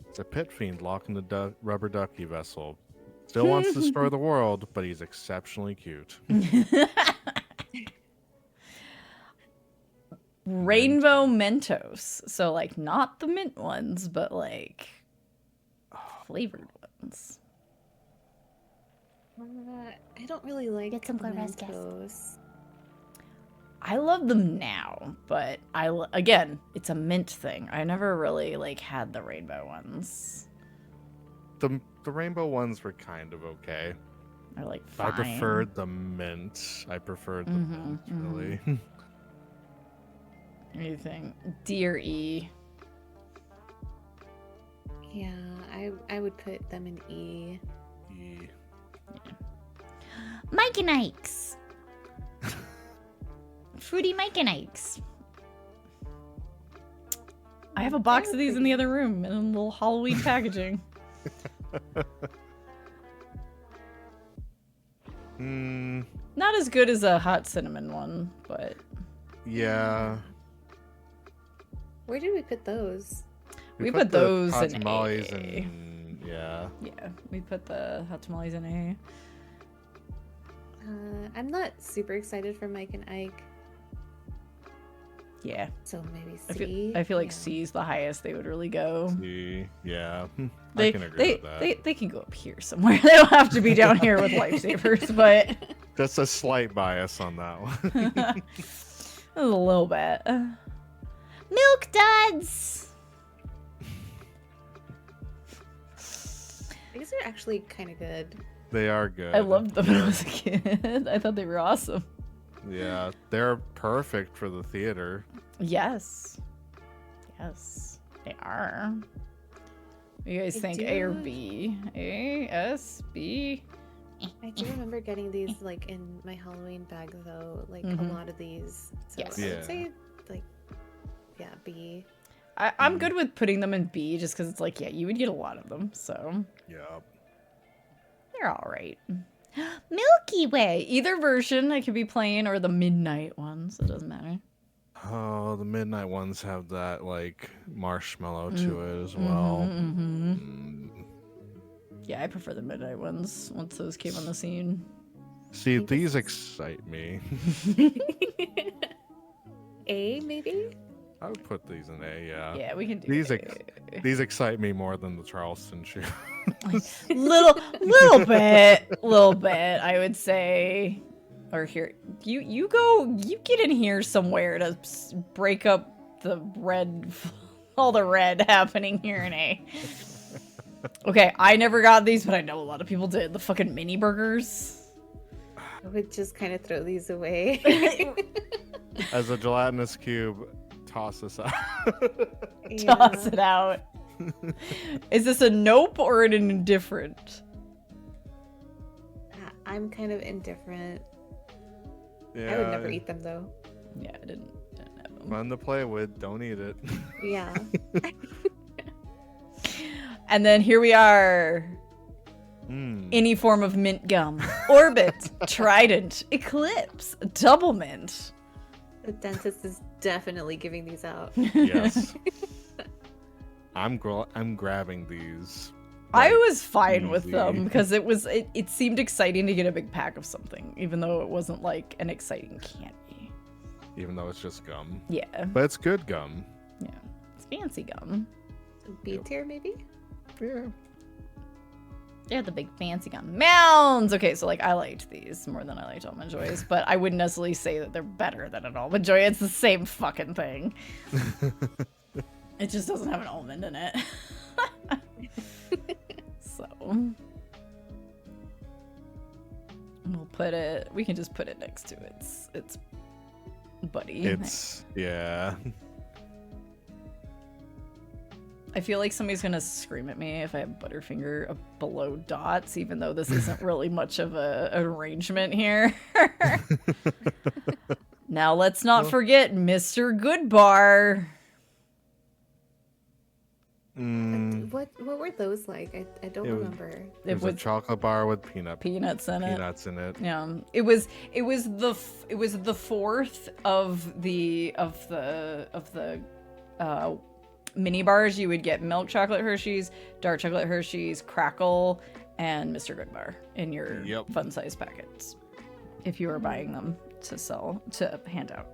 It's a pit fiend locked in the rubber ducky vessel. Still wants to destroy the world, but he's exceptionally cute. Rainbow Mentos. So like not the mint ones, but like flavored ones. I don't really like Get some good rest, Mentos. I love them now, but again, it's a mint thing. I never really like had the rainbow ones. The rainbow ones were kind of okay. They're like fine. I preferred the mint. Mint, really. What do you think? D or E? Yeah, I would put them in E. E. Mike and Ike's. Fruity Mike and Ike's. I have a box of these in the other room in a little Halloween packaging. Not as good as a hot cinnamon one, but Yeah. Where did we put those? we put those hot in tamales A. and yeah. Yeah, we put the hot tamales in A. I'm not super excited for Mike and Ike, Yeah, so maybe C. I feel like Yeah. C is the highest they would really go. C. Yeah. They I can agree with that. they can go up here somewhere. They don't have to be down here with lifesavers, but Just a slight bias on that one. a little bit. Milk Duds. These are actually kind of good. They are good. I loved them when I was a kid. I thought they were awesome. Yeah, they're perfect for the theater. Yes. Yes, they are. What do you guys I think? A or do- B? A, S, B? I do remember getting these like in my Halloween bag though, like a lot of these. So Yes. I Yeah. would say like, yeah, B. I'm good with putting them in B just because it's like, yeah, you would get a lot of them, so Yeah. they're all right. Milky Way. Either version, it could be plain or the midnight ones. It doesn't matter. Oh, the midnight ones have that like marshmallow to it as well. Yeah, I prefer the midnight ones once those came on the scene. See, think these this excite me. A maybe? I would put these in A, yeah. Yeah, we can do These it. these excite me more than the Charleston shoe. little bit, I would say. Or here, you get in here somewhere to break up the red, all the red happening here in A. Okay, I never got these, but I know a lot of people did. The fucking mini burgers. I would just kind of throw these away. As a gelatinous cube, toss this out. Toss it out. Is this a nope or an indifferent? I'm kind of indifferent. Yeah. I would never eat them though. Yeah, I didn't have them. Fun to play with. Don't eat it. Yeah. And then here we are. Any form of mint gum. Orbit, Trident, Eclipse, Double Mint. The dentist is definitely giving these out. Yes. I'm grabbing these. I like, was fine with easy. them because it seemed exciting to get a big pack of something, even though it wasn't like an exciting candy. Even though it's just gum. Yeah. But it's good gum. Yeah. It's fancy gum. B tier maybe? Yeah. Yeah, the big fancy gum. Mounds! Okay, so like I liked these more than I liked Almond Joys, but I wouldn't necessarily say that they're better than an Almond Joy. It's the same fucking thing. It just doesn't have an almond in it. So we'll put it, we can just put it next to its buddy. It's, yeah. I feel like somebody's gonna scream at me if I have Butterfinger below dots, even though this isn't really much of a arrangement here. Now let's not forget Mr. Goodbar. What were those like? I don't remember. It was a chocolate bar with peanuts in it. Peanuts in it. Yeah, it was the fourth of the mini bars. You would get milk chocolate Hershey's, dark chocolate Hershey's, Crackle, and Mr. Goodbar in your fun size packets if you were buying them to hand out.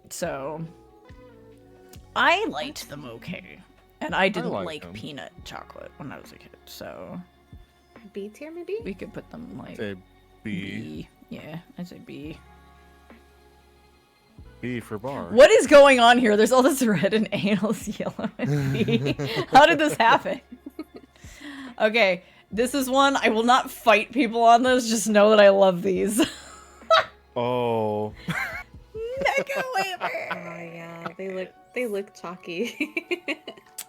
So I liked them okay, and I didn't like them. Peanut chocolate when I was a kid, so B tier maybe? we could put them like Say B. Yeah, I'd say B. B for bar. What is going on here? There's all this red and anal's yellow and B. How did this happen? Okay, this is one. I will not fight people on this. Just know that I love these. Oh. Mega Waver. Oh yeah, they look chalky.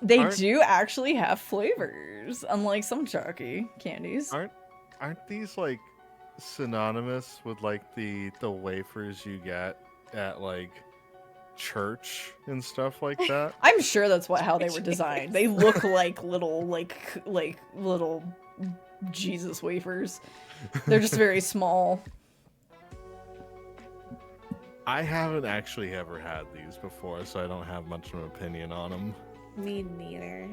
They do actually have flavors, unlike some chalky candies. Aren't these like synonymous with like the wafers you get at like church and stuff like that? I'm sure that's how they were designed. They look like little little Jesus wafers. They're just very small. I haven't actually ever had these before, so I don't have much of an opinion on them. Me neither.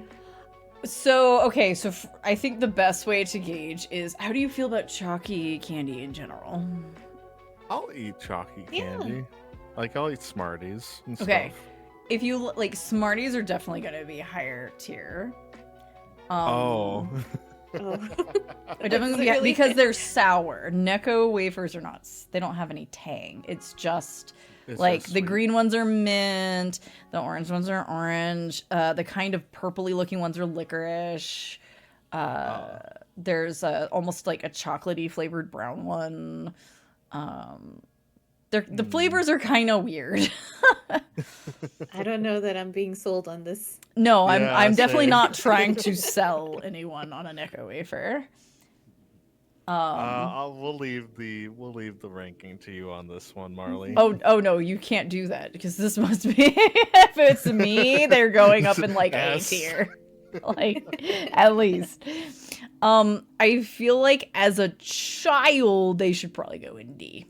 So, okay, so I think the best way to gauge is, how do you feel about chalky candy in general? I'll eat chalky candy. Like, I'll eat Smarties and Okay. stuff. If you, like, Smarties are definitely going to be higher tier. Oh. They're definitely gonna be, because they're sour. Necco wafers are not, they don't have any tang. It's just, like, the green ones are mint, the orange ones are orange, the kind of purpley looking ones are licorice. There's almost like a chocolatey flavored brown one. The flavors are kind of weird. I don't know that I'm being sold on this. No, Yeah, I'm definitely same. not trying to sell anyone on a Necco wafer. We'll leave the ranking to you on this one, Marley. Oh no, you can't do that because this must be if it's me, they're going up in like A tier. Like at least. I feel like as a child they should probably go in D.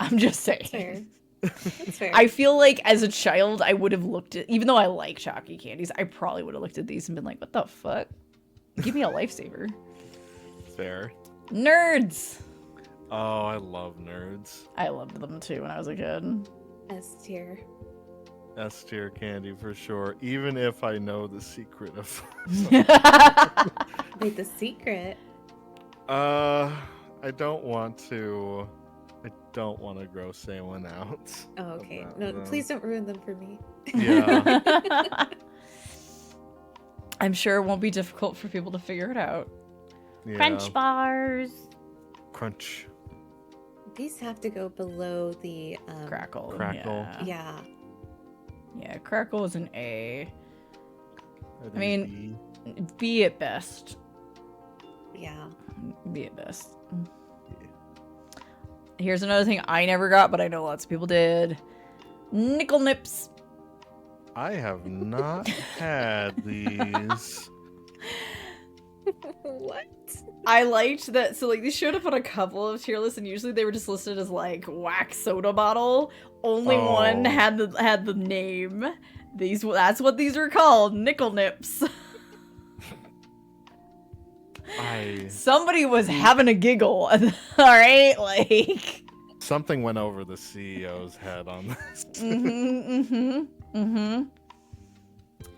I'm just saying. Fair. That's fair. I feel like as a child I would have looked at, even though I like chalky candies, I probably would have looked at these and been like, what the fuck? Give me a lifesaver. Fair. Nerds. Oh, I love nerds. I loved them too when I was a kid. S tier. S tier candy for sure. Even if I know the secret of. Wait, the secret? I don't want to. I don't want to gross anyone out. Oh, okay. about No, them. please don't ruin them for me. Yeah. I'm sure it won't be difficult for people to figure it out. Yeah. Crunch bars. Crunch. These have to go below the Crackle. Crackle. Yeah. Yeah. Yeah, Crackle is an A. Are I mean, B at best. Yeah. B at best. Here's another thing I never got, but I know lots of people did. Nickel Nips. I have not had these. What? I liked that. So, like, these showed up on a couple of tier lists, and usually they were just listed as, like, wax soda bottle. Only one Oh. had the name. That's what these were called. Nickel Nips. Somebody was having a giggle. All right? Like. Something went over the CEO's head on this.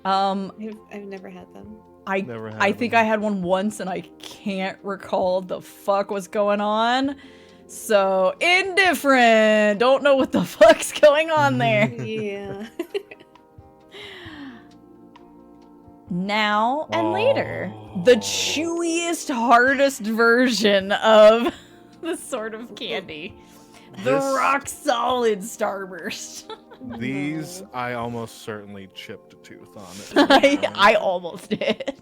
I've never had them. Never had I think them. I had one once and I can't recall the fuck was going on. So, indifferent. Don't know what the fuck's going on there. Yeah. Now and later. The chewiest, hardest version of the sort of candy. The This- rock solid Starburst. These, I almost certainly chipped a tooth on it. I almost did.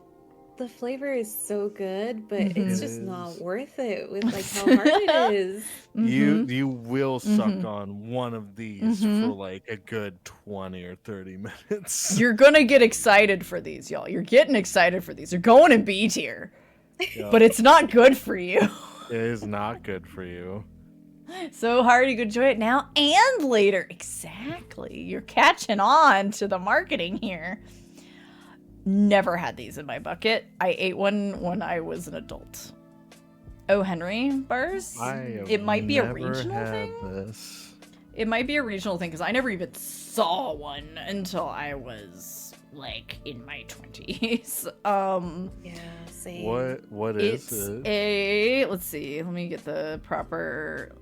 The flavor is so good, but Mhm. it's It just not is. worth it with like how hard it is. You will suck Mhm. on one of these Mhm. for like a good 20 or 30 minutes. You're gonna get excited for these, y'all. You're getting excited for these. They're going in B tier. Yeah, But it's not good for you. it is not good for you. So hard you can enjoy it now and later. Exactly. You're catching on to the marketing here. Never had these in my bucket. I ate one when I was an adult. Oh, Henry bars? It might be a never regional had thing. This. It might be a regional thing because I never even saw one until I was like in my 20s. Yeah, same. What is It's it? a, let's see, let me get the proper,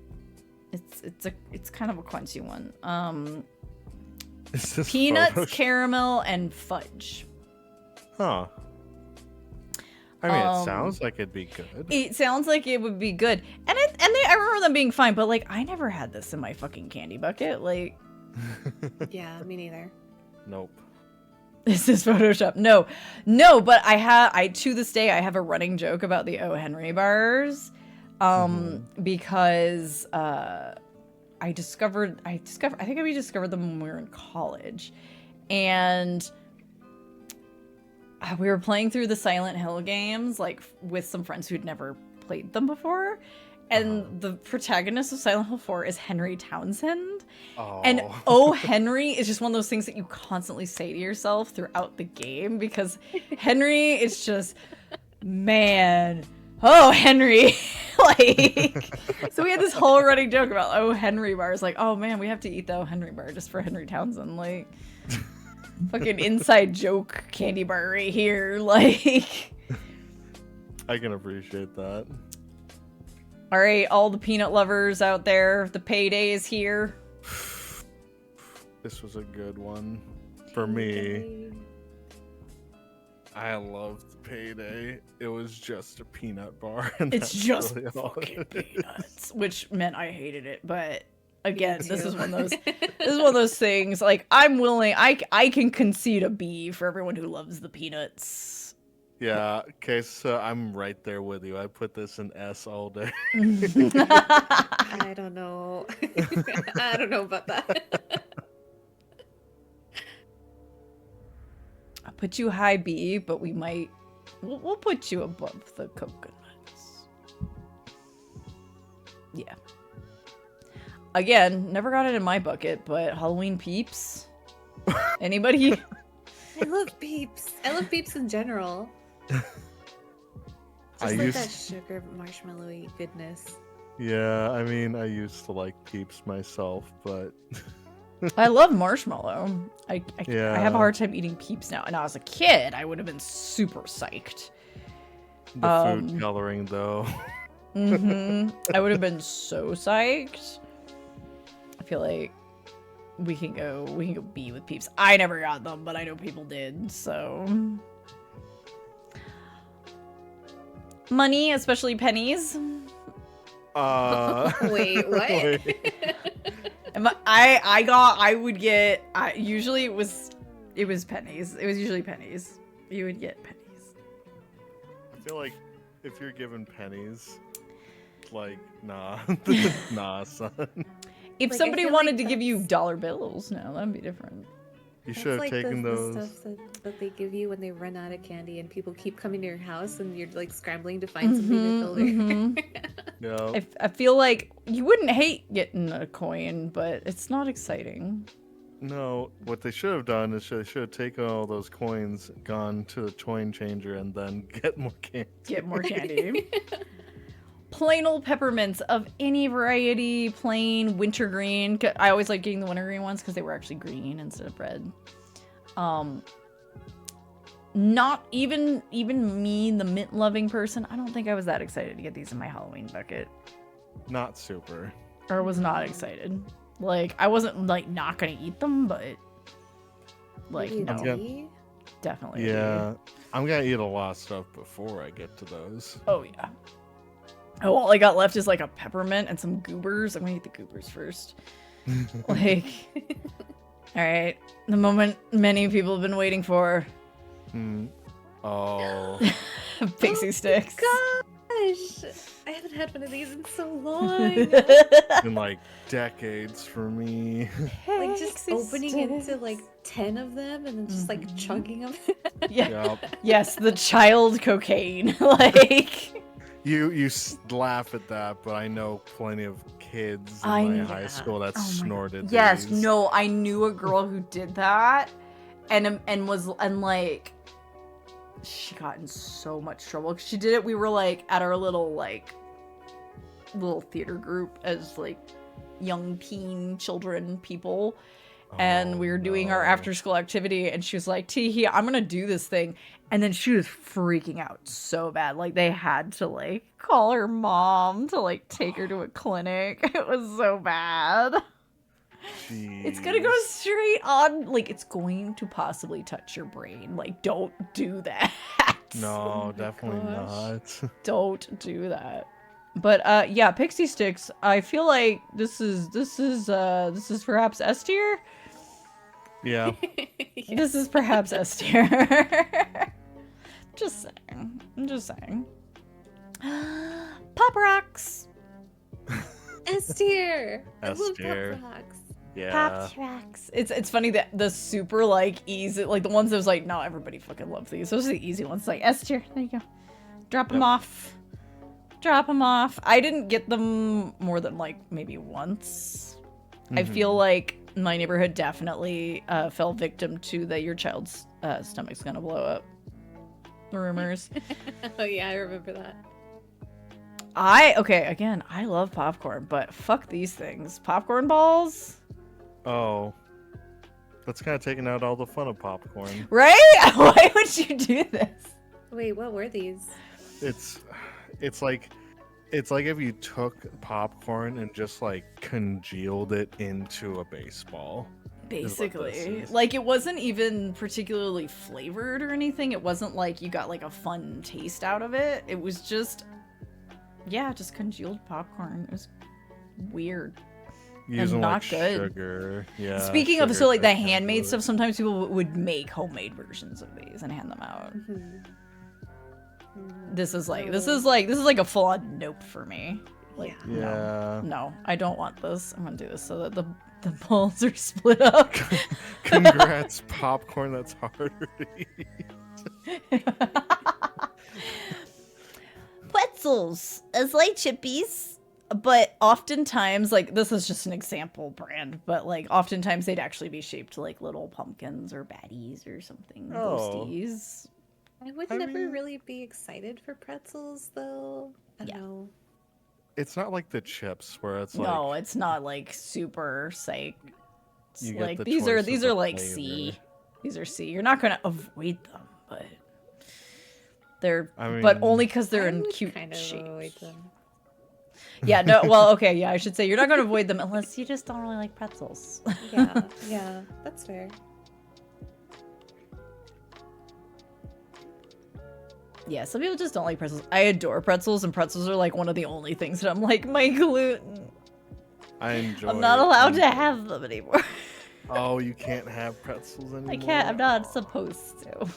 it's kind of a quincy one. Is this Peanuts, Photoshop? caramel, and fudge. Huh. I mean, Um, it sounds like it'd be good. It sounds like it would be good, and I remember them being fine, but like I never had this in my fucking candy bucket. Like Yeah, me neither. Nope. this is Photoshop. No, but I to this day I have a running joke about the O. Henry bars, because I think we discovered them when we were in college, and we were playing through the Silent Hill games like with some friends who'd never played them before, and the protagonist of Silent Hill 4 is Henry Townsend. Oh. And oh, Henry is just one of those things that you constantly say to yourself throughout the game because Henry is just, man, oh, Henry. Like, so we had this whole running joke about oh, Henry bars. Like, oh man, we have to eat the oh, Henry bar just for Henry Townsend. Like, fucking inside joke candy bar right here. Like, I can appreciate that. all right, all the peanut lovers out there, the payday is here. This was a good one for me. I loved Payday. It was just a peanut bar. And It's that's just really all fucking it is. peanuts, which meant I hated it. But again, this too. is one of those. This is one of those things. Like I'm willing. I can concede a B for everyone who loves the peanuts. Yeah, okay, so I'm right there with you. I put this in S all day. I don't know. I don't know about that. I put you high B, but we'll put you above the coconuts. Yeah. Again, never got it in my bucket, but Halloween peeps. Anybody? I love Peeps. I love Peeps in general. I Just like used that sugar marshmallowy goodness. Yeah, I mean, I used to like Peeps myself, but I love marshmallow. I have a yeah, hard time eating Peeps now. And as a kid, I would have been super psyched. the food coloring though. I would have been so psyched. I feel like we can go be with Peeps. I never got them, but I know people did, so. Money, especially pennies. Wait, what? Wait. Usually it was pennies. It was usually pennies. You would get pennies. I feel like if you're given pennies, like, nah. Nah, son. If Like, I somebody feel wanted like to give you that's- dollar bills, no, that'd be different. You That's should have like taken the those. stuff that they give you when they run out of candy and people keep coming to your house and you're like scrambling to find something to fill their... Yeah. I feel like you wouldn't hate getting a coin, but it's not exciting. No, what they should have done is they should have taken all those coins, gone to the coin changer, and then get more candy. Get more candy. Plain old peppermints of any variety, plain wintergreen. I always like getting the wintergreen ones because they were actually green instead of red. Not even me, the mint loving person. I don't think I was that excited to get these in my Halloween bucket, Not super. or was not excited. Like I wasn't like not gonna eat them, but like Maybe a no, tea? definitely. Yeah, I'm gonna eat a lot of stuff before I get to those. Oh yeah. Oh, all I got left is like a peppermint and some goobers. I'm gonna eat the goobers first. Like, all right, the moment many people have been waiting for. Oh, Pixie sticks. Gosh, I haven't had one of these in so long. been like decades for me. Like just Pixie opening into sticks. like 10 of them and then just like chugging them. Yeah. Yup. Yes, the child cocaine. Like. You laugh at that, but I know plenty of kids in I my know. high school that Oh my snorted Yes, these. no, I knew a girl who did that, and like, she got in so much trouble 'cause she did it. We were like at our little theater group as like young teen children people, and we were doing our no. after school activity, and she was like, "Teehee, I'm gonna do this thing," and then she was freaking out so bad, like they had to like call her mom to like take her to a clinic. It was so bad. It's gonna go Jeez. straight on, like it's going to possibly touch your brain. Like, don't do that. No, my definitely gosh. not. Don't do that. But yeah, pixie sticks. I feel like this is perhaps S tier. Yeah. This is perhaps S tier. Just saying. I'm just saying. Pop rocks. S tier. I S love tier. Pop Rocks. Yeah. Pop tracks. It's funny that the super like easy, like the ones that was like, no, everybody fucking loves these. Those are the easy ones. Like S tier. There you go. Drop them Yep. off. Drop them off. I didn't get them more than like maybe once. I feel like my neighborhood definitely fell victim to that your child's stomach's gonna blow up. The rumors. Oh yeah, I remember that. Okay, again, I love popcorn, but fuck these things. Popcorn balls? Oh. That's kind of taking out all the fun of popcorn. Right? Why would you do this? Wait, what were these? It's like if you took popcorn and just like congealed it into a baseball. Basically. is. Like, it wasn't even particularly flavored or anything. It wasn't like you got like a fun taste out of it. It was just, yeah, just congealed popcorn. It was weird. Using not like good. sugar. Yeah. Speaking of, sugar so like the to handle handmade it. stuff, sometimes people would make homemade versions of these and hand them out. This is like a full on nope for me. Like, Yeah. no, I don't want this. I'm gonna do this so that the balls are split up. Congrats, popcorn. That's harder to eat. Pretzels as light chippies. But oftentimes, like, this is just an example brand, but like oftentimes they'd actually be shaped like little pumpkins or baddies or something. Oh. Ghosties. I would I never mean- really be excited for pretzels, though. I don't Yeah. know. It's not like the chips where it's No, like it's not like super psych. It's you get like the these choice are of the like flavor. C. These are C. You're not gonna avoid them, but they're I but mean- only because they're I in would cute kind of shapes. avoid them. Yeah, no, well, okay, yeah, I should say you're not gonna avoid them unless you just don't really like pretzels. Yeah, yeah, that's fair. Yeah, some people just don't like pretzels. I adore pretzels, and pretzels are like one of the only things that I'm like, my gluten. I enjoy. I'm not allowed to enjoy- have them anymore. Oh, you can't have pretzels anymore. I can't. I'm not supposed to. Oh.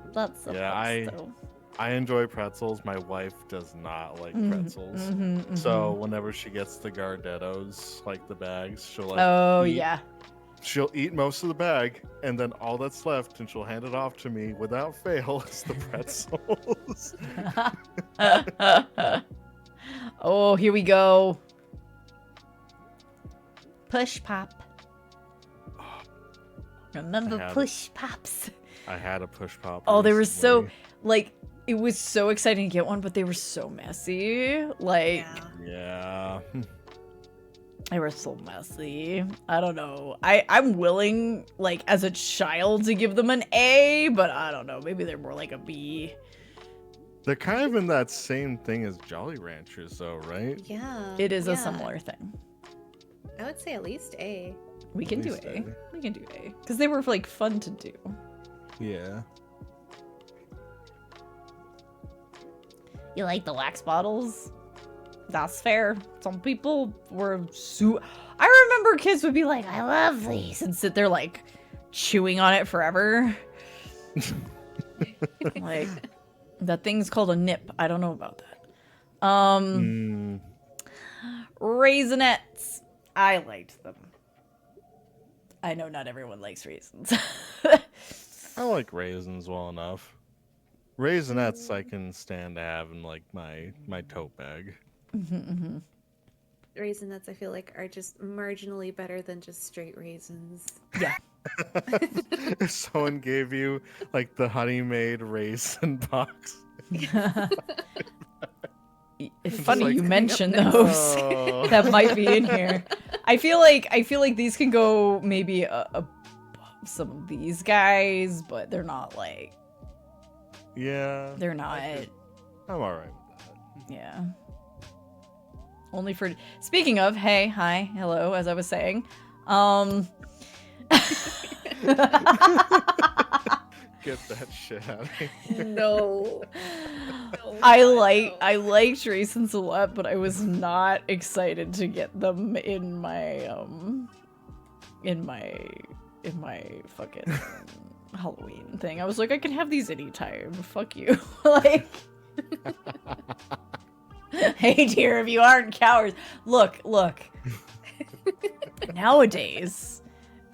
I'm not supposed to. I enjoy pretzels. My wife does not like Mhm, pretzels. mhm, So mhm. whenever she gets the Gardettos, like the bags, she'll like Oh eat, yeah. she'll eat most of the bag, and then all that's left, and she'll hand it off to me without fail, is the pretzels. Oh, here we go. Push pop. Remember I had push pops? I had a push pop. Oh, they were so recently. like it was so exciting to get one, but they were so messy. Like Yeah. Yeah. they were so messy. I don't know. I'm willing, like as a child, to give them an A, but I don't know. Maybe they're more like a B. They're kind of in that same thing as Jolly Ranchers, though, right? Yeah. It is a yeah. similar thing. I would say at least A. We can do least A. A. We can do A because they were like fun to do. Yeah. You like the wax bottles? That's fair. Some people were I remember kids would be like, I love these, and sit there like chewing on it forever. Like, that thing's called a nip. I don't know about that. Raisinets. I liked them. I know not everyone likes raisins. I like raisins well enough. Raisinets I can stand to have in like my tote bag. Raisinets, I feel like, are just marginally better than just straight raisins. Yeah. If someone gave you like the honey made raisin box. It's funny like you coming mention up next. those. Oh. That might be in here. I feel like these can go maybe above some of these guys, but they're not like Yeah. they're not. I'm alright with that. Yeah. Only for speaking of, hey, hi, hello, as I was saying. Get that shit out of here. No. I liked raisins a lot, but I was not excited to get them in my fucking Halloween thing. I was like, I can have these anytime. Fuck you. Like, hey dear, if you aren't cowards, look. Nowadays,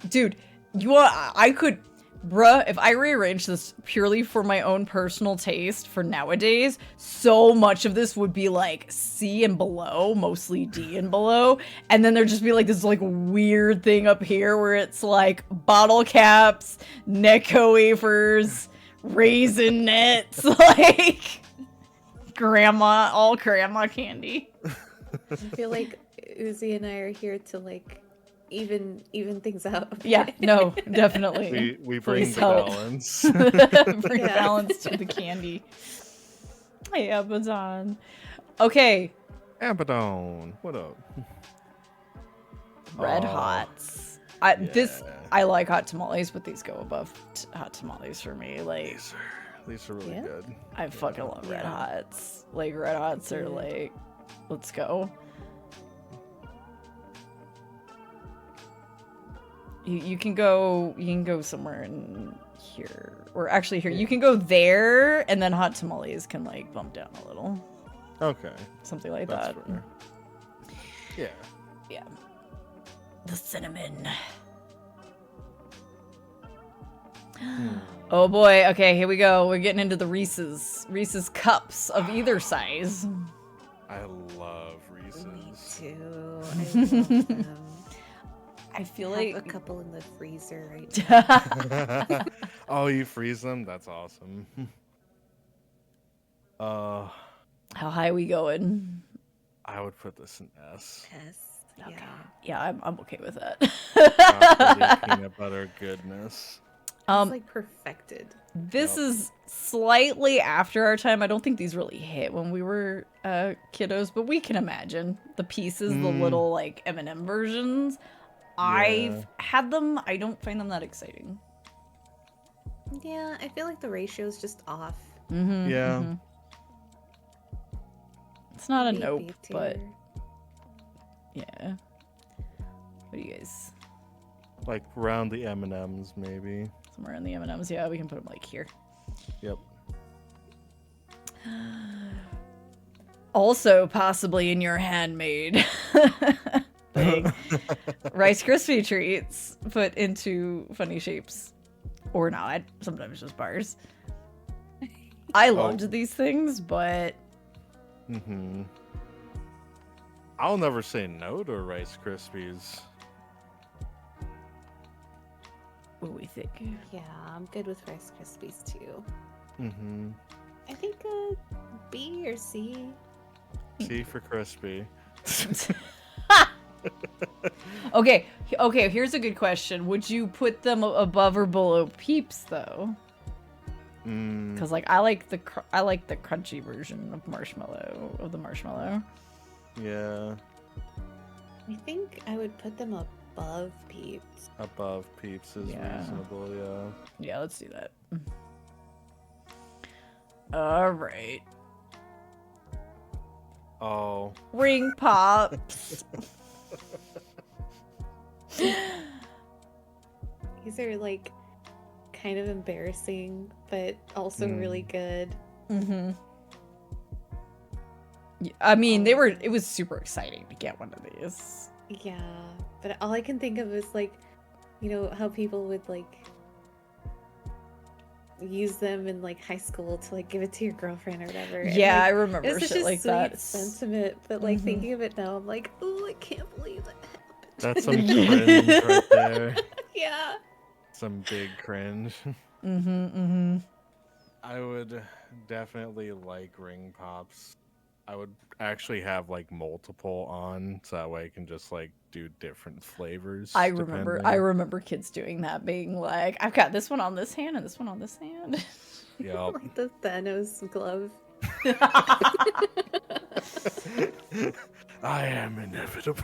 dude, I could, bruh, if I rearranged this purely for my own personal taste for nowadays, so much of this would be like C and below, mostly D and below, and then there'd just be like this like weird thing up here where it's like bottle caps, Necco wafers, Raisinets, like all grandma candy. I feel like Uzi and I are here to like even things out. Yeah, no, definitely. We bring Please the help. balance. Bring Yeah. balance to the candy. Hey, Amazon. Okay, Abaddon, what up? Red Oh, Hots. yeah. I like hot tamales, but these go above hot tamales for me. Like, These are really Yeah. good. I fucking love Red Yeah. Hots. Like, Red Hots are Yeah. like, let's go. You can go somewhere in here, or actually here. You can go there, and then hot tamales can like bump down a little, Okay, something like that's that. fair. Yeah. Yeah. The cinnamon. Oh boy. Okay, here we go. We're getting into the Reese's cups of either size. I love Me Reese's. too. I love them. I feel I have like a couple in the freezer right now. Oh, you freeze them? That's awesome. Uh, how high we going? I would put this in S. Yes. Okay. Yeah. Yeah, I'm okay with that. Chocolatey peanut butter goodness. It's like perfected. This Yep. is slightly after our time. I don't think these really hit when we were kiddos, but we can imagine the pieces, the little like M&M versions. I've had them. I don't find them that exciting. Yeah, I feel like the ratio is just off. Yeah. It's not a Maybe nope, B but tier. yeah. What do you guys? Like around the M&Ms maybe. Somewhere in the M&Ms. Yeah, we can put them like here. Yep. Also, possibly in your handmade thing, Rice Krispie treats put into funny shapes, or not. Sometimes just bars. I loved these things, but I'll never say no to Rice Krispies. what do we think? Yeah, I'm good with Rice Krispies too. Mm-hmm. I think B or C. C for crispy. Okay, here's a good question. Would you put them above or below Peeps though? Because like I like the crunchy version of the marshmallow. Yeah. I think I would put them above Peeps. Above Peeps is reasonable, yeah. Yeah, let's do that. All right. Oh. Ring pops. These are like kind of embarrassing, but also really good. I mean, it was super exciting to get one of these. Yeah, but all I can think of is like, you know, how people would like use them in like high school to like give it to your girlfriend or whatever. And, Yeah, like, I remember it's such shit a like sweet that. sentiment, but like thinking of it now, I'm like, oh, I can't believe that happened. That's some cringe right there. Yeah. Some big cringe. I would definitely like ring pops. I would actually have like multiple on, so that way I can just like do different flavors. I depending. remember kids doing that, being like, I've got this one on this hand and this one on this hand. Yep. Like the Thanos glove. I am inevitable.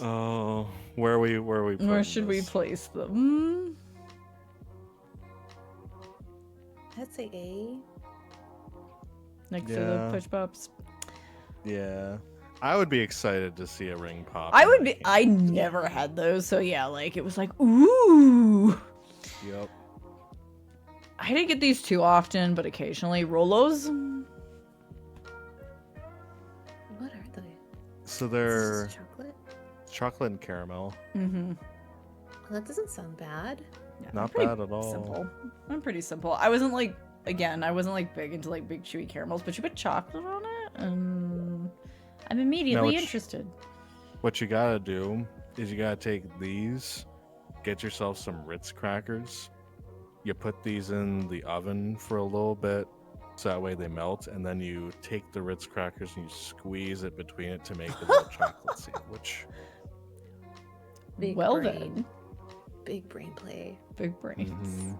Oh, where are we? Where should we place them? I'd say A. Next to the push pops. Yeah, I would be excited to see a ring pop. I would be. I never had those, so yeah, like it was like, ooh. Yep. I didn't get these too often, but occasionally Rolos. What are they? So Is they're this chocolate? chocolate and caramel. Well, that doesn't sound bad. Yeah, Not pretty bad at all. Simple. I'm pretty simple. I wasn't like big into like big chewy caramels, but you put chocolate on it, and I'm immediately interested. What you gotta do is you gotta take these, get yourself some Ritz crackers. You put these in the oven for a little bit, so that way they melt, and then you take the Ritz crackers and you squeeze it between it to make a little chocolate sandwich. Big Well brain. then. Big brain play. Big brains. Mhm.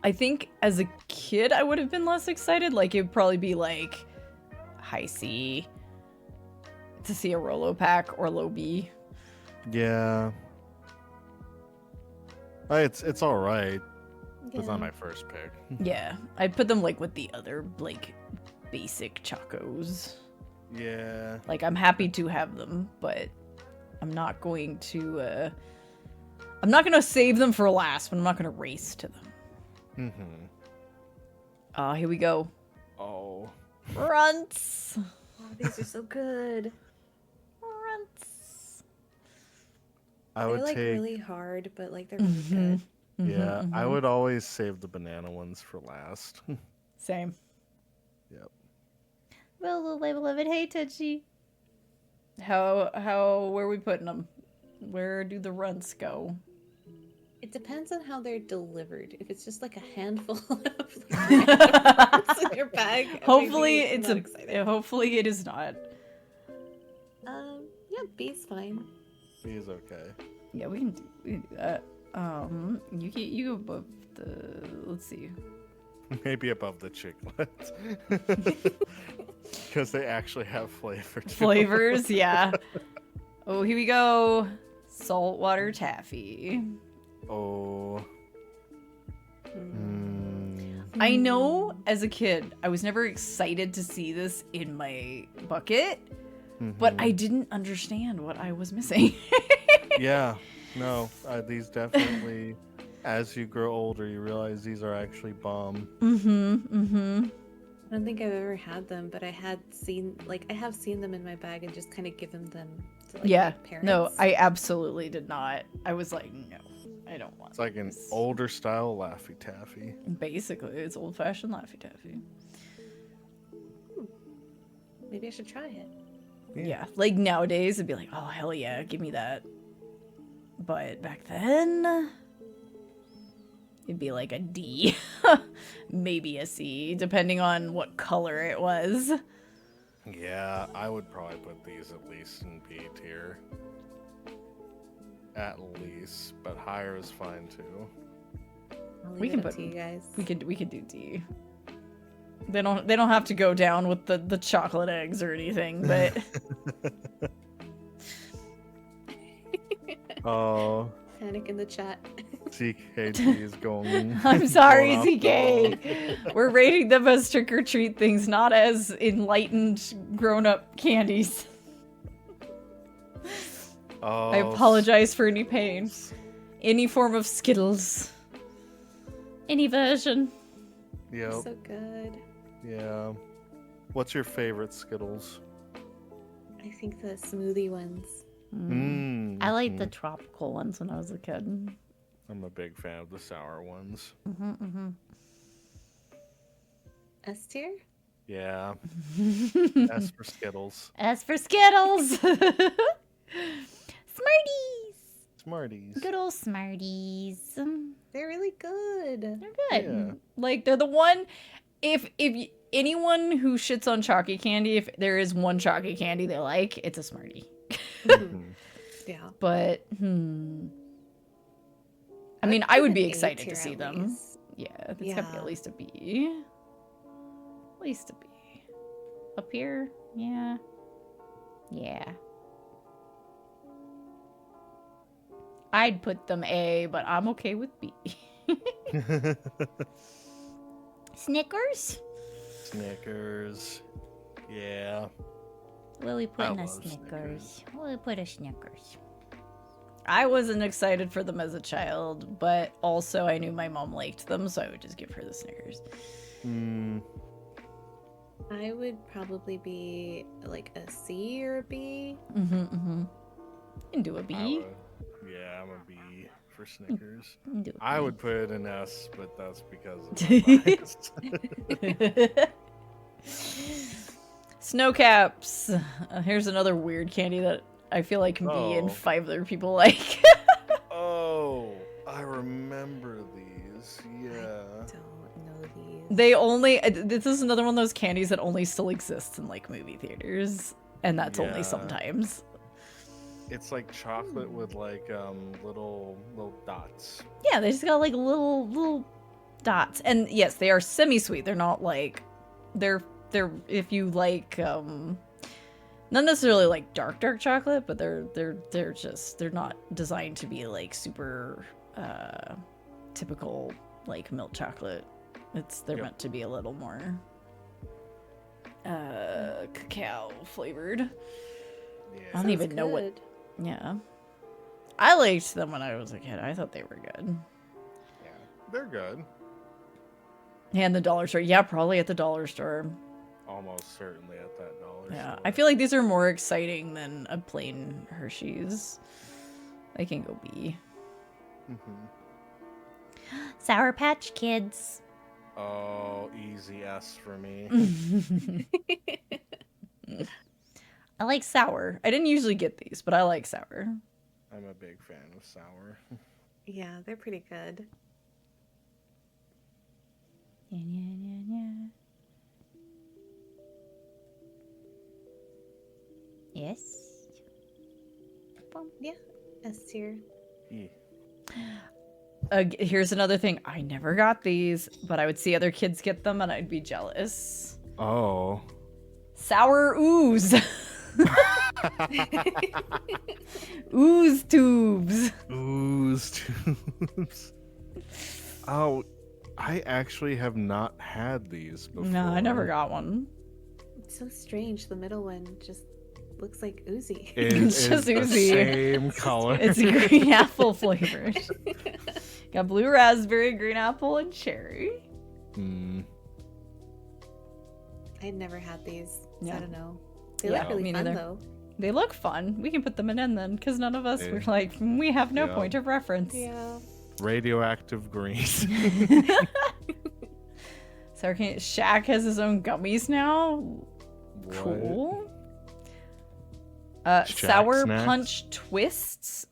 I think as a kid I would have been less excited. Like it'd probably be like high C to see a Rolo pack or low B. Yeah. It's all right. It's Yeah. not my first pick. Yeah, I'd put them like with the other like basic Chacos. Yeah. Like I'm happy to have them, but I'm not going to save them for last, but I'm not gonna race to them. Here we go. Oh. Runts. Oh, these are so good. Runts. I They're would like take really hard, but like they're really good. yeah, I would always save the banana ones for last. Same. Yep. Well, love it. Hey, Touchy. Where are we putting them? Where do the runts go? It depends on how they're delivered. If it's just like a handful of like, random parts in your bag, Hopefully maybe I'm it's not a. excited. Hopefully it is not. Yeah, B's fine. He's okay. Yeah, we can do that. You go above the. Let's see. Maybe above the chiclet. Because they actually have flavor too. Flavors, yeah. Oh, here we go. Saltwater taffy. Oh. I know as a kid, I was never excited to see this in my bucket, but I didn't understand what I was missing. Yeah, no, these definitely, as you grow older, you realize these are actually bomb. I don't think I've ever had them, but I have seen them in my bag and just kind of given them to like, Yeah, my parents. no, I absolutely did not. I was like, no, I don't want It's like an this. older style Laffy Taffy. Basically, it's old-fashioned Laffy Taffy. Maybe I should try it. Yeah, like nowadays, it'd be like, oh, hell yeah, give me that. But back then, it'd be like a D, maybe a C, depending on what color it was. Yeah, I would probably put these at least in B tier. At least, but higher is fine too. I'll leave We it can up put- to you guys. We could do D. They don't have to go down with the chocolate eggs or anything, but Oh, Panic in the chat. CKT is going. I'm sorry, going off the CK. We're rating them as trick or treat things, not as enlightened grown up candies. Oh, I apologize for any pain. Any form of Skittles. Any version. Yep. So good. Yeah. What's your favorite Skittles? I think the smoothie ones. I like the tropical ones when I was a kid. I'm a big fan of the sour ones. S tier? Yeah. S for Skittles. As for Skittles, Smarties, Smarties. good old Smarties. They're really good. They're good. Yeah. Like they're the one. If anyone who shits on chalky candy, if there is one chalky candy they like, it's a Smartie. Yeah. But I mean, I'd I give would an be A excited tier to see at them. least. Yeah, it's gotta be Yeah. at least a B. At least a B. Up here, yeah, yeah. I'd put them A, but I'm okay with B. Snickers. Snickers. Yeah. Where we putting I a love Snickers? Snickers. Where we put a Snickers? I wasn't excited for them as a child, but also I knew my mom liked them, so I would just give her the Snickers. I would probably be like a C or a B. You can do a I B. would- yeah, I'm a B for Snickers. You can do a I B. would put it in S, but that's because of my bias. Snowcaps. Here's another weird candy that I feel like me and Oh. 5 other people like. Oh, I remember these. Yeah. Don't know these. They only. This is another one of those candies that only still exists in like movie theaters, and that's only Yeah. sometimes. It's like chocolate with like little dots. Yeah, they just got like little dots, and yes, they are semi-sweet. They're not like they're if you like not necessarily like dark chocolate, but they're not designed to be like super typical like milk chocolate. They're Yep. meant to be a little more cacao flavored. Yeah. I don't even Sounds know what. good. Yeah, I liked them when I was a kid. I thought they were good. Yeah. They're good. And the dollar store, yeah, probably at the dollar store. Almost certainly at that dollar Yeah, store. I feel like these are more exciting than a plain Hershey's. They can go B. Sour Patch Kids. Oh, easy S for me. I like sour. I didn't usually get these, but I like sour. I'm a big fan of sour. Yeah, they're pretty good. Yes. Yeah, S tier. Here's another thing. I never got these, but I would see other kids get them and I'd be jealous. Oh. Sour ooze. Ooze tubes. Ooze tubes. Oh, I actually have not had these before. No, I never got one. It's so strange. The middle one just looks like oozy. It's just the oozy. same color. It's green apple flavored. Got blue raspberry, green apple, and cherry. I'd never had these, so Yeah. I don't know. They Yeah, look really me fun neither. though. They look fun. We can put them in then, because none of us were like, we have no Yeah. point of reference. Yeah. Radioactive green. So Shaq has his own gummies now. What? Cool. Shack Sour snacks? Punch Twists.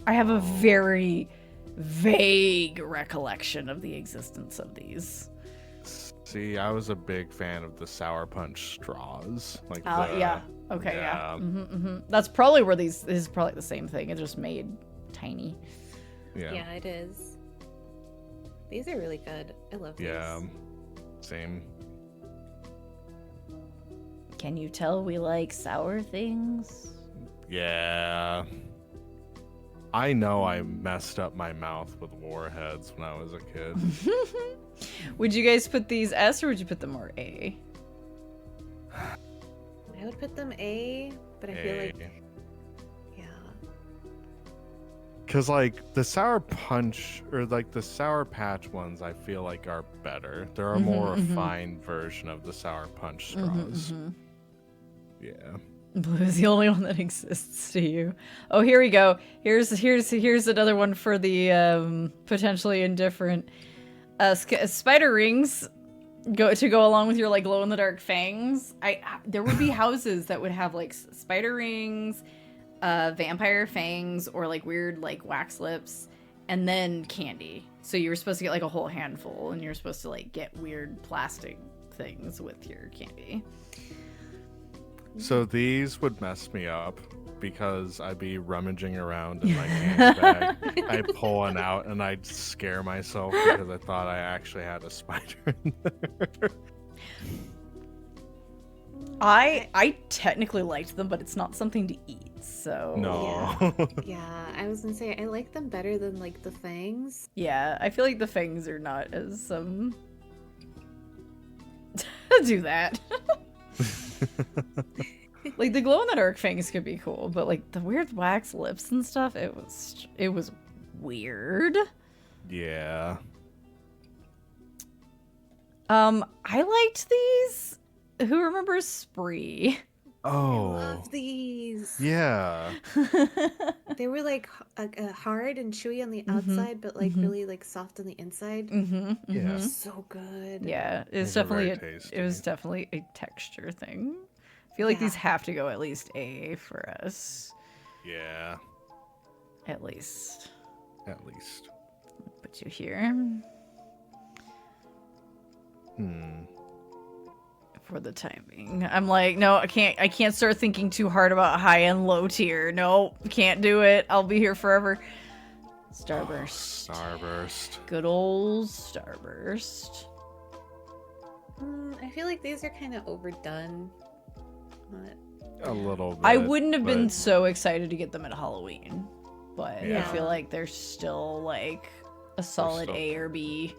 I have a very vague recollection of the existence of these. See, I was a big fan of the Sour Punch straws. Like Yeah. Okay, yeah. yeah. That's probably where this is probably the same thing. It's just made tiny. Yeah. Yeah, it is. These are really good. I love these. Yeah. Same. Can you tell we like sour things? Yeah. I know I messed up my mouth with warheads when I was a kid. Would you guys put these S or would you put them more A? I would put them A, but I feel like, yeah. Because, like, the Sour Punch, or, like, the Sour Patch ones, I feel like are better. They're a more refined version of the Sour Punch straws. Yeah. Blue is the only one that exists to you. Oh, here we go. Here's another one for the potentially indifferent. Spider rings go along with your like glow in the dark fangs. There would be houses that would have like spider rings, vampire fangs, or like weird like wax lips, and then candy. So you were supposed to get like a whole handful, and you're supposed to like get weird plastic things with your candy. So these would mess me up because I'd be rummaging around in my candy bag. I'd pull one out and I'd scare myself because I thought I actually had a spider in there. I technically liked them, but it's not something to eat, so... No. Yeah, I was gonna say, I like them better than, like, the fangs. Yeah, I feel like the fangs are not as, do that. Like, the glow-in-the-dark fangs could be cool, but, like, the weird wax lips and stuff, it was weird. Yeah. I liked these. Who remembers Spree? Oh. I love these. Yeah. They were, like, hard and chewy on the outside, but, like, really, like, soft on the inside. Yeah. So good. Yeah, Those are very tasty. it was definitely a texture thing. I feel like these Yeah. have to go at least A for us. Yeah. At least. At least. Put you here for the time being. I'm like, no, I can't start thinking too hard about high and low tier. No, can't do it. I'll be here forever. Starburst. Starburst. Good old Starburst. I feel like these are kind of overdone. Not... A little bit. I wouldn't have been but- so excited to get them at Halloween, but I Yeah. feel like they're still like a solid still- A or B.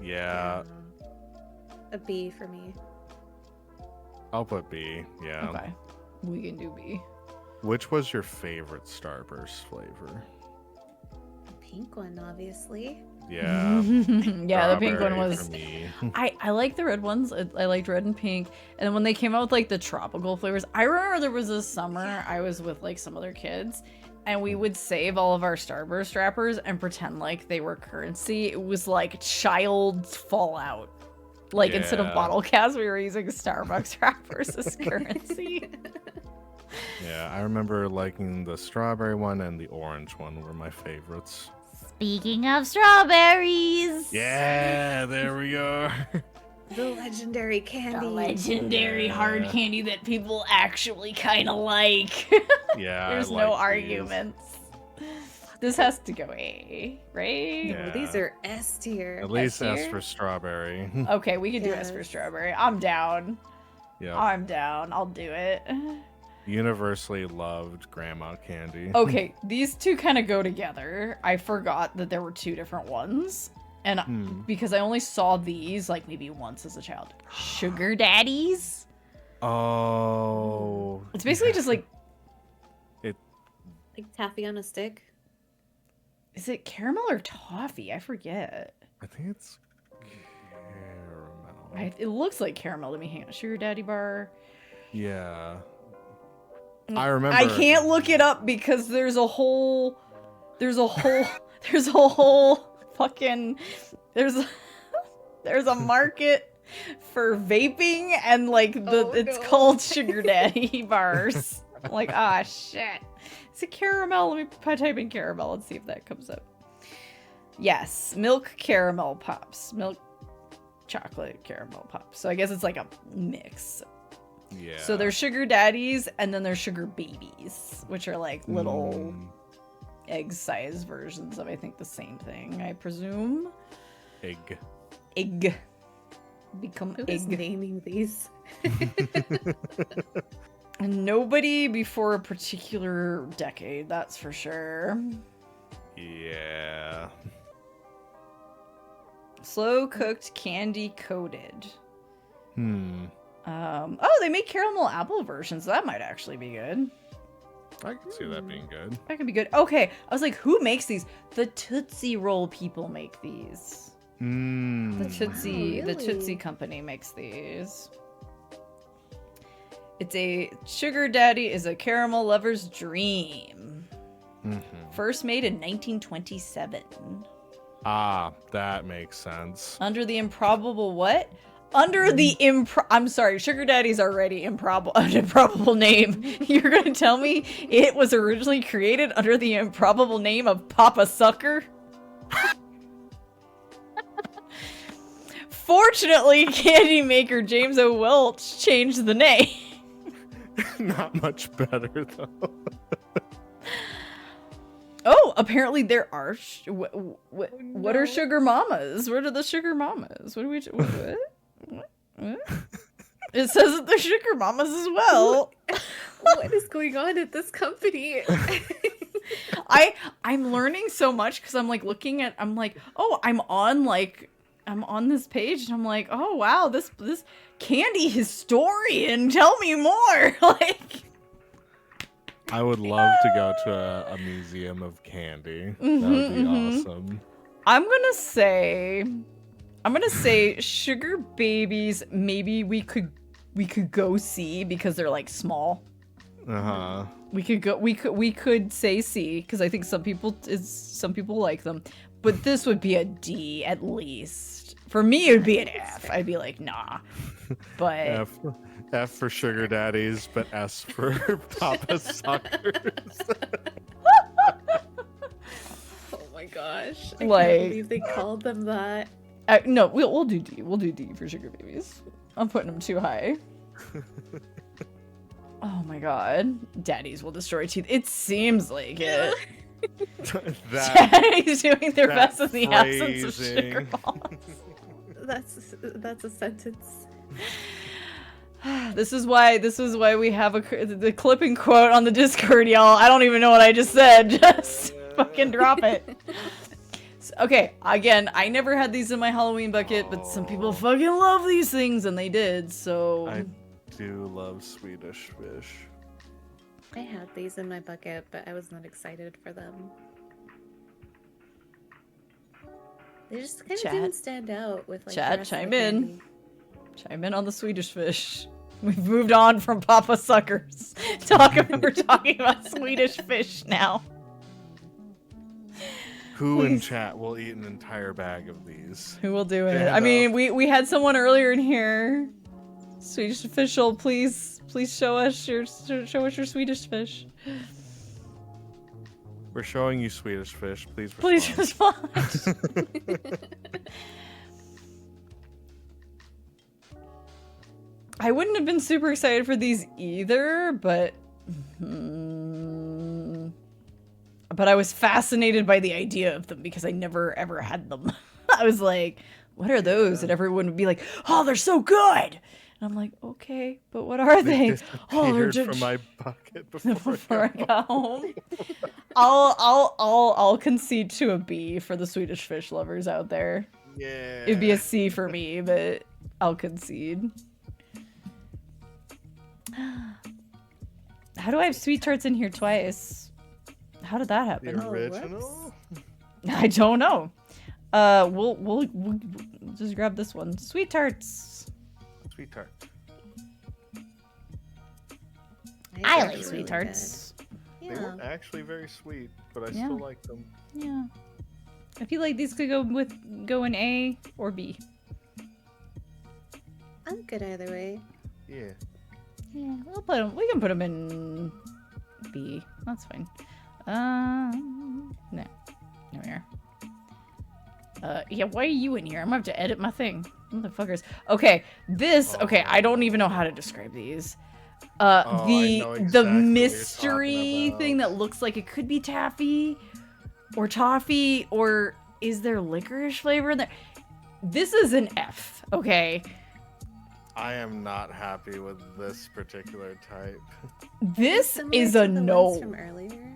Yeah. A B for me. I'll put B. Yeah. Okay, we can do B. Which was your favorite Starburst flavor? The pink one, obviously. Yeah. Yeah, the pink one Strawberry was. for me. I like the red ones. I liked red and pink. And then when they came out with like the tropical flavors, I remember there was a summer I was with like some other kids, and we would save all of our Starburst wrappers and pretend like they were currency. It was like child Fallout. Like instead of Yeah. bottle caps, we were using Starbucks wrappers as currency. Yeah, I remember liking the strawberry one and the orange one were my favorites. Speaking of strawberries. Yeah, there we go. The legendary candy. The legendary hard Yeah. candy that people actually kind of like. Yeah, There's I no like arguments. This has to go A, right? Yeah. No, these are S tier. At least S S tier? for strawberry. Okay, we can do S for Yes. strawberry. I'm down. Yeah, I'm down. I'll do it. universally loved grandma candy. Okay, these two kind of go together. I forgot that there were two different ones. And because I only saw these like maybe once as a child. Sugar daddies? Oh, It's basically just like, Like taffy on a stick. is it caramel or toffee? I forget. I think it's caramel. It looks like caramel to me. Hang on. Sugar daddy bar. Yeah, I remember. I can't look it up because there's a whole fucking there's a market for vaping and like it's called sugar daddy bars. I'm like, ah, shit. It's a caramel. Let me type in caramel and see if that comes up. Yes, milk caramel pops. Milk chocolate caramel pops. So I guess it's like a mix. Yeah. So there's sugar daddies and then there's sugar babies, which are like little egg-sized versions of, I think, the same thing, I presume. Egg. Egg. Become Who is egg. naming these? And nobody before a particular decade, that's for sure. Yeah. Slow cooked candy coated. Oh, they make caramel apple versions. That might actually be good. I can see that being good. That could be good. Okay, I was like, who makes these? The Tootsie Roll people make these. The Tootsie, Wow, the really? Tootsie Company makes these. It's a sugar daddy is a caramel lover's dream. First made in 1927. Ah, that makes sense. Under the improbable what? Under the I'm sorry, sugar daddy's already an improbable name. You're gonna tell me it was originally created under the improbable name of Papa Sucker? Fortunately, candy maker James O. Welch changed the name. Not much better though. Oh, apparently there are. What are sugar mamas? What are the sugar mamas? What do we? What? It says that they're sugar mamas as well. What is going on at this company? I'm learning so much because I'm like looking at. I'm like, oh, I'm on this page and I'm like, oh wow, this candy historian. Tell me more. Like. I would love to go to a museum of candy. That would be awesome. I'm gonna say sugar babies. Maybe we could go see because they're like small. We could say C because I think some people like them, but this would be a D at least. For me, it would be an F. I'd be like, nah. But F for sugar daddies, but S for Papa Suckers. Oh my gosh. I Like- can't believe they called them that. no, we'll do D. We'll do D for sugar babies. I'm putting them too high. Oh my god. Daddies will destroy teeth. It seems like it. Daddies doing their best in the absence of sugar balls. That's a sentence. This is why we have the clipping quote on the Discord, y'all. I don't even know what I just said. Just fucking drop it. Okay, again, I never had these in my Halloween bucket, but some people fucking love these things, and they did, so... I do love Swedish Fish. I had these in my bucket, but I was not excited for them. They just kind of Chat. didn't stand out with like. the Chat, rest of chime the in. candy. Chime in on the Swedish Fish. We've moved on from Papa Suckers. We're talking about Swedish Fish now. Who in Please. chat will eat an entire bag of these? Who will do it? Stand I mean, up. we had someone earlier in here. Swedish official, please show us your Swedish fish. We're showing you Swedish fish. Please Please respond. respond. I wouldn't have been super excited for these either, but but I was fascinated by the idea of them because I never ever had them. I was like, what are those? And everyone would be like, oh, they're so good. And I'm like, okay, but what are they? Oh, they're disappeared just from my bucket before I got home. I'll concede to a B for the Swedish fish lovers out there. Yeah. It'd be a C for me, but I'll concede. How do I have sweet tarts in here twice? How did that The happen? Oh, original? I don't know. We'll just grab this one. Sweet tarts. Sweet tart. I thought like they were Sweet really tarts. good. They Yeah. weren't actually very sweet, but I Yeah. still like them. Yeah. I feel like these could go in A or B. I'm good either way. Yeah. Yeah, we'll put them. We can put them in B. That's fine. No. There we are. Yeah, why are you in here? I'm gonna have to edit my thing. Motherfuckers. Okay, this. Okay, I don't even know how to describe these. I know The exactly what you're mystery talking thing about. that looks like it could be taffy, or toffee, or is there licorice flavor in there? This is an F. Okay. I am not happy with this particular type. This Similar is to a the ones no. from earlier.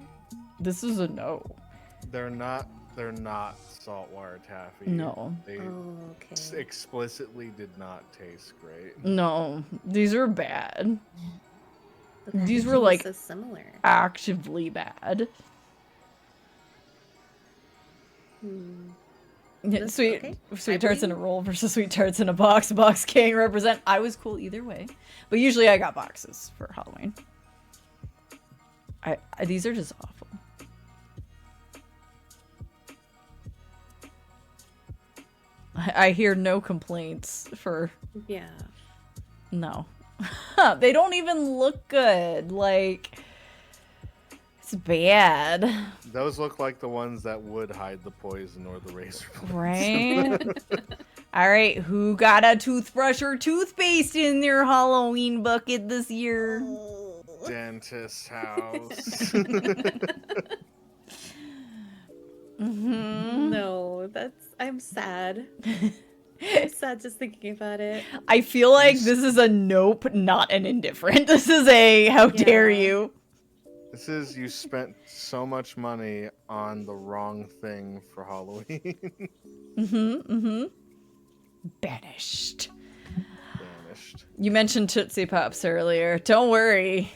This is a no. They're not saltwater taffy. No. They Oh, okay. explicitly did not taste great. No. These are bad. The These were, packaging is like, so similar. Actively bad. Hmm. Yeah, This- sweet okay. sweet I tarts in a believe- roll versus sweet tarts in a box. Box can't represent. I was cool either way, but usually I got boxes for Halloween. I these are just awful. I hear no complaints for Yeah. no. They don't even look good. Like, it's bad. Those look like the ones that would hide the poison or the razor blades. Right? All right, who got a toothbrush or toothpaste in their Halloween bucket this year? Dentist house. Mm-hmm. No, I'm sad. I'm sad just thinking about it. I feel like this is a nope, not an indifferent. This is a how dare Yeah. you. This is you spent so much money on the wrong thing for Halloween. Banished. Vanished. You mentioned Tootsie Pops earlier. Don't worry.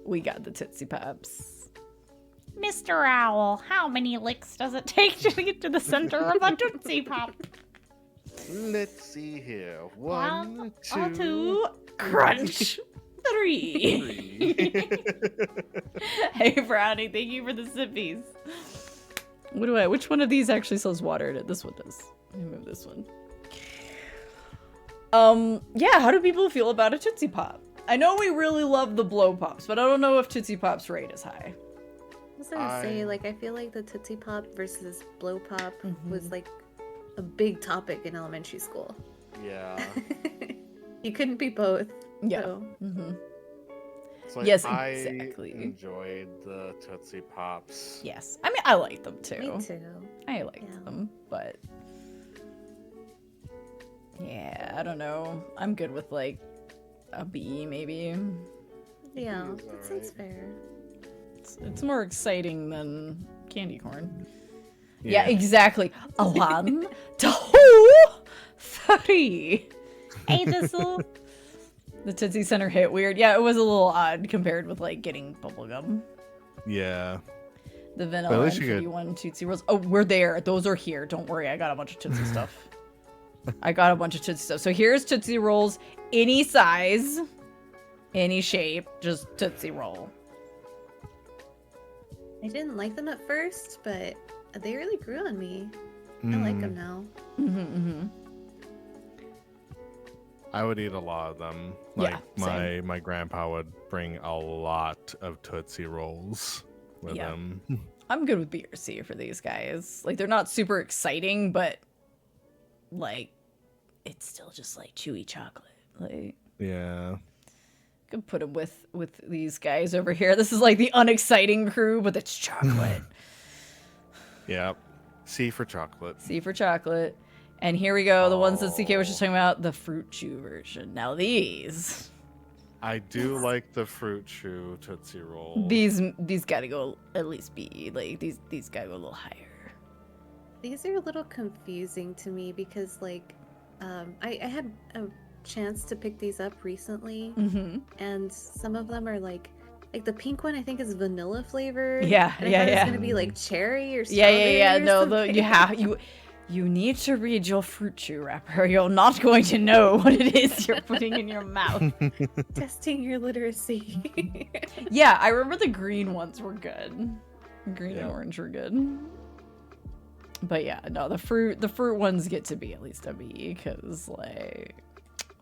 We got the Tootsie Pops. Mr. Owl, how many licks does it take to get to the center of a Tootsie Pop? Let's see here. One, One, two, Two, crunch. Three. three. Hey, Brownie, thank you for the sippies. Which one of these actually sells water in it? This one does. Let me move this one. Yeah, how do people feel about a Tootsie Pop? I know we really love the Blow Pops, but I don't know if Tootsie Pop's rate is high. I was gonna say, like, I feel like the Tootsie Pop versus Blow Pop was like a big topic in elementary school. Yeah. You couldn't be both. Yeah. So. Mm-hmm. It's like, Yes, I exactly. enjoyed the Tootsie Pops. Yes. I mean, I like them too. Me too. I liked Yeah. them, but yeah, I don't know. I'm good with like a B, maybe. Yeah, It's that sounds alright. fair. It's more exciting than candy corn. Yeah, exactly. A 1, 2, 3. Hey, this'll. The Tootsie Center hit weird. Yeah, it was a little odd compared with like getting bubblegum. Yeah. The But vanilla at and least you fruity get- one Tootsie Rolls. Oh, we're there. Those are here. Don't worry. I got a bunch of Tootsie stuff. I got a bunch of Tootsie stuff. So here's Tootsie Rolls. Any size, any shape, just Tootsie Roll. I didn't like them at first, but they really grew on me. I like them now. I would eat a lot of them. Yeah, Like my grandpa would bring a lot of Tootsie Rolls with him. I'm good with B or C for these guys. Like, they're not super exciting, but like, it's still just like chewy chocolate. Like, Yeah. could put them with these guys over here. This is like the unexciting crew, but it's chocolate. Yep. C for chocolate. C for chocolate. And here we go, the ones that CK was just talking about, the fruit chew version. Now these. I do like the fruit chew Tootsie Roll. These gotta go at least B. Like, these gotta go a little higher. These are a little confusing to me because, like, I had a chance to pick these up recently, and some of them are like the pink one I think is vanilla flavored. Yeah, and yeah, I thought yeah. It's gonna be like cherry or strawberry. Yeah. or No, something. you need to read your fruit chew wrapper. You're not going to know what it is you're putting in your mouth. Testing your literacy. Yeah, I remember the green ones were good. Green and orange were good. But yeah, no, the fruit ones get to be at least a B because like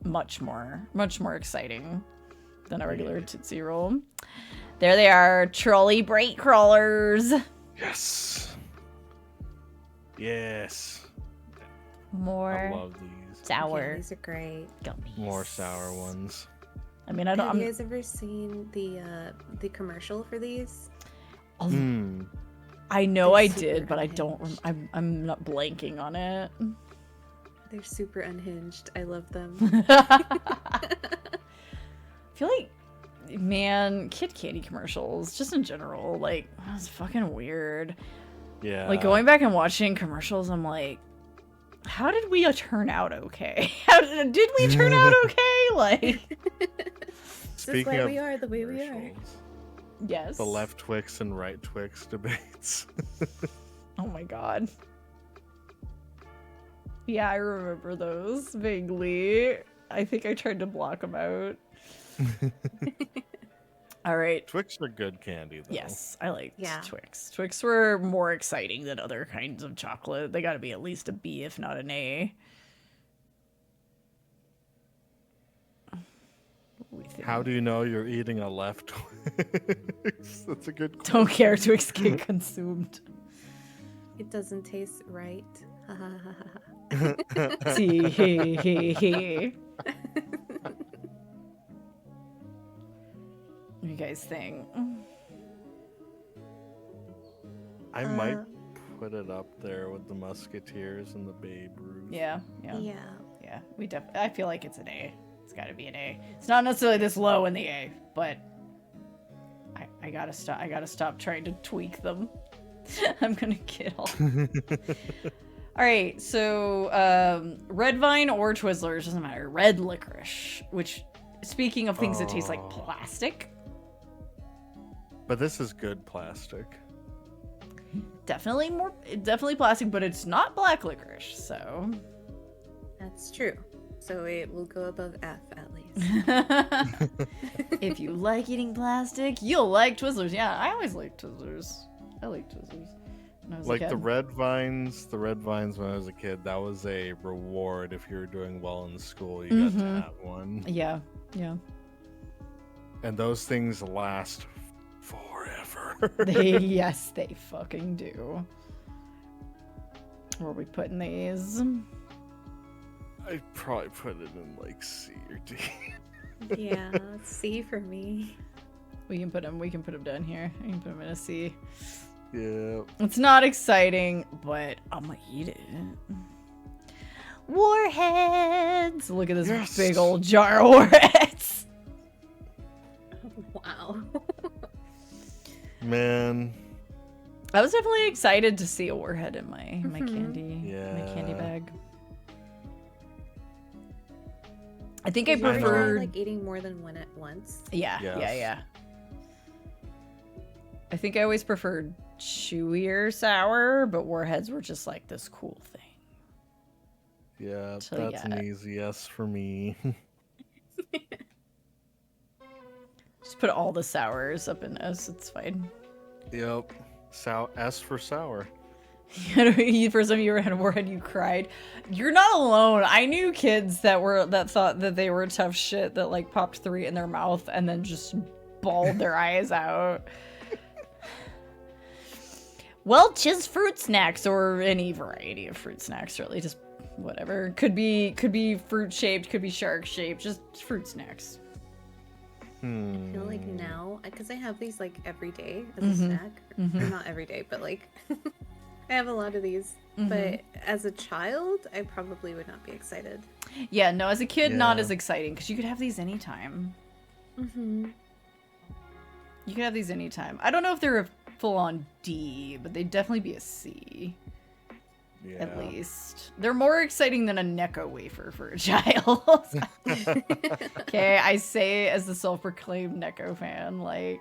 much more exciting than a regular Tootsie Roll. There they are, trolley bright crawlers. Yes. Yes. I More love these. sour Yeah, these are great. gummies. More sour ones. I mean, I Have don't. you guys ever seen the commercial for these? I know They're I super did, but I don't. unhinged. I'm not blanking on it. They're super unhinged. I love them. I feel like, man, kid candy commercials, just in general, like, that's fucking weird. Yeah. Like, going back and watching commercials, I'm like, how did we turn out okay? How did we turn out okay? Like, This is why we are the way we are. commercials, yes. the left Twix and right Twix debates. Oh my god. Yeah, I remember those vaguely. I think I tried to block them out. All right. Twix are good candy, though. Yes, I liked Yeah. Twix. Twix were more exciting than other kinds of chocolate. They gotta be at least a B, if not an A. How do you know you're eating a left Twix? That's a good question. Don't care Twix get consumed. It doesn't taste right. Ha ha ha ha. See, he. What do you guys think? I might put it up there with the Musketeers and the Babe Ruth. Yeah. Yeah. I feel like it's an A. It's got to be an A. It's not necessarily this low in the A, but I gotta stop. I gotta stop trying to tweak them. I'm gonna get all. All right, so red vine or Twizzlers doesn't matter. Red licorice, which, speaking of things that taste like plastic, But this is good plastic. definitely plastic, but it's not black licorice. So That's true. So it will go above F at least. if you like eating plastic, you'll like Twizzlers. Yeah, I always liked Twizzlers. I like Twizzlers when I was a Like kid. the red vines when I was a kid, that was a reward if you were doing well in school. You got to have one. Yeah. And those things last forever. Yes, they fucking do. Where are we putting these? I'd probably put it in like C or D. Yeah, C for me. We can put them down here. We can put them in a C. Yeah. It's not exciting, but I'm gonna eat it. Warheads! Look at this Yes. big old jar of warheads. Wow. Man. I was definitely excited to see a warhead in my candy Yeah. bag. I think I Did you ever try, preferred. like eating more than one at once. Yeah. Yes. I think I always preferred chewier sour, but warheads were just like this cool thing. Yeah, So, that's yeah. an easy yes for me. Just put all the sours up in S. It's fine. Yep. S for sour. For some of you who had a warhead, you cried. You're not alone. I knew kids that thought that they were tough shit that like popped 3 in their mouth and then just bawled their eyes out. Welch's fruit snacks, or any variety of fruit snacks, really, just whatever. Could be fruit shaped, could be shark shaped, just fruit snacks. I feel like now, because I have these like every day as a snack, or not every day, but like I have a lot of these. But as a child, I probably would not be excited. Yeah, no, as a kid, not as exciting, because you could have these anytime. You could have these anytime. I don't know if they're a full-on D, but they'd definitely be a C. Yeah. At least. They're more exciting than a Necco wafer for a child. Okay, I say as the self-proclaimed Necco fan, like,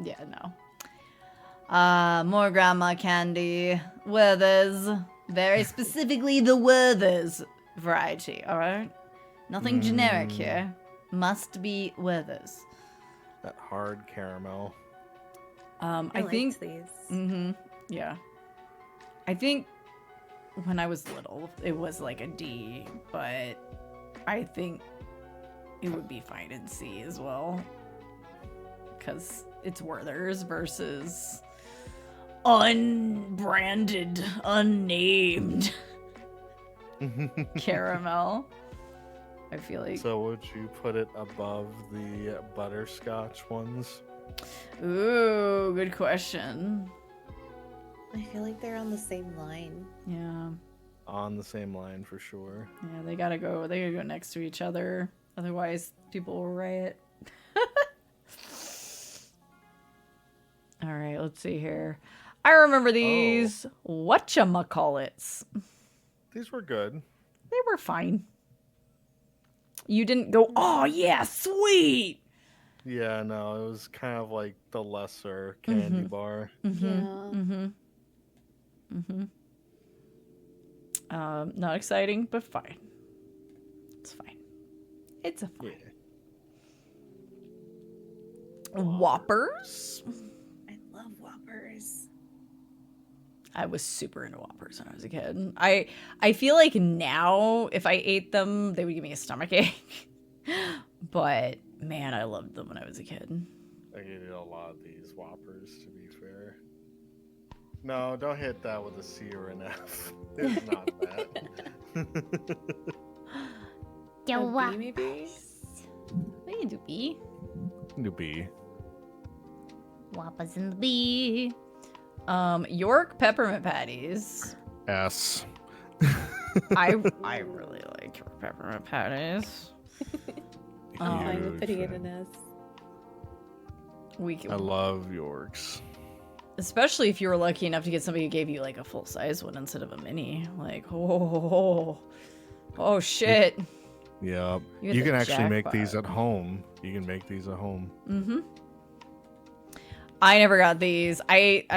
yeah, no. More grandma candy. Werther's. Very specifically the Werther's variety, alright? Nothing generic here. Must be Werther's. That hard caramel. I think these. Yeah. I think when I was little, it was like a D, but I think it would be fine in C as well. Because it's Werther's versus unbranded, unnamed caramel. I feel like. So would you put it above the butterscotch ones? Ooh, good question. I feel like they're on the same line. Yeah. On the same line for sure. Yeah, they gotta go next to each other. Otherwise, people will riot. All right, let's see here. I remember these. Whatchamacallits. These were good. They were fine. You didn't go, oh yeah, sweet. Yeah, no, it was kind of like the lesser candy bar. Not exciting, but fine. It's fine. It's a fine. Yeah. Whoppers? I love Whoppers. I was super into Whoppers when I was a kid. I feel like now, if I ate them, they would give me a stomachache. But, man, I loved them when I was a kid. I ate a lot of these Whoppers, to be fair. No, don't hit that with a C or an F. It's not that. Yo, B, maybe? We can do B. Do B. Whoppers in the B. York peppermint patties. S. I really like York peppermint patties. I'm fine with putting it in S. I love Yorks. Especially if you were lucky enough to get somebody who gave you like a full size one instead of a mini. Like, oh shit. Yeah. You can actually make these at home. You can make these at home. I never got these.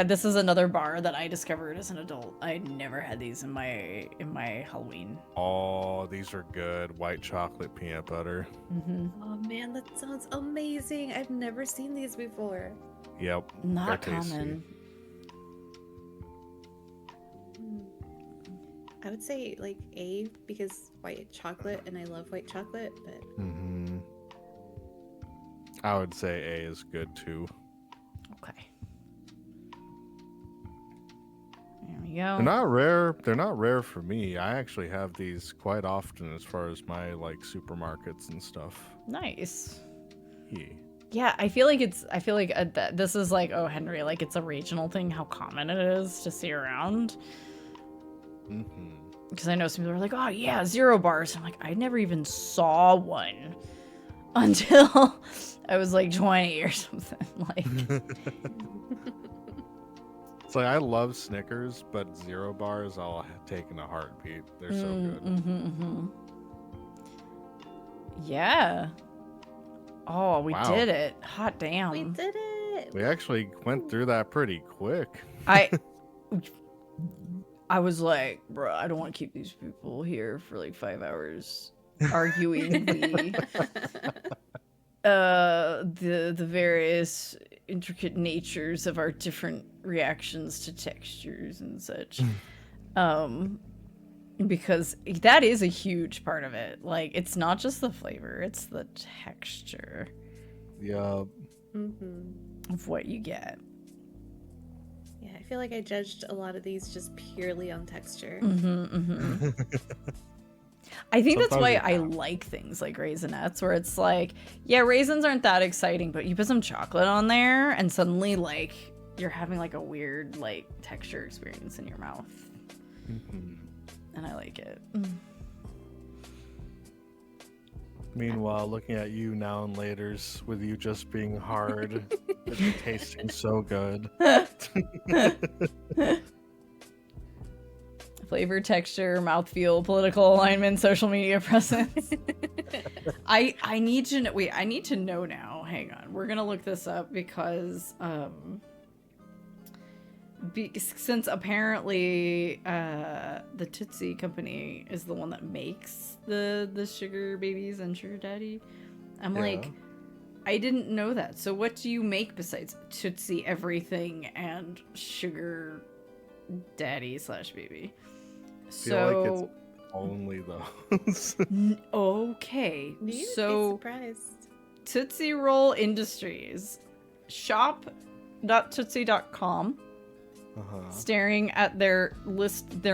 This is another bar that I discovered as an adult. I never had these in my Halloween. Oh, these are good. White chocolate peanut butter. Oh man, that sounds amazing. I've never seen these before. Yep. Not common. I would say like A because white chocolate, and I love white chocolate, but I would say A is good too. Okay. There we go. They're not rare for me. I actually have these quite often as far as my like supermarkets and stuff. Nice. Yeah. Yeah, I feel like this is like, oh, Henry, like it's a regional thing, how common it is to see around. Because I know some people are like, oh yeah, 0 bars. I'm like, I never even saw one until I was like 20 or something. Like, it's like I love Snickers, but 0 bars I'll take in a heartbeat. They're so good. Yeah. Oh, we Wow. did it. Hot damn. we did it. We actually went through that pretty quick. I was like, bro, I don't want to keep these people here for like 5 hours arguing the various intricate natures of our different reactions to textures and such. Because that is a huge part of it. Like, it's not just the flavor, it's the texture Yup. of what you get. Yeah, I feel like I judged a lot of these just purely on texture. I think that's Sometimes why you I have. like things like Raisinets, where it's like, yeah, raisins aren't that exciting, but you put some chocolate on there, and suddenly, like, you're having, like, a weird, like, texture experience in your mouth. And I like it. Meanwhile, looking at you now and later's with you just being hard and you tasting so good. Flavor, texture, mouthfeel, political alignment, social media presence. I need to know. Wait, I need to know now. Hang on, we're gonna look this up because since apparently the Tootsie company is the one that makes the sugar babies and sugar daddy. I'm like, I didn't know that. So what do you make besides Tootsie everything and sugar daddy / baby? Feel like it's only those. Okay, You'd be so surprised. Tootsie Roll Industries, shop.tootsie.com. Staring at their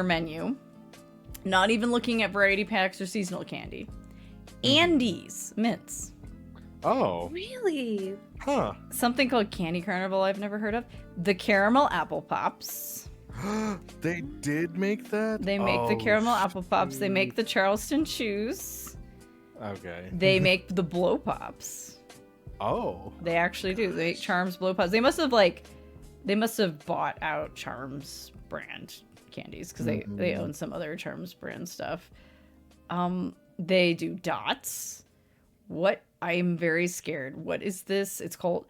menu, not even looking at variety packs or seasonal candy. Andes mints. Oh, Really? huh. Something called Candy Carnival I've never heard of. The Caramel Apple Pops. They did make that? They make the Oh, Caramel Apple Pops. They make shoot. the Charleston Chews. Okay. They make the Blow Pops. Oh. They actually do. They make Charms Blow Pops. They must have bought out Charms brand candies because they own some other Charms brand stuff. They do dots. What? I'm very scared. What is this? It's called.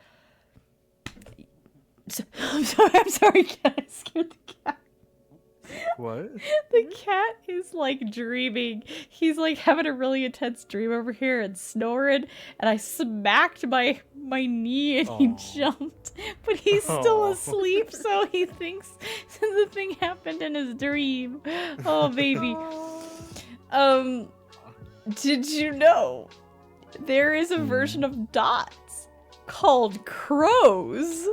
I'm sorry, cat. I scared the cat. What? The cat is like dreaming. He's like having a really intense dream over here and snoring. And I smacked my knee and he jumped. But he's still asleep, so he thinks the thing happened in his dream. Oh, baby. Did you know there is a version of dots called crows?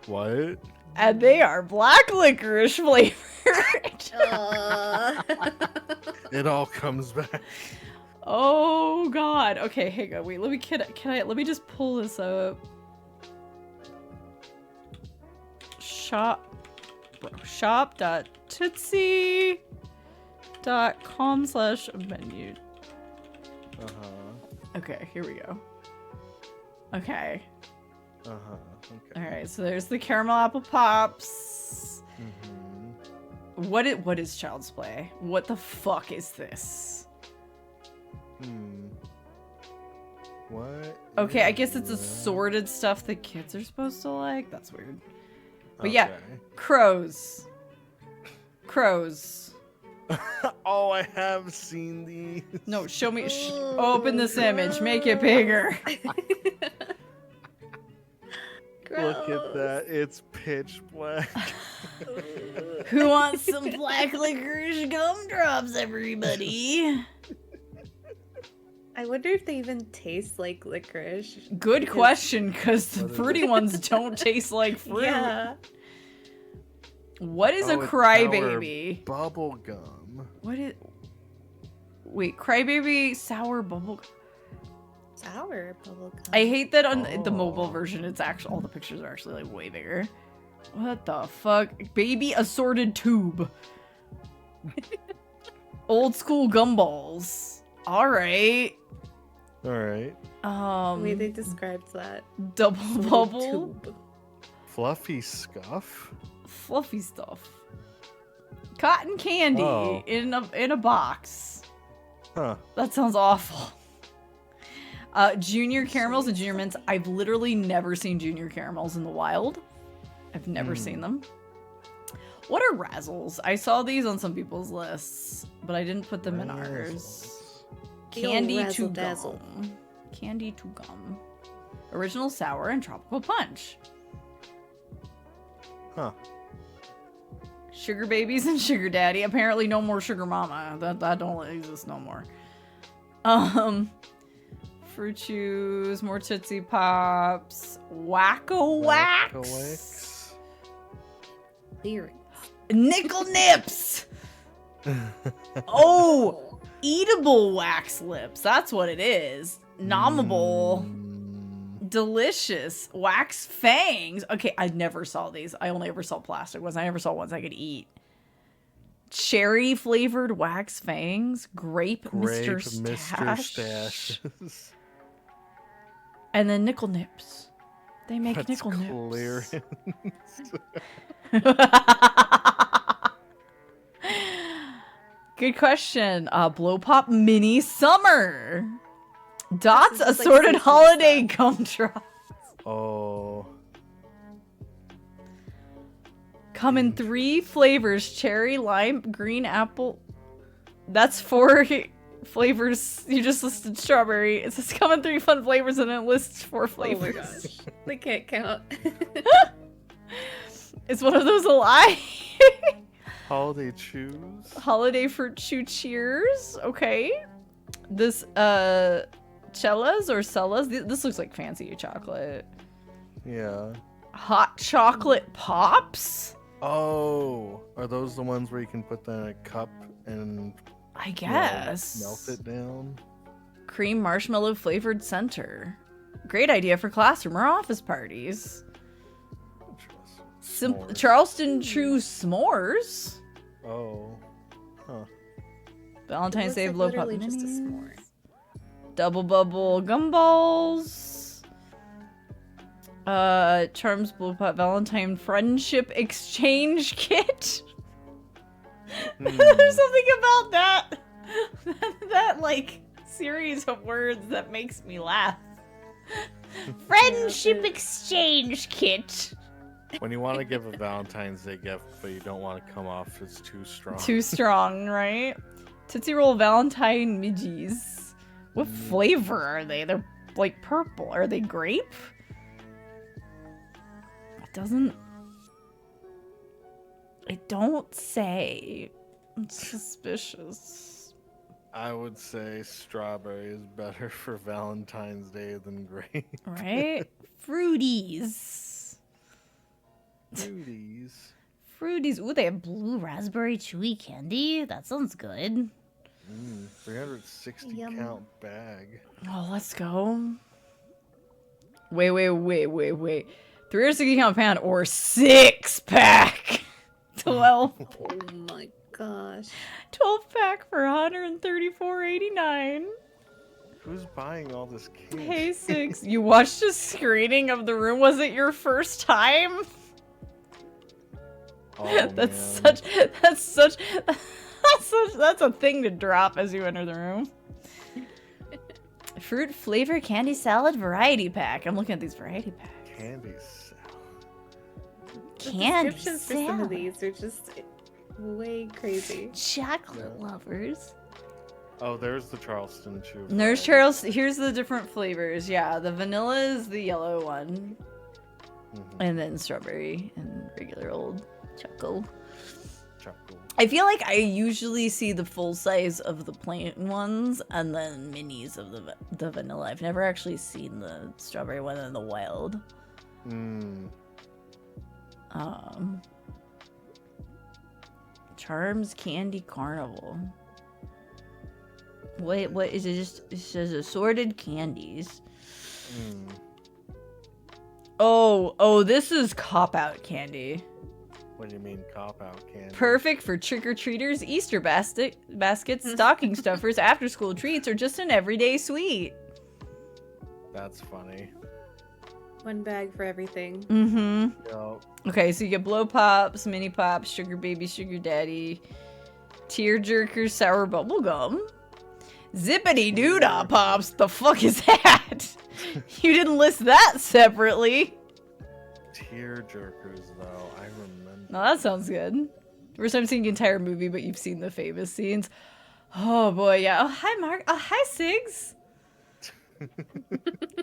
What? And they are black licorice flavored. It all comes back. Oh god. Okay, hang on. Wait, let me let me just pull this up. Shop.tootsie.com/menu. Okay, here we go. Okay. Okay. Alright, so there's the caramel apple pops. What is Child's Play? What the fuck is this? What? Okay, I guess it's assorted stuff that kids are supposed to like. That's weird. But yeah, crows. Crows. Oh, I have seen these. No, show me. Open this image. Make it bigger. Look at that. It's pitch black. Who wants some black licorice gumdrops, everybody? I wonder if they even taste like licorice. Good question, because the fruity ones don't taste like fruit. Yeah. What is a it's crybaby? sour bubble gum. What is... Wait, crybaby sour bubble... Sour bubblegum. I hate that on the mobile version, it's actually... All the pictures are actually, like, way bigger. What the fuck? Baby assorted tube. Old school gumballs. Alright. Alright. The way they described that. Double Little bubble. tube. Fluffy scuff? Fluffy stuff. Cotton candy in a box. Huh. That sounds awful. Junior caramels and junior mints. I've literally never seen junior caramels in the wild. I've never seen them. What are razzles? I saw these on some people's lists, but I didn't put them in ours. The old Candy to razzle dazzle. gum. Candy to gum. Original sour and tropical punch. Huh. Sugar babies and sugar daddy. Apparently no more sugar mama. That don't exist no more. Fruit chews, more Tootsie Pops, Whack-A-Wax, Lyrics. Nickel Nips. Oh, eatable wax lips. That's what it is. Nommable. Delicious. Wax fangs. Okay, I never saw these. I only ever saw plastic ones. I never saw ones I could eat. Cherry flavored wax fangs. Grape Mr. Stash. And then nickel nips. They make That's nickel clear. nips. Good question. Blow Pop Mini Summer. Dots This is like assorted season holiday stuff. gumdrops. Oh. Come in 3 flavors: cherry, lime, green apple. That's 4 flavors. You just listed strawberry. It says come in 3 fun flavors and it lists 4 Oh flavors. my gosh. They can't count. Is one of those a lie? Holiday chews. Holiday fruit chew cheers. Okay. This Cellas or Cellas. This looks like fancy chocolate. Yeah. Hot chocolate pops. Oh, are those the ones where you can put that in a cup and I you know, guess. melt it down? Cream marshmallow flavored center. Great idea for classroom or office parties. S'mores. Charleston Chew s'mores. Oh. Huh. Valentine's Day It looks blow like pop literally just a minis. s'more. Double bubble gumballs. Charms blow pop Valentine friendship exchange kit. There's something about that that like series of words that makes me laugh. Friendship exchange kit. When you want to give a Valentine's Day gift, but you don't want to come off as too strong. Too strong, right? Tootsie Roll Valentine midgies. What flavor are they? They're like purple. Are they grape? It doesn't. It don't say. It's suspicious. I would say strawberry is better for Valentine's Day than grape. Right? Fruities. Fruities. Fruities. Ooh, they have blue raspberry chewy candy. That sounds good. 360 Yum. count bag. Oh, let's go. Wait. 360 count pound or 6-pack. 12. Oh my gosh. 12-pack for $134.89. Who's buying all this candy? Hey, 6. You watched a screening of The Room. Was it your first time? Oh, That's man. that's a thing to drop as you enter the room. Fruit flavor candy salad variety pack. I'm looking at these variety packs. Candy salad. The Candy descriptions for some of salad. these are just way crazy. Chocolate lovers. Oh, there's the Charleston Chew. Nurse variety. Charles, here's the different flavors. Yeah, the vanilla is the yellow one. Mhm. And then strawberry and regular old choco. Chocolate. I feel like I usually see the full size of the plain ones and then minis of the vanilla. I've never actually seen the strawberry one in the wild. Charms Candy Carnival. Wait, what is it? It says assorted candies. Oh, this is cop-out candy. What do you mean cop-out candy? Perfect for trick-or-treaters, Easter baskets, stocking stuffers, after-school treats, or just an everyday sweet. That's funny. One bag for everything. Mm-hmm. Yup. Okay, so you get blow pops, mini pops, sugar baby, sugar daddy, tear jerker, sour bubble gum, zippity doodah pops. The fuck is that? You didn't list that separately. Tear jerkers, though. I remember. No, that sounds good. First time seeing the entire movie, but you've seen the famous scenes. Oh boy, yeah. Oh, hi, Mark. Oh, hi, Sigs.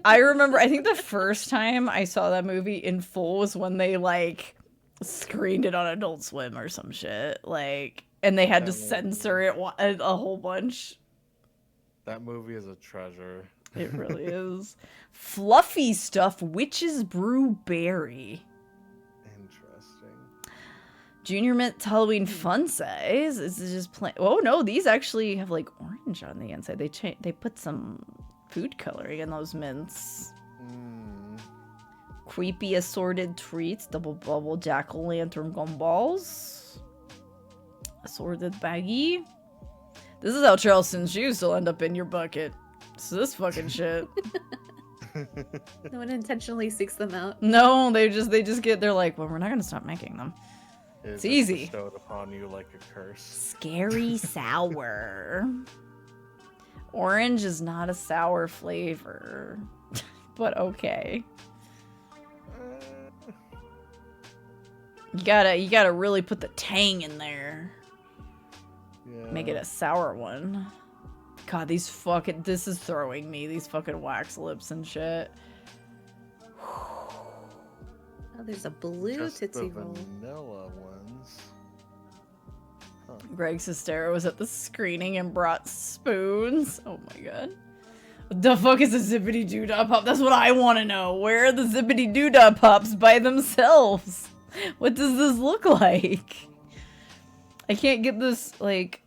I remember, I think the first time I saw that movie in full was when they, like, screened it on Adult Swim or some shit. Like, and they had to censor it a whole bunch. That movie is a treasure. It really is. Fluffy Stuff Witch's Brew Berry. Interesting. Junior Mint Halloween Fun Size. This is just plain. Oh no, these actually have like orange on the inside. They put some food coloring in those mints. Creepy Assorted Treats. Double Bubble Jack-o'-lantern gumballs. Assorted Baggie. This is how Charleston's shoes will end up in your bucket. So this fucking shit. No one intentionally seeks them out. No, they just get. They're like, well, we're not gonna stop making them. It's easy. Bestowed upon you like a curse. Scary sour. Orange is not a sour flavor, but okay. You gotta really put the tang in there. Yeah. Make it a sour one. God, this is throwing me. These fucking wax lips and shit. Oh, there's a blue Just Tootsie the Roll. vanilla ones. Huh. Greg Sestero was at the screening and brought spoons. Oh my god. What the fuck is a zippity doodah pop? That's what I want to know. Where are the zippity doodah pops by themselves? What does this look like? I can't get this, like...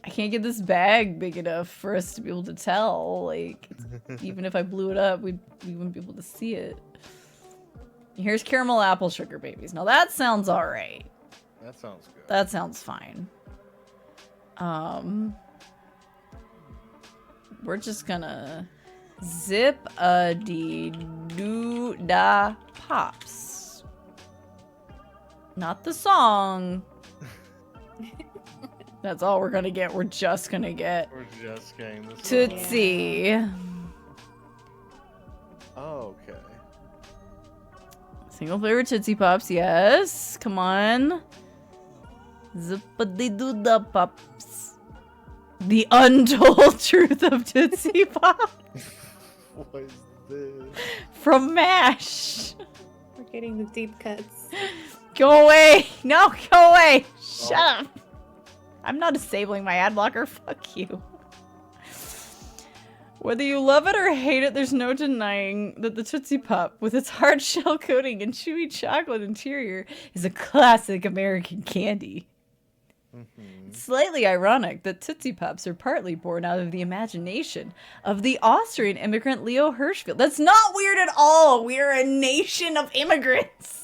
I can't get this bag big enough for us to be able to tell. Like, even if I blew it up, we wouldn't be able to see it. Here's caramel apple sugar babies. Now that sounds alright. That sounds good. That sounds fine. We're just gonna zip a dee doo da pops. Not the song. That's all we're gonna get. We're just gonna get We're just getting this. Tootsie. Oh, okay. Single flavor Tootsie Pops, yes. Come on. Zippity-doo-da Pops. The untold truth of Tootsie Pop. What is this? From MASH. We're getting the deep cuts. Go away. No, go away. Shut up. I'm not disabling my ad blocker. Fuck you. Whether you love it or hate it, there's no denying that the Tootsie Pop, with its hard shell coating and chewy chocolate interior, is a classic American candy. It's slightly ironic that Tootsie Pops are partly born out of the imagination of the Austrian immigrant Leo Hirschfeld. That's not weird at all. We are a nation of immigrants.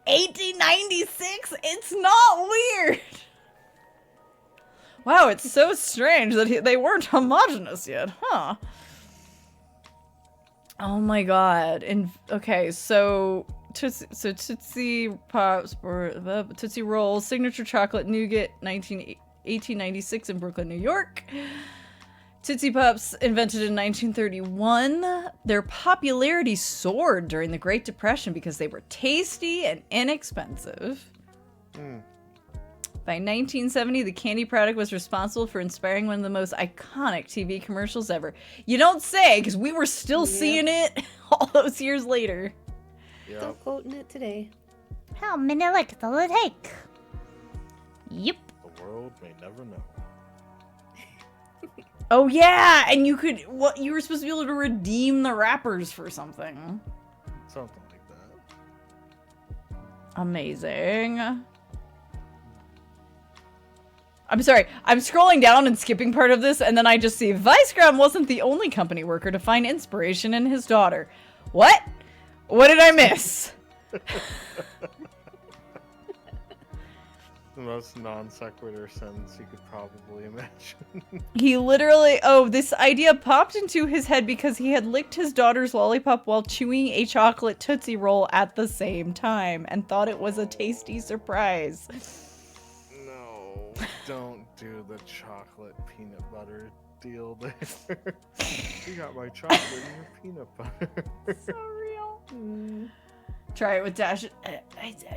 1896? It's not weird. Wow, it's so strange that they weren't homogenous yet, huh? Oh my god. And okay, so Tootsie Pops, Tootsie Rolls, Signature Chocolate Nougat, 1896 in Brooklyn, New York. Tootsie Pops invented in 1931. Their popularity soared during the Great Depression because they were tasty and inexpensive. By 1970, the candy product was responsible for inspiring one of the most iconic TV commercials ever. You don't say, because we were still seeing it all those years later. Still quoting it today. How many licks does it take? Yep. The world may never know. Oh yeah, and you were supposed to be able to redeem the wrappers for something. Something like that. Amazing. I'm sorry, I'm scrolling down and skipping part of this, and then I just see Vicegram wasn't the only company worker to find inspiration in his daughter. What? What did I miss? The most non sequitur sentence you could probably imagine. He literally, this idea popped into his head because he had licked his daughter's lollipop while chewing a chocolate Tootsie Roll at the same time and thought it was a tasty surprise. No, don't do the chocolate peanut butter deal there. You got my chocolate and your peanut butter. So real. Try it with Dash. I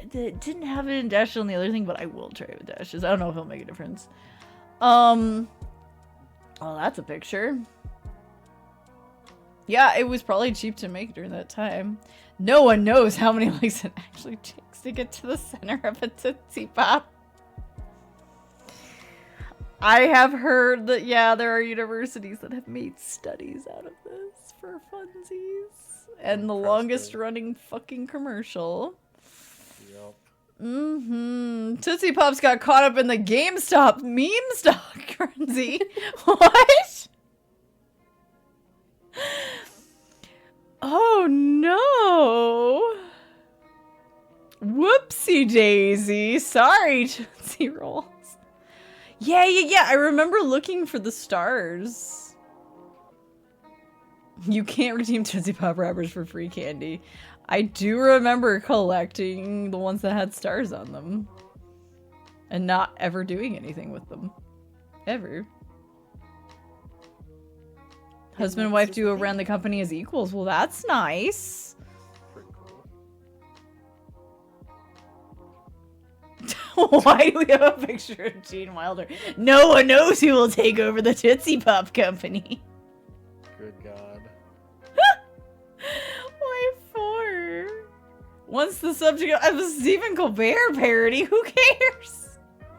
didn't have it in Dash on the other thing, but I will try it with Dashes. I don't know if it'll make a difference. Oh, that's a picture. Yeah, it was probably cheap to make during that time. No one knows how many licks it actually takes to get to the center of a Tootsie Pop. I have heard that, yeah, there are universities that have made studies out of this for funsies. And the longest running fucking commercial. Yep. Tootsie Pops got caught up in the GameStop meme stock frenzy. What? Oh no! Whoopsie daisy. Sorry, Tootsie Rolls. Yeah. I remember looking for the stars. You can't redeem Tootsie Pop wrappers for free candy. I do remember collecting the ones that had stars on them. And not ever doing anything with them. Ever. Husband and wife duo ran the company as equals. Well, that's nice. Pretty cool. Why do we have a picture of Gene Wilder? No one knows who will take over the Tootsie Pop company. Good God. Why for? Once the subject of a Stephen Colbert parody, who cares?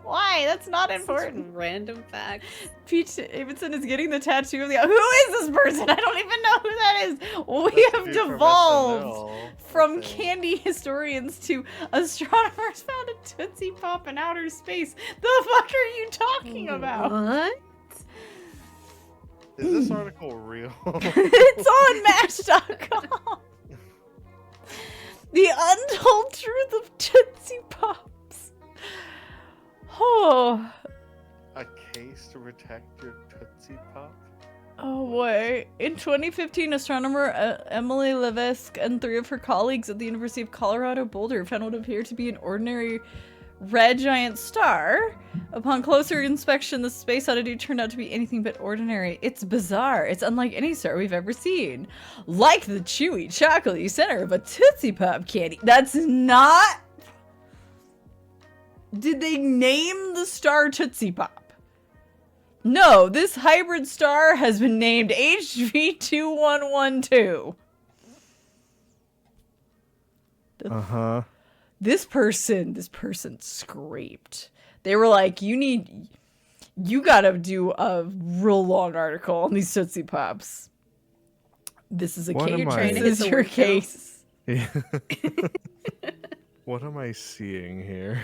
Why? That's not important. Random facts. Pete Davidson is getting the tattoo of the. Who is this person? I don't even know who that is. We have devolved from candy historians to astronomers found a Tootsie Pop in outer space. The fuck are you talking about? What? Is this article real? It's on Match.com. The untold truth of Tootsie Pops. Oh. A case to protect your Tootsie Pop? Oh boy. In 2015, astronomer Emily Levesque and 3 of her colleagues at the University of Colorado Boulder found what appeared to be an ordinary red giant star. Upon closer inspection, the space oddity turned out to be anything but ordinary. It's bizarre. It's unlike any star we've ever seen. Like the chewy, chocolatey center of a Tootsie Pop candy. That's not... Did they name the star Tootsie Pop? No, this hybrid star has been named HV2112. Uh-huh. This person scraped. They were like, you gotta do a real long article on these Tootsie Pops. This is a What case. am I- This is your case. Yeah. What am I seeing here?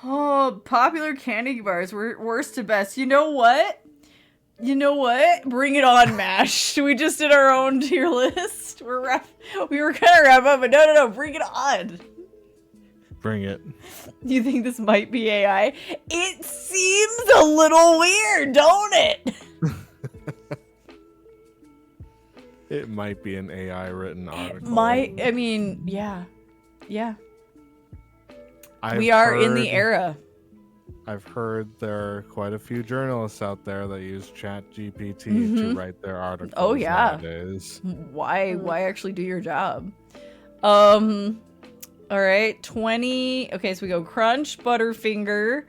Oh, popular candy bars were worst to best. You know what? Bring it on, MASH. We just did our own tier list. We were gonna wrap up, but no, bring it on. Bring it. Do you think this might be AI? It seems a little weird, don't it? It might be an AI written article. Yeah. I've We are in heard- the era. I've heard there are quite a few journalists out there that use ChatGPT to Mhm. write their articles. Oh, yeah. Nowadays. Why actually do your job? All right, 20. Okay, so we go Crunch, Butterfinger,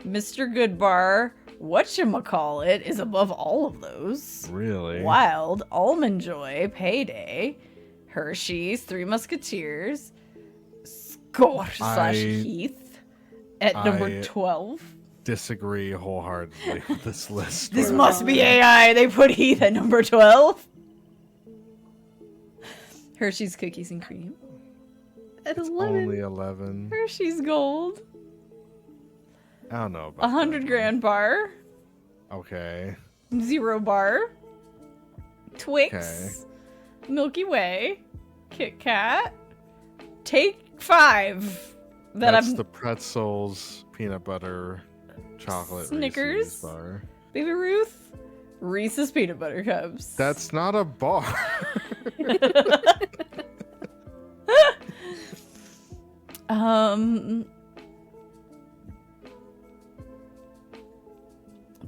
Mr. Goodbar, whatchamacallit is above all of those. Really? Wild, Almond Joy, Payday, Hershey's, Three Musketeers, Score / Heath at number I 12. Disagree wholeheartedly with this list. This must be AI. They put Heath at number 12. Hershey's Cookies and Cream. At It's 11. only 11. Hershey's Gold. I don't know about 100 that. grand bar. Okay. 0 bar. Twix. Okay. Milky Way. Kit Kat. Take 5. That's the pretzels, peanut butter, chocolate Snickers. Reese's bar. Baby Ruth. Reese's Peanut Butter Cups. That's not a bar.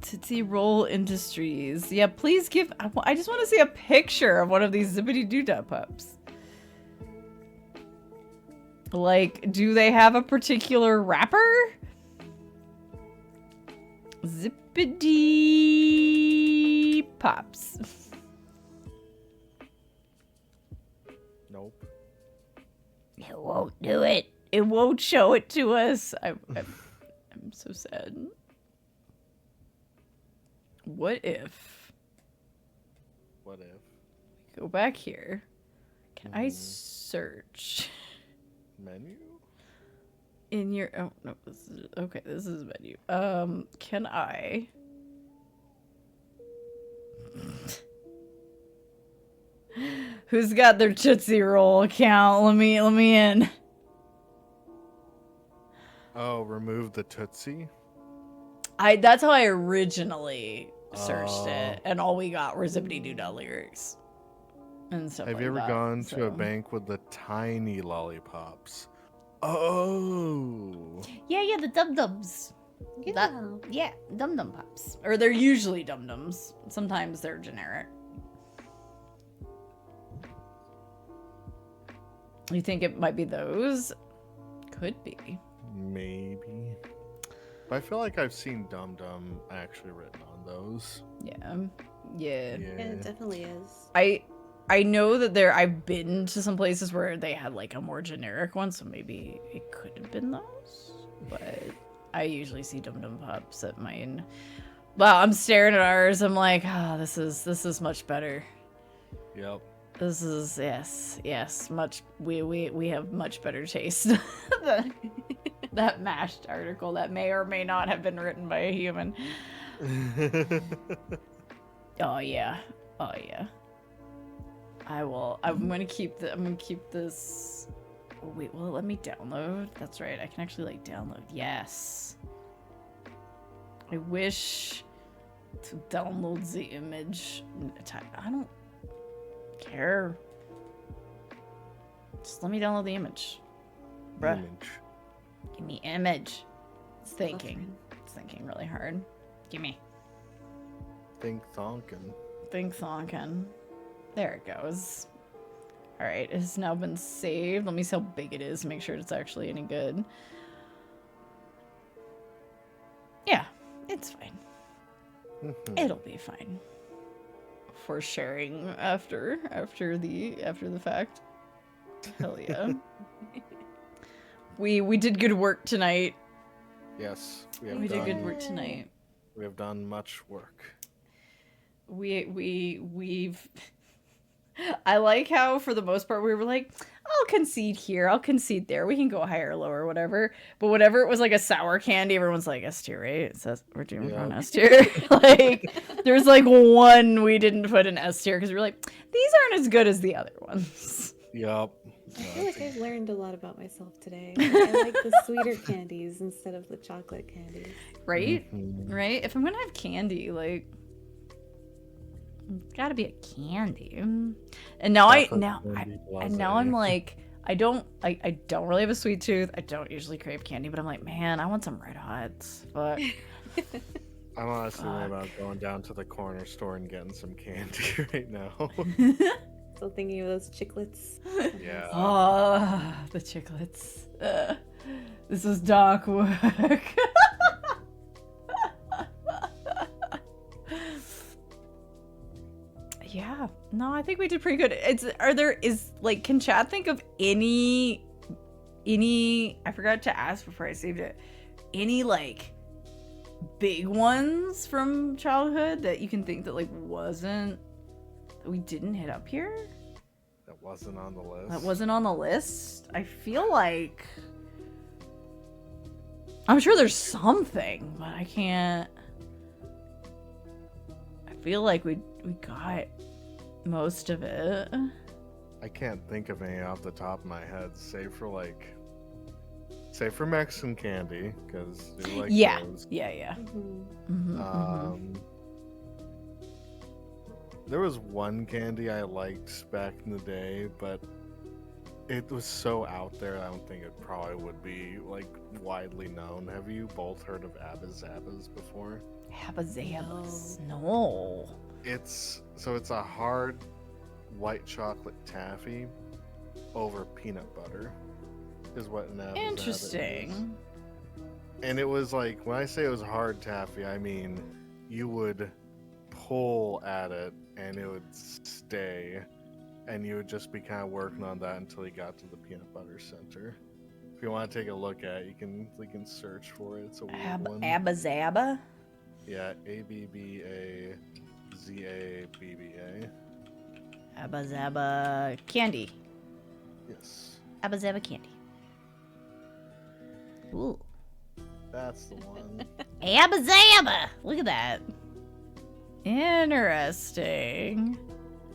Tootsie Roll Industries. Yeah, please give... I just want to see a picture of one of these Zippity Doo-Dah Pups. Like, do they have a particular wrapper? Zippity Pops. won't do it. It won't show it to us. I'm so sad. What if... What if? Go back here. Can I search? Menu? In your... Oh, no. This is, okay, this is menu. Can I... Who's got their Tootsie Roll account? Let me in. Oh, remove the Tootsie? That's how I originally searched it, Oh. and all we got were zippity doo dah lyrics and stuff. Have like you ever that, gone to a so. bank with the tiny lollipops? Oh. Yeah, the dum dums. Yeah. Dum dum pops, or they're usually dum dums. Sometimes they're generic. You think it might be those? Could be. Maybe. But I feel like I've seen Dum Dum actually written on those. Yeah. Yeah, it definitely is. I know that I've been to some places where they had like a more generic one, so maybe it could have been those. But I usually see Dum Dum Pops at mine. Wow, I'm staring at ours. I'm like, this is much better. Yep. This is yes, much. We have much better taste. That mashed article that may or may not have been written by a human. Oh yeah. I'm gonna keep this. Oh, wait, will it let me download? That's right. I can actually like download. Yes. I wish to download the image. I don't care. Just let me download the image. Bruh. Image. Give me image. It's thinking. It's thinking really hard. Give me. Think thonkin. Think thonkin. There it goes. Alright, it has now been saved. Let me see how big it is, make sure it's actually any good. Yeah, it's fine. It'll be fine. For sharing after the fact. Hell yeah. We did good work tonight. Yes, We did good work tonight. We have done much work. We've I like how for the most part we were like, I'll concede here, I'll concede there, we can go higher or lower, whatever. But whenever it was like a sour candy, everyone's like S tier, right? It says we're doing on S tier. Like there's like one we didn't put in S tier because we were like, these aren't as good as the other ones. Yup. I feel like I've learned a lot about myself today. Like, I like the sweeter candies instead of the chocolate candies. Right? Right? If I'm gonna have candy, like it's gotta be a candy. And now I'm like, I don't really have a sweet tooth. I don't usually crave candy, but I'm like, man, I want some Red Hots. But I'm honestly thinking about going down to the corner store and getting some candy right now. Still thinking of those chiclets. Yeah. oh, the chiclets. This is dark work. Yeah, no, I think we did pretty good. Can Chad think of any, I forgot to ask before I saved it, any like big ones from childhood that you can think that like that we didn't hit up here? That wasn't on the list. That wasn't on the list? I feel like, I'm sure there's something, but I can't. I feel like we got most of it. I can't think of any off the top of my head, save for Mexican candy, because we like those. Yeah. Mm-hmm. There was one candy I liked back in the day, but it was so out there, I don't think it probably would be like widely known. Have you both heard of Abba Zabbas before? Abba Zabbas. No. It's a hard white chocolate taffy over peanut butter is what an Abba Zaba is. Interesting. And it was like, when I say it was hard taffy, I mean you would pull at it and it would stay. and you would just be kind of working on that until you got to the peanut butter center. If you want to take a look at it, we can search for it. It's a weird one. Abba Zaba? Yeah, ABBAZABBA. Abba Zaba candy. Yes. Abba Zaba candy. Ooh. That's the one. Abba Zaba! Look at that. Interesting.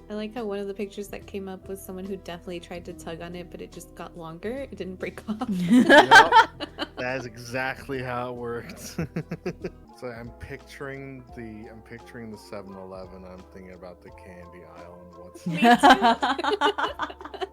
I like how one of the pictures that came up was someone who definitely tried to tug on it, but it just got longer. It didn't break off. Yep, that is exactly how it worked. So I'm picturing the 7-Eleven. I'm thinking about the candy aisle and what's. Me too.